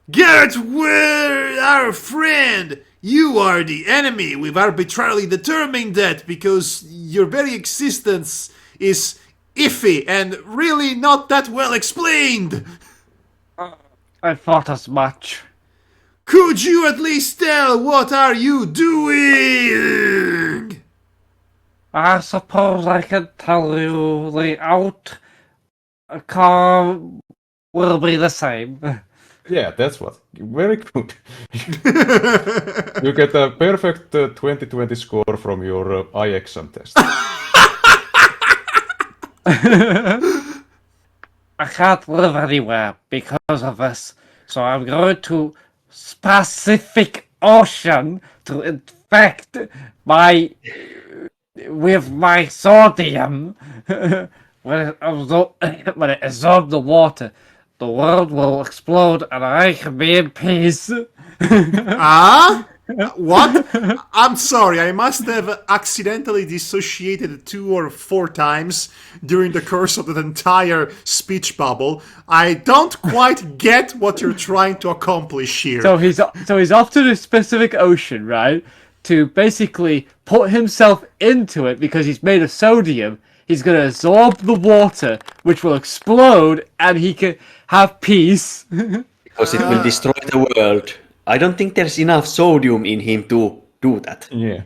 Garrett, we're our friend. You are the enemy. We've arbitrarily determined that because your very existence is iffy and really not that well explained. I thought as much. Could you at least tell what are you doing? I suppose I can tell you the outcome will be the same. Yeah, that's what. Very good. You get a perfect 2020 score from your eye exam test. I can't live anywhere because of this, so I'm going to Pacific Ocean to infect with my sodium. When it absorbs the water, the world will explode and I can be in peace. What? I'm sorry, I must have accidentally dissociated 2 or 4 times during the course of the entire speech bubble. I don't quite get what you're trying to accomplish here. So he's off to the Pacific Ocean, right? To basically put himself into it because he's made of sodium. He's gonna absorb the water, which will explode, and he can have peace. Because it will destroy the world. I don't think there's enough sodium in him to do that. Yeah.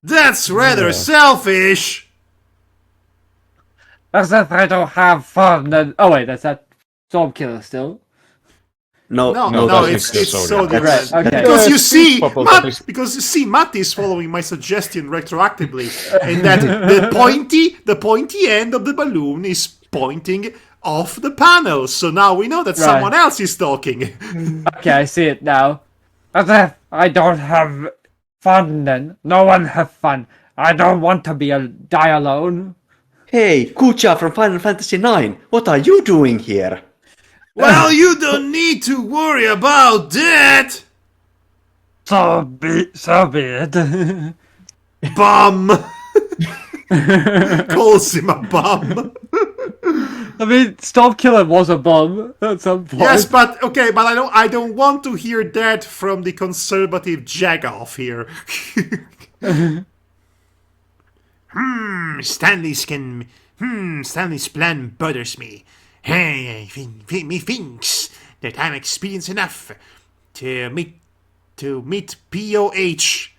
That's rather selfish. As if I don't have fun. Then that's that storm killer still. No, that's it's so so different. different. Right, okay. Because you see, Bubbles. Matt is following my suggestion retroactively, in that the pointy end of the balloon is pointing off the panel. So now we know that someone else is talking. Okay, I see it now. As if I don't have fun then. No one have fun. I don't want to die alone. Hey, Kucha from Final Fantasy IX, what are you doing here? Well, you don't need to worry about that. So be it. Bum. Calls him a bum. I mean, Stormkiller was a bum at some point. Yes, but okay, but I don't want to hear that from the conservative jagoff here. Stanley's plan bothers me. Hey, he thinks that I'm experienced enough to meet POH.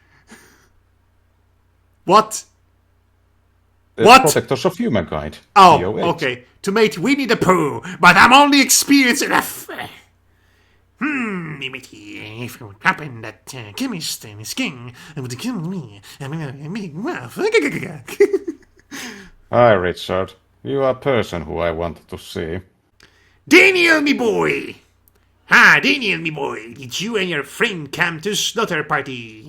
What? The What? Protectors of Humankind. Oh, POH. okay. To meet Winnie the Pooh, but I'm only experienced enough. If it would happen that chemist and his king would kill me, Hi, Richard. You are a person who I wanted to see. Daniel, me boy! Ah, Daniel, me boy, did you and your friend come to slaughter party?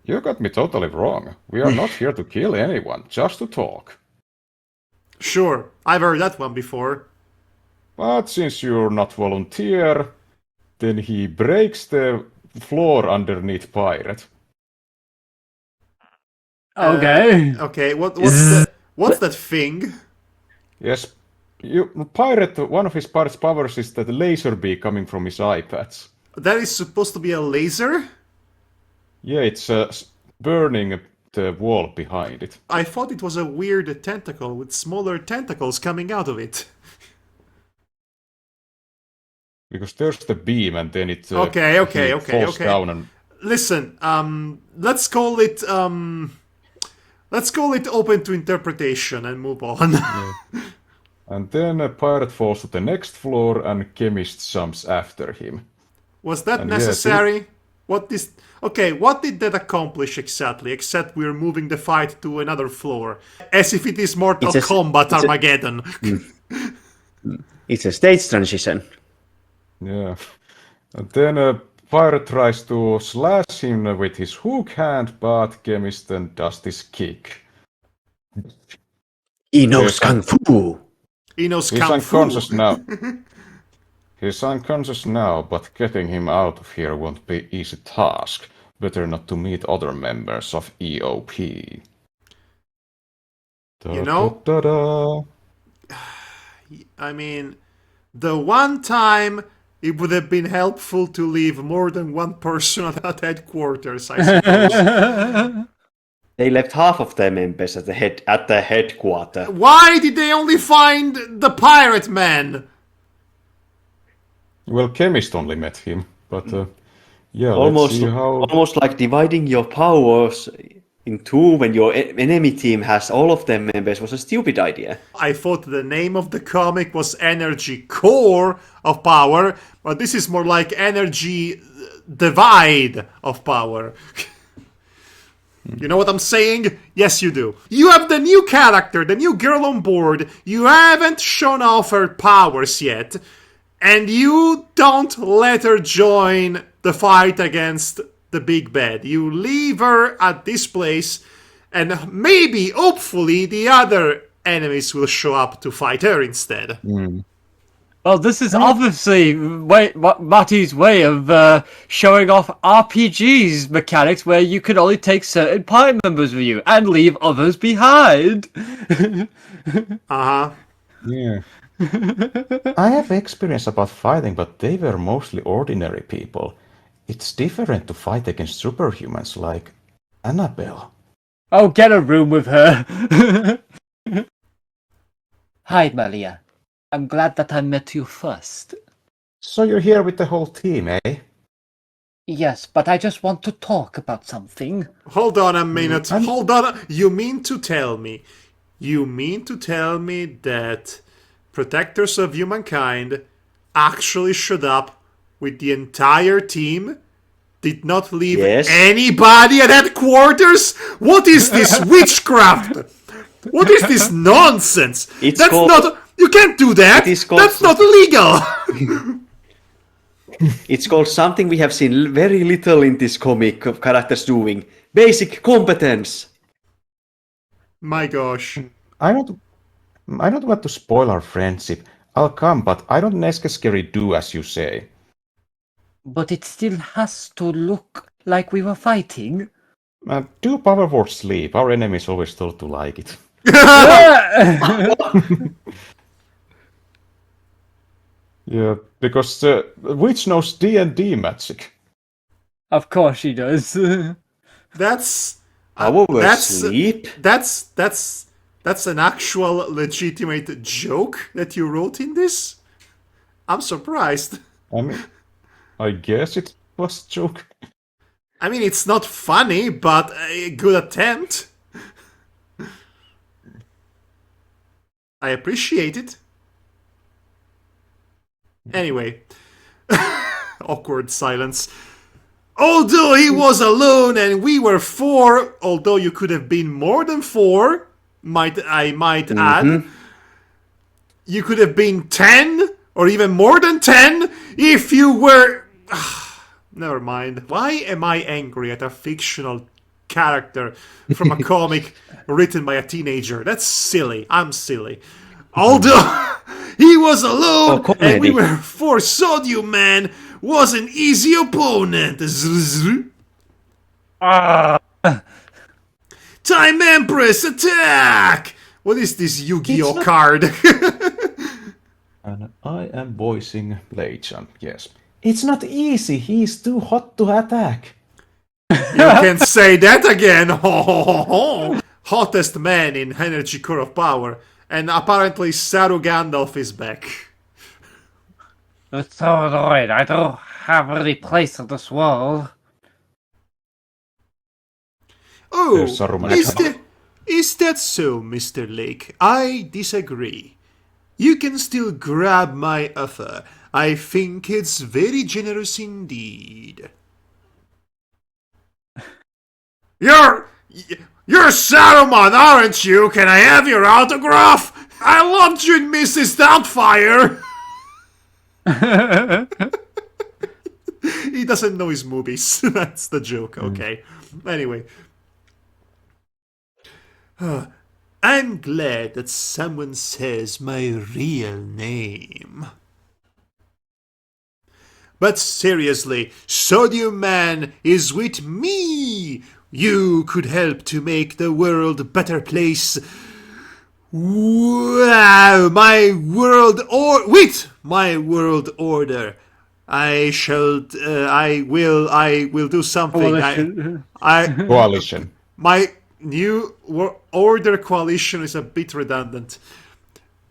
You got me totally wrong. We are not here to kill anyone, just to talk. Sure, I've heard that one before. But since you're not volunteer, then he breaks the floor underneath Pirate. Okay. Okay, what's that thing? Yes, Pirate, one of his Pirate's powers is that laser beam coming from his eye patch. That is supposed to be a laser? Yeah, it's burning the wall behind it. I thought it was a weird tentacle with smaller tentacles coming out of it. Because there's the beam and then it Okay. falls down and... Listen, let's call it open to interpretation and move on. And then a Pirate falls to the next floor and Chemist jumps after him. Was that And necessary? What did that accomplish exactly? Except we're moving the fight to another floor. As if it is Mortal Kombat Armageddon. It's a stage transition. Yeah. And then a Pirate tries to slash him with his hook hand, but Chemist then does this kick. He knows Kung Fu. He knows He's Kung Fu. unconscious now. He's unconscious now, but getting him out of here won't be easy task. Better not to meet other members of EOP. You know? I mean, the one time it would have been helpful to leave more than one person at headquarters, I suppose. They left half of their members at the headquarters. Why did they only find the pirate man? Well, Chemist only met him, but yeah, Almost, let's see how... almost like dividing your powers in two when your enemy team has all of their members was a stupid idea. I thought the name of the comic was Energy Core of Power, but this is more like Energy Divide of Power. You know what I'm saying? Yes, you do. You have the new character, the new girl on board. You haven't shown off her powers yet. And you don't let her join the fight against the big bad. You leave her at this place, and maybe, hopefully, the other enemies will show up to fight her instead. Well, this is obviously Matty's way of showing off RPGs mechanics where you can only take certain party members with you and leave others behind. Uh-huh. Yeah. I have experience about fighting, but they were mostly ordinary people. It's different to fight against superhumans like Annabelle. Oh, get a room with her. Hi, Maria. I'm glad that I met you first. So you're here with the whole team, eh? Yes, but I just want to talk about something. Hold on a minute. Hold on. You mean to tell me that Protectors of Humankind actually showed up with the entire team? Did not leave anybody at headquarters? What is this witchcraft? What is this nonsense? You can't do that! It is called- That's not illegal! It's called something we have seen very little in this comic of characters doing. Basic competence. My gosh. I don't want to spoil our friendship. I'll come, but I don't necessarily do as you say. But it still has to look like we were fighting. Do power words sleep? Our enemies always told to like it. Yeah, because witch knows D&D magic. Of course she does. That's... Our word that's- sleep? That's an actual legitimate joke that you wrote in this? I'm surprised. I mean, I guess it was a joke. I mean, it's not funny, but a good attempt. I appreciate it. Anyway. Awkward silence. Although he was alone and we were 4, although you could have been more than 4, I might add. You could have been 10, or even more than 10, if you were... Never mind. Why am I angry at a fictional character from a comic written by a teenager? That's silly. I'm silly. Although he was alone and we were 4, Sodium Man was an easy opponent. Time Empress, attack! What is this Yu-Gi-Oh card? And I am voicing Leichan, yes. It's not easy, he's too hot to attack. You can say that again! Hottest man in ENERGYCORE of Power. And apparently Saru Gandalf is back. It's alright, I don't have any place in this world. Oh, There's Saruman. is that so, Mr. Lake? I disagree. You can still grab my offer. I think it's very generous indeed. You're Saruman, aren't you? Can I have your autograph? I loved you in Mrs. Doubtfire. He doesn't know his movies. That's the joke, okay. Anyway. I'm glad that someone says my real name. But seriously, Sodium Man is with me! You could help to make the world a better place. Wow, with my world order. I will do something. Coalition. My new order coalition is a bit redundant.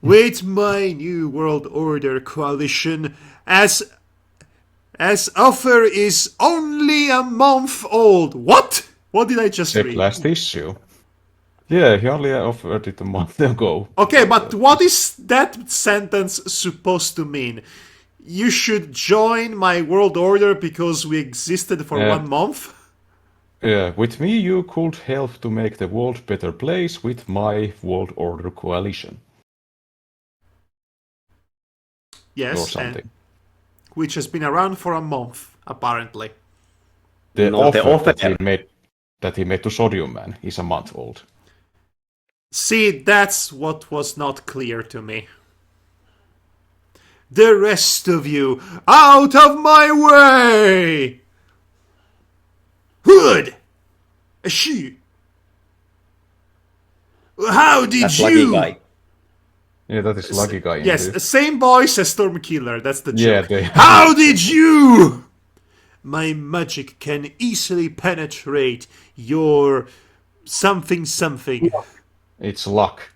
With my new world order coalition, as offer is only a month old. What? What did I just The read? last issue. Yeah, he only offered it a month ago. Okay, but what is that sentence supposed to mean? You should join my world order because we existed for 1 month? Yeah, with me you could help to make the world a better place with my world order coalition. Yes, Or and something. which has been around for a month, apparently. The No, the offer offer. that he made to Sodium Man is a month old. See, that's what was not clear to me. The rest of you, out of my way! Hood! She. How did That's you? lucky guy. Yeah, that is Lucky Guy. Yes, indeed. same voice as Stormkiller, that's the Yeah, joke. they- How did you? My magic can easily penetrate your something. It's luck.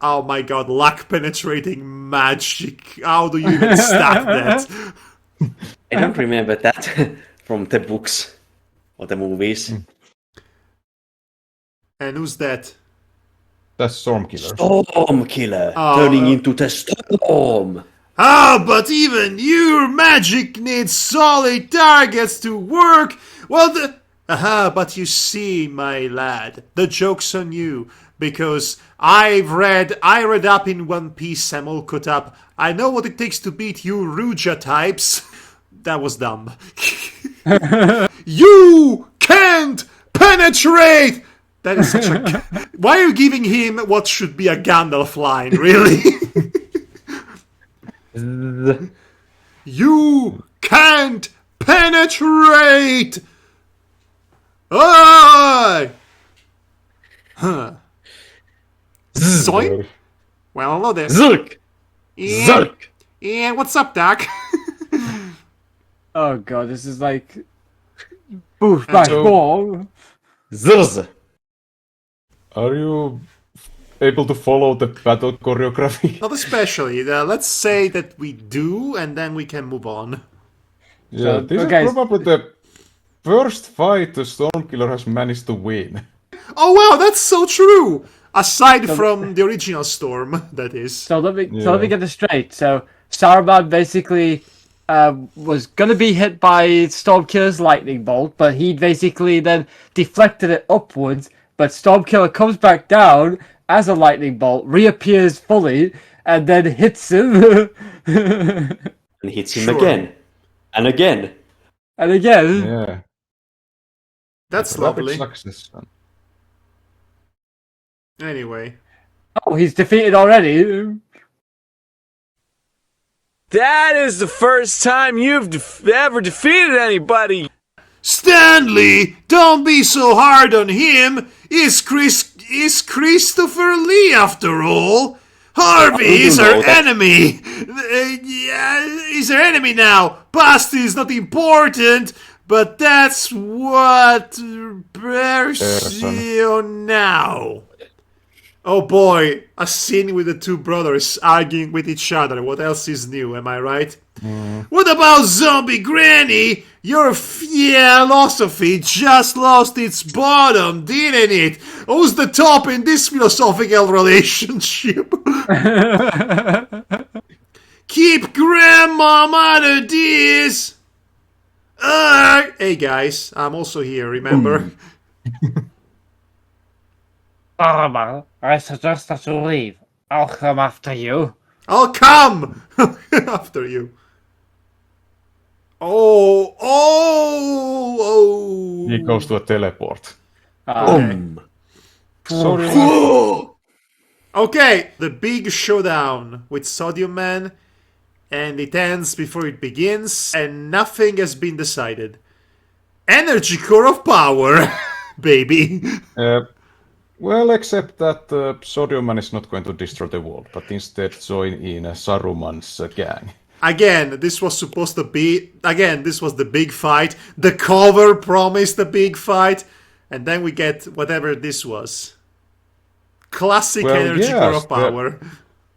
Oh my god, luck penetrating magic. How do you even stack that? I don't remember that from the books or the movies. And who's that? That's Stormkiller. Storm Killer turning into the storm. Ah, but even your magic needs solid targets to work. Well, but you see, my lad, the joke's on you. because I read up in One Piece. I'm all caught up. I know what it takes to beat you Ruja types. That was dumb. You can't penetrate. That is such a. Why are you giving him what should be a Gandalf line? Really? You can't penetrate. Aye. Huh. Zoink. Well, hello there. Zerk! And, Zerk! and what's up, Doc? Oh god, this is like boof back So- ball. Zerz! Are you able to follow the battle choreography? Not especially. Let's say that we do, and then we can move on. Yeah, this okay. is probably the first fight the Stormkiller has managed to win. Oh wow, that's so true. Aside from the original Storm, that is. So let me Yeah. get this straight. So Saruman basically was gonna be hit by Stormkiller's lightning bolt, but he basically then deflected it upwards. But Stormkiller comes back down as a lightning bolt, reappears fully, and then hits him. And hits him Sure. again. And again. And again. Yeah. That's Rapid lovely. success. Anyway. Oh, he's defeated already. That is the first time you've ever defeated anybody. Stanley, don't be so hard on him. Is Christopher Lee after all? Harvey How do you is our know that? enemy. Yeah, he's our enemy now. Past is not important, but that's what Persio now. Oh boy, a scene with the two brothers arguing with each other. What else is new, am I right? What about Zombie Granny? Your philosophy just lost its bottom, didn't it? Who's the top in this philosophical relationship? Keep Grandmom out of this! Hey guys, I'm also here, remember? Saruman, I suggest that you leave. I'll come after you. I'll come after you. Oh. He goes to a teleport. Okay. Okay, the big showdown with Sodium Man, and it ends before it begins, and nothing has been decided. Energy core of power, baby. Well, except that Sodium Man is not going to destroy the world, but instead join in Saruman's gang. Again, this was supposed to be. Again, this was the big fight. The cover promised the big fight, and then we get whatever this was. Classic Well, energy core yes, of power.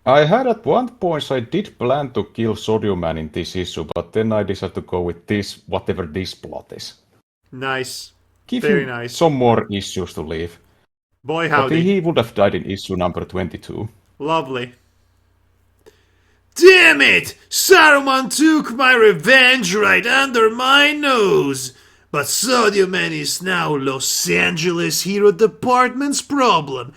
I had at one point, I did plan to kill Sodium Man in this issue, but then I decided to go with this, whatever this plot is. Nice. Give Very him nice. some more issues to live. Boy, But howdy. he would have died in issue number 22. Lovely. Damn it! Saruman took my revenge right under my nose! But Sodium Man is now Los Angeles Hero Department's problem.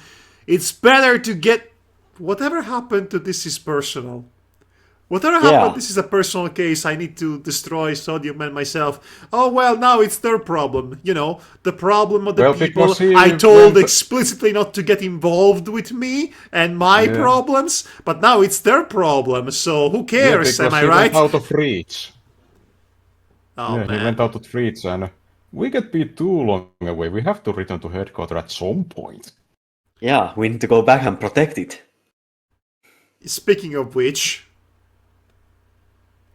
It's better to get... Whatever happened to this is personal. Whatever happened, this is a personal case. I need to destroy Sodium Man myself. Oh, well, now it's their problem. You know, the problem of the Well, people because he I told went- explicitly not to get involved with me and my Yeah. problems. But now it's their problem. So who cares? because Am I he right? went out of reach. Oh, Yeah, he man. went out of reach, and we can't be too long away. We have to return to headquarters at some point. Yeah, we need to go back and protect it. Speaking of which...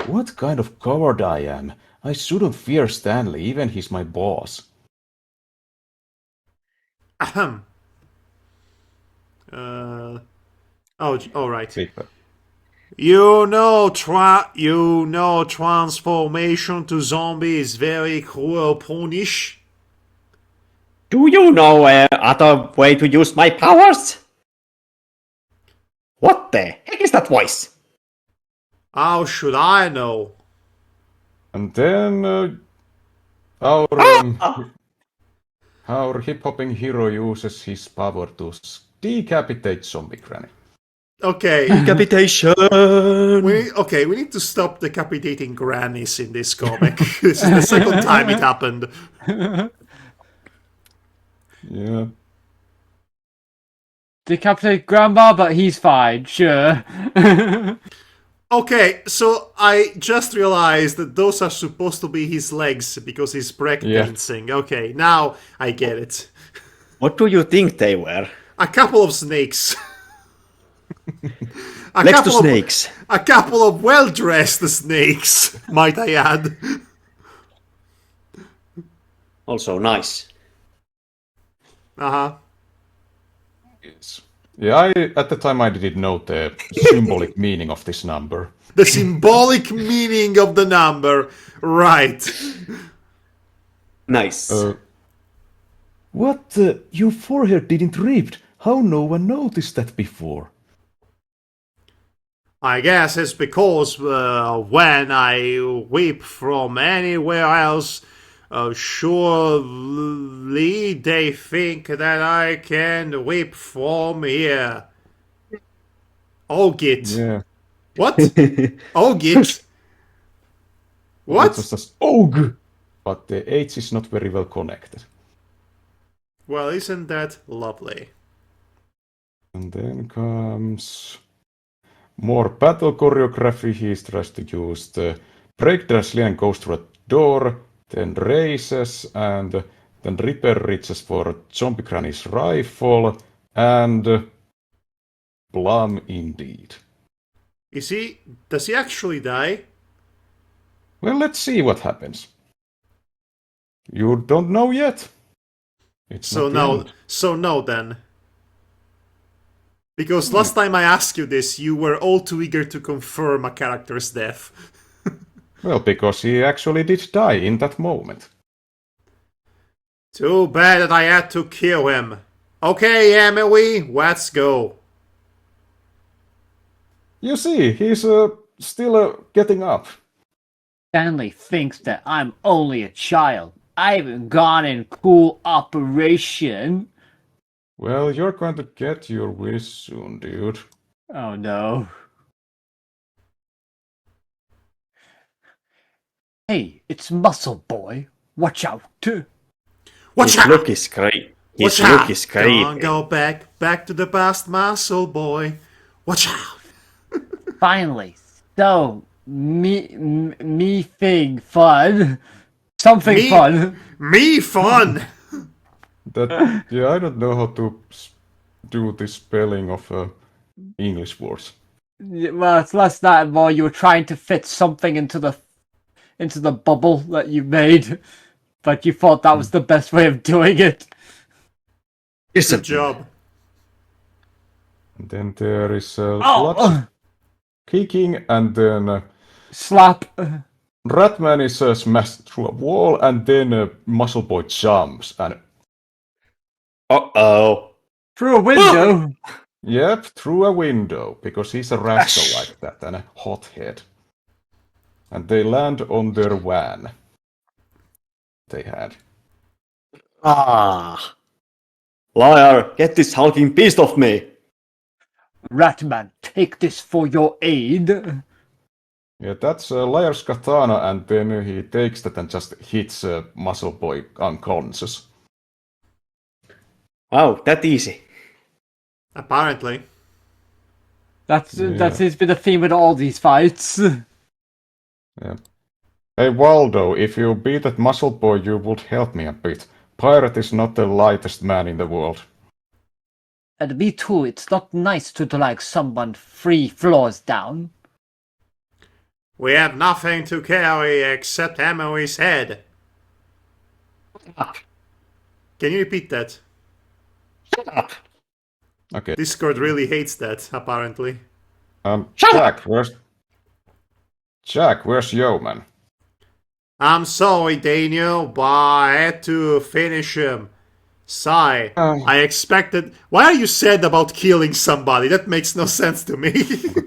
What kind of coward I am? I shouldn't fear Stanley, even he's my boss. Ahem. All right. Paper. You know, transformation to zombie is very cruel punish. Do you know other way to use my powers? What the heck is that voice? How should I know? And then our hip-hopping hero uses his power to decapitate zombie granny. Okay. Decapitation! We need to stop decapitating grannies in this comic. This is the second time it happened. Yeah. Decapitate grandma, but he's fine, sure. Okay, so I just realized that those are supposed to be his legs because he's breakdancing. Okay, now I get it. What do you think they were? A couple of snakes. Next to snakes. A couple of well-dressed snakes, might I add. Also nice. Uh-huh. Yes. Yeah, at the time I didn't know the symbolic meaning of this number. The symbolic meaning of the number. Right. Nice. What? Your forehead didn't ripped? How no one noticed that before? I guess it's because when I whip from anywhere else, surely they think that I can whip from here. Oh, git. Yeah. What? Oh, git. What? It was just OG! But the H is not very well connected. Well, isn't that lovely? And then comes more battle choreography. He tries to use the breakdance and goes through a door, then raises, and then Ripper reaches for Zombie Granny's rifle, and Plum indeed. Does he actually die? Well, let's see what happens. You don't know yet. It's So not the no, end. so no then. Because last time I asked you this, you were all too eager to confirm a character's death. Well, because he actually did die in that moment. Too bad that I had to kill him. Okay, Emily, let's go. You see, he's still getting up. Stanley thinks that I'm only a child. I haven't gone in cool operation. Well, you're going to get your wish soon, dude. Oh no. Hey, it's Muscle Boy. Watch out. Watch His out! look is great. His Watch look out! is great. Don't go back to the past, Muscle Boy. Watch out! Finally. So, me thing fun. Something Me- fun. Me fun! That yeah, I don't know how to do the spelling of English words. Well, it's less that and more you were trying to fit something into the bubble that you made, but you thought that was the best way of doing it. Good job. And then there is Oh! lots kicking, and then Slap. Ratman is smashed through a wall, and then Muscle Boy jumps, and Uh-oh. Through a window. yep, through a window, because he's a rascal like that, and a hothead. And they land on their van. They had. Ah. Liar, get this hulking beast off me. Ratman, take this for your aid. Yeah, that's Liar's katana, and then he takes that and just hits Muscle Boy unconscious. Wow, that easy. Apparently. That seems to be the theme in all these fights. Yeah. Hey Waldo, if you beat that Muscle Boy, you would help me a bit. Pirate is not the lightest man in the world. And me too, it's not nice to drag someone 3 floors down. We have nothing to carry except Emily's head. Can you repeat that? Shut up. Okay. Discord really hates that, apparently. Jack, where's Yeoman? I'm sorry, Daniel, but I had to finish him. Sigh. I expected... Why are you sad about killing somebody? That makes no sense to me.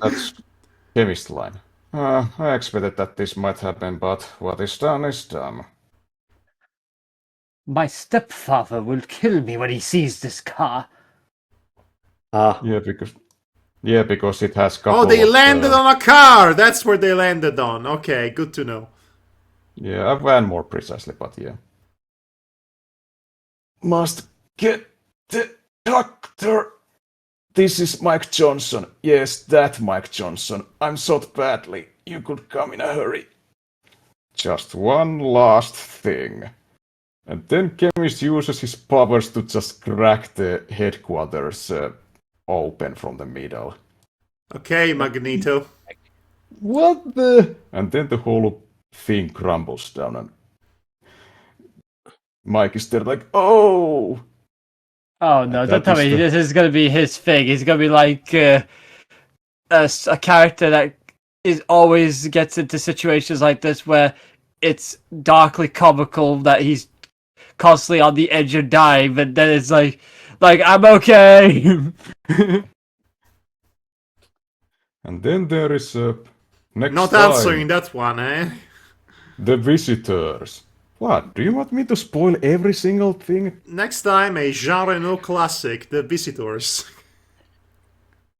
That's chemist line. I expected that this might happen, but what is done is done. My stepfather will kill me when he sees this car. Ah, because it has couple Oh, they of, landed on a car! That's where they landed on. Okay, good to know. Yeah, I ran more precisely, but yeah. Must get the doctor. This is Mike Johnson. Yes, that Mike Johnson. I'm shot badly. You could come in a hurry. Just one last thing. And then Chemist uses his powers to just crack the headquarters open from the middle. Okay, Magneto. What the? And then the whole thing crumbles down, and Mike is there like, oh! Oh no! And Don't that tell is me the- this is gonna be his thing. He's gonna be like a character that is always gets into situations like this where it's darkly comical that he's constantly on the edge of dying, but then it's like I'm okay. And then there is next Not time, answering that one, eh? the visitors. What? Do you want me to spoil every single thing? Next time, a Jean Reno classic, The Visitors.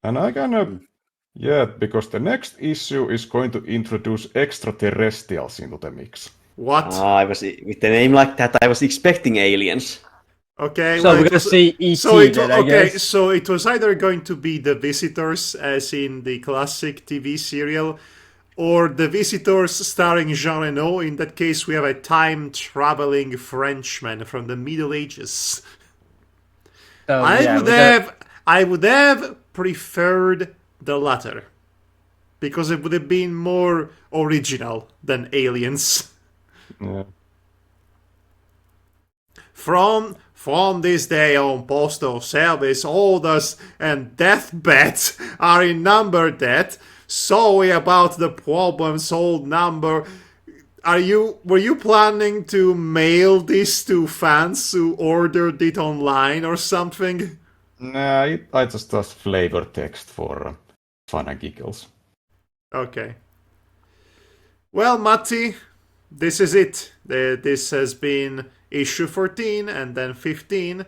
And I gonna... Yeah, because the next issue is going to introduce extraterrestrials into the mix. What? I was with the name like that. I was expecting aliens. Okay, So we're gonna see E.T. then, I guess. so it was either going to be The Visitors, as in the classic TV serial, or The Visitors starring Jean Reno. In that case, we have a time-traveling Frenchman from the Middle Ages. So, I yeah, would we're gonna- I would have preferred the latter, because it would have been more original than Aliens. Yeah. From this day on, postal service orders and deathbeds are in number that. Sorry about the problems, old number. Were you planning to mail this to fans who ordered it online or something? Nah, I just does flavor text for fun and giggles. Okay. Well, Matti, this is it. This has been issue 14 and then 15.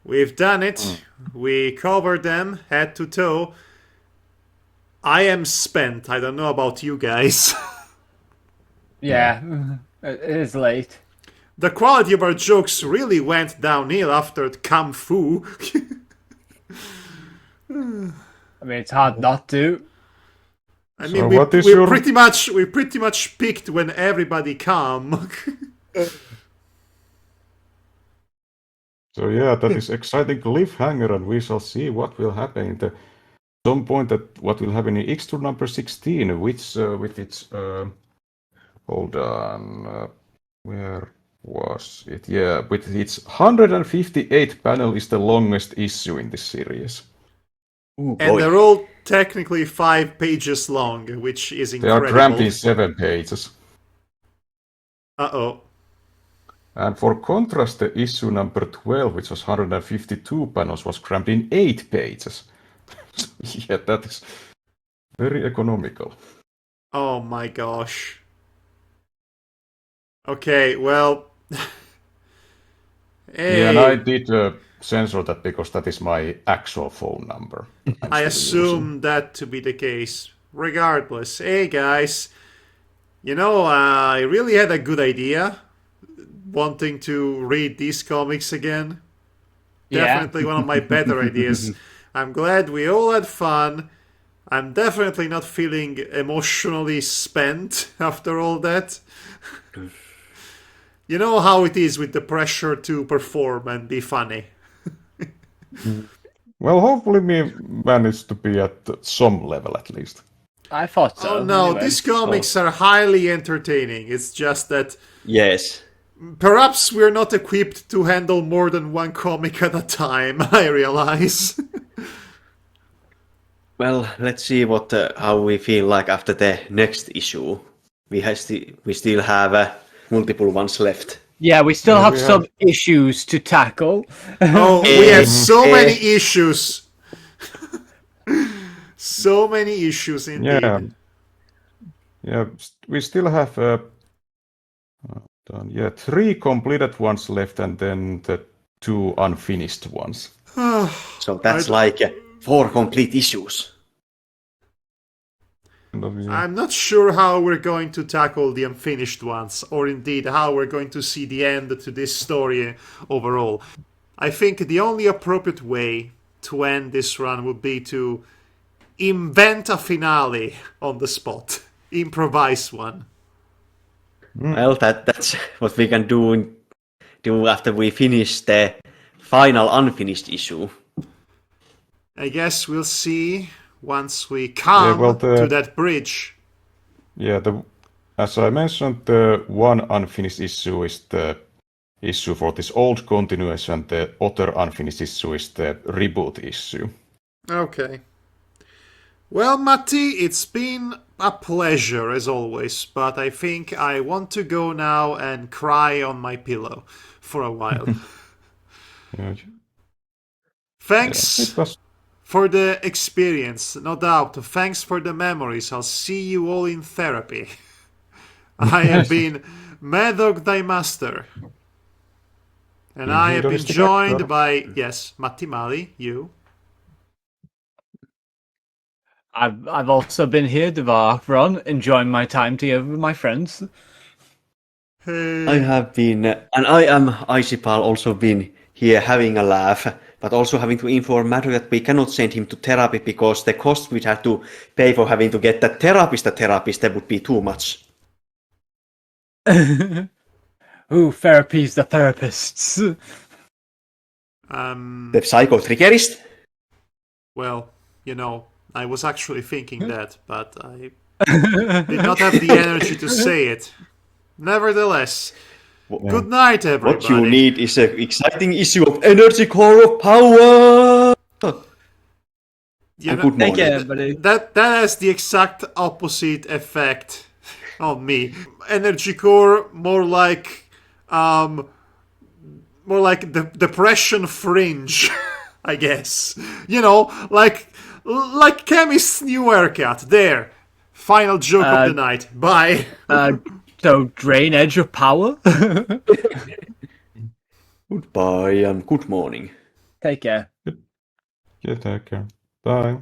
We've done it. We covered them head to toe. I am spent. I don't know about you guys. Yeah, it is late. The quality of our jokes really went downhill after Kung Fu. I mean, it's hard not to. I So mean, what is we your- pretty much picked when everybody come. So yeah, that is exciting cliffhanger, and we shall see what will happen in the some point that what will happen in X2 number 16, which with its hold on, where was it? Yeah, with its 158 panel is the longest issue in this series. Ooh, And boy. they're all technically 5 pages long, which is They incredible. are crammed in 7 pages. Uh-oh. And for contrast, the issue number 12, which was 152 panels, was crammed in 8 pages. Yeah, that is very economical. Oh my gosh. Okay, well... Hey, Yeah, and I did censor that because that is my actual phone number. I assume that to be the case. Regardless, hey guys, I really had a good idea wanting to read these comics again. Yeah. Definitely one of my better ideas. I'm glad we all had fun. I'm definitely not feeling emotionally spent after all that. You know how it is with the pressure to perform and be funny. Well, hopefully we managed to be at some level at least. I thought so. Oh no, anyway. these comics are highly entertaining. It's just that Yes. perhaps we're not equipped to handle more than one comic at a time, I realize. Well, let's see how we feel like after the next issue. We still have multiple ones left. Yeah, we still have we some issues to tackle. Oh, we have so many issues. So many issues indeed. Yeah. Yeah, we still have 3 completed ones left and then the 2 unfinished ones. So that's like 4 complete issues. I'm not sure how we're going to tackle the unfinished ones, or indeed how we're going to see the end to this story overall. I think the only appropriate way to end this run would be to invent a finale on the spot. Improvise one. Well, that's what we can do after we finish the final unfinished issue. I guess we'll see once we come to that bridge. Yeah, as I mentioned, the one unfinished issue is the issue for this old continuation. The other unfinished issue is the reboot issue. Okay. Well, Matti, it's been a pleasure as always, but I think I want to go now and cry on my pillow for a while. Thanks for the experience, no doubt. Thanks for the memories. I'll see you all in therapy. I have been Madhog Thy Master. And I have been joined by, yes, Matti Mali, you. I've also been here, Ron, enjoying my time together with my friends. Hey. I have been, and I am Icipal, also been here having a laugh, but also having to inform Madhog that we cannot send him to therapy because the cost we'd have to pay for having to get that therapist, that would be too much. Ooh, therapies, the therapists. The psychotriggerist? Well, I was actually thinking that, but I did not have the energy to say it. Nevertheless, good night, everybody. What you need is an exciting issue of ENERGYCORE of power! Good morning. Everybody. That has the exact opposite effect on me. ENERGYCORE more like the depression fringe, I guess. Like chemist's new haircut. There. Final joke of the night. Bye. So, drain edge of power? Goodbye and good morning. Take care. Yeah, take care. Bye.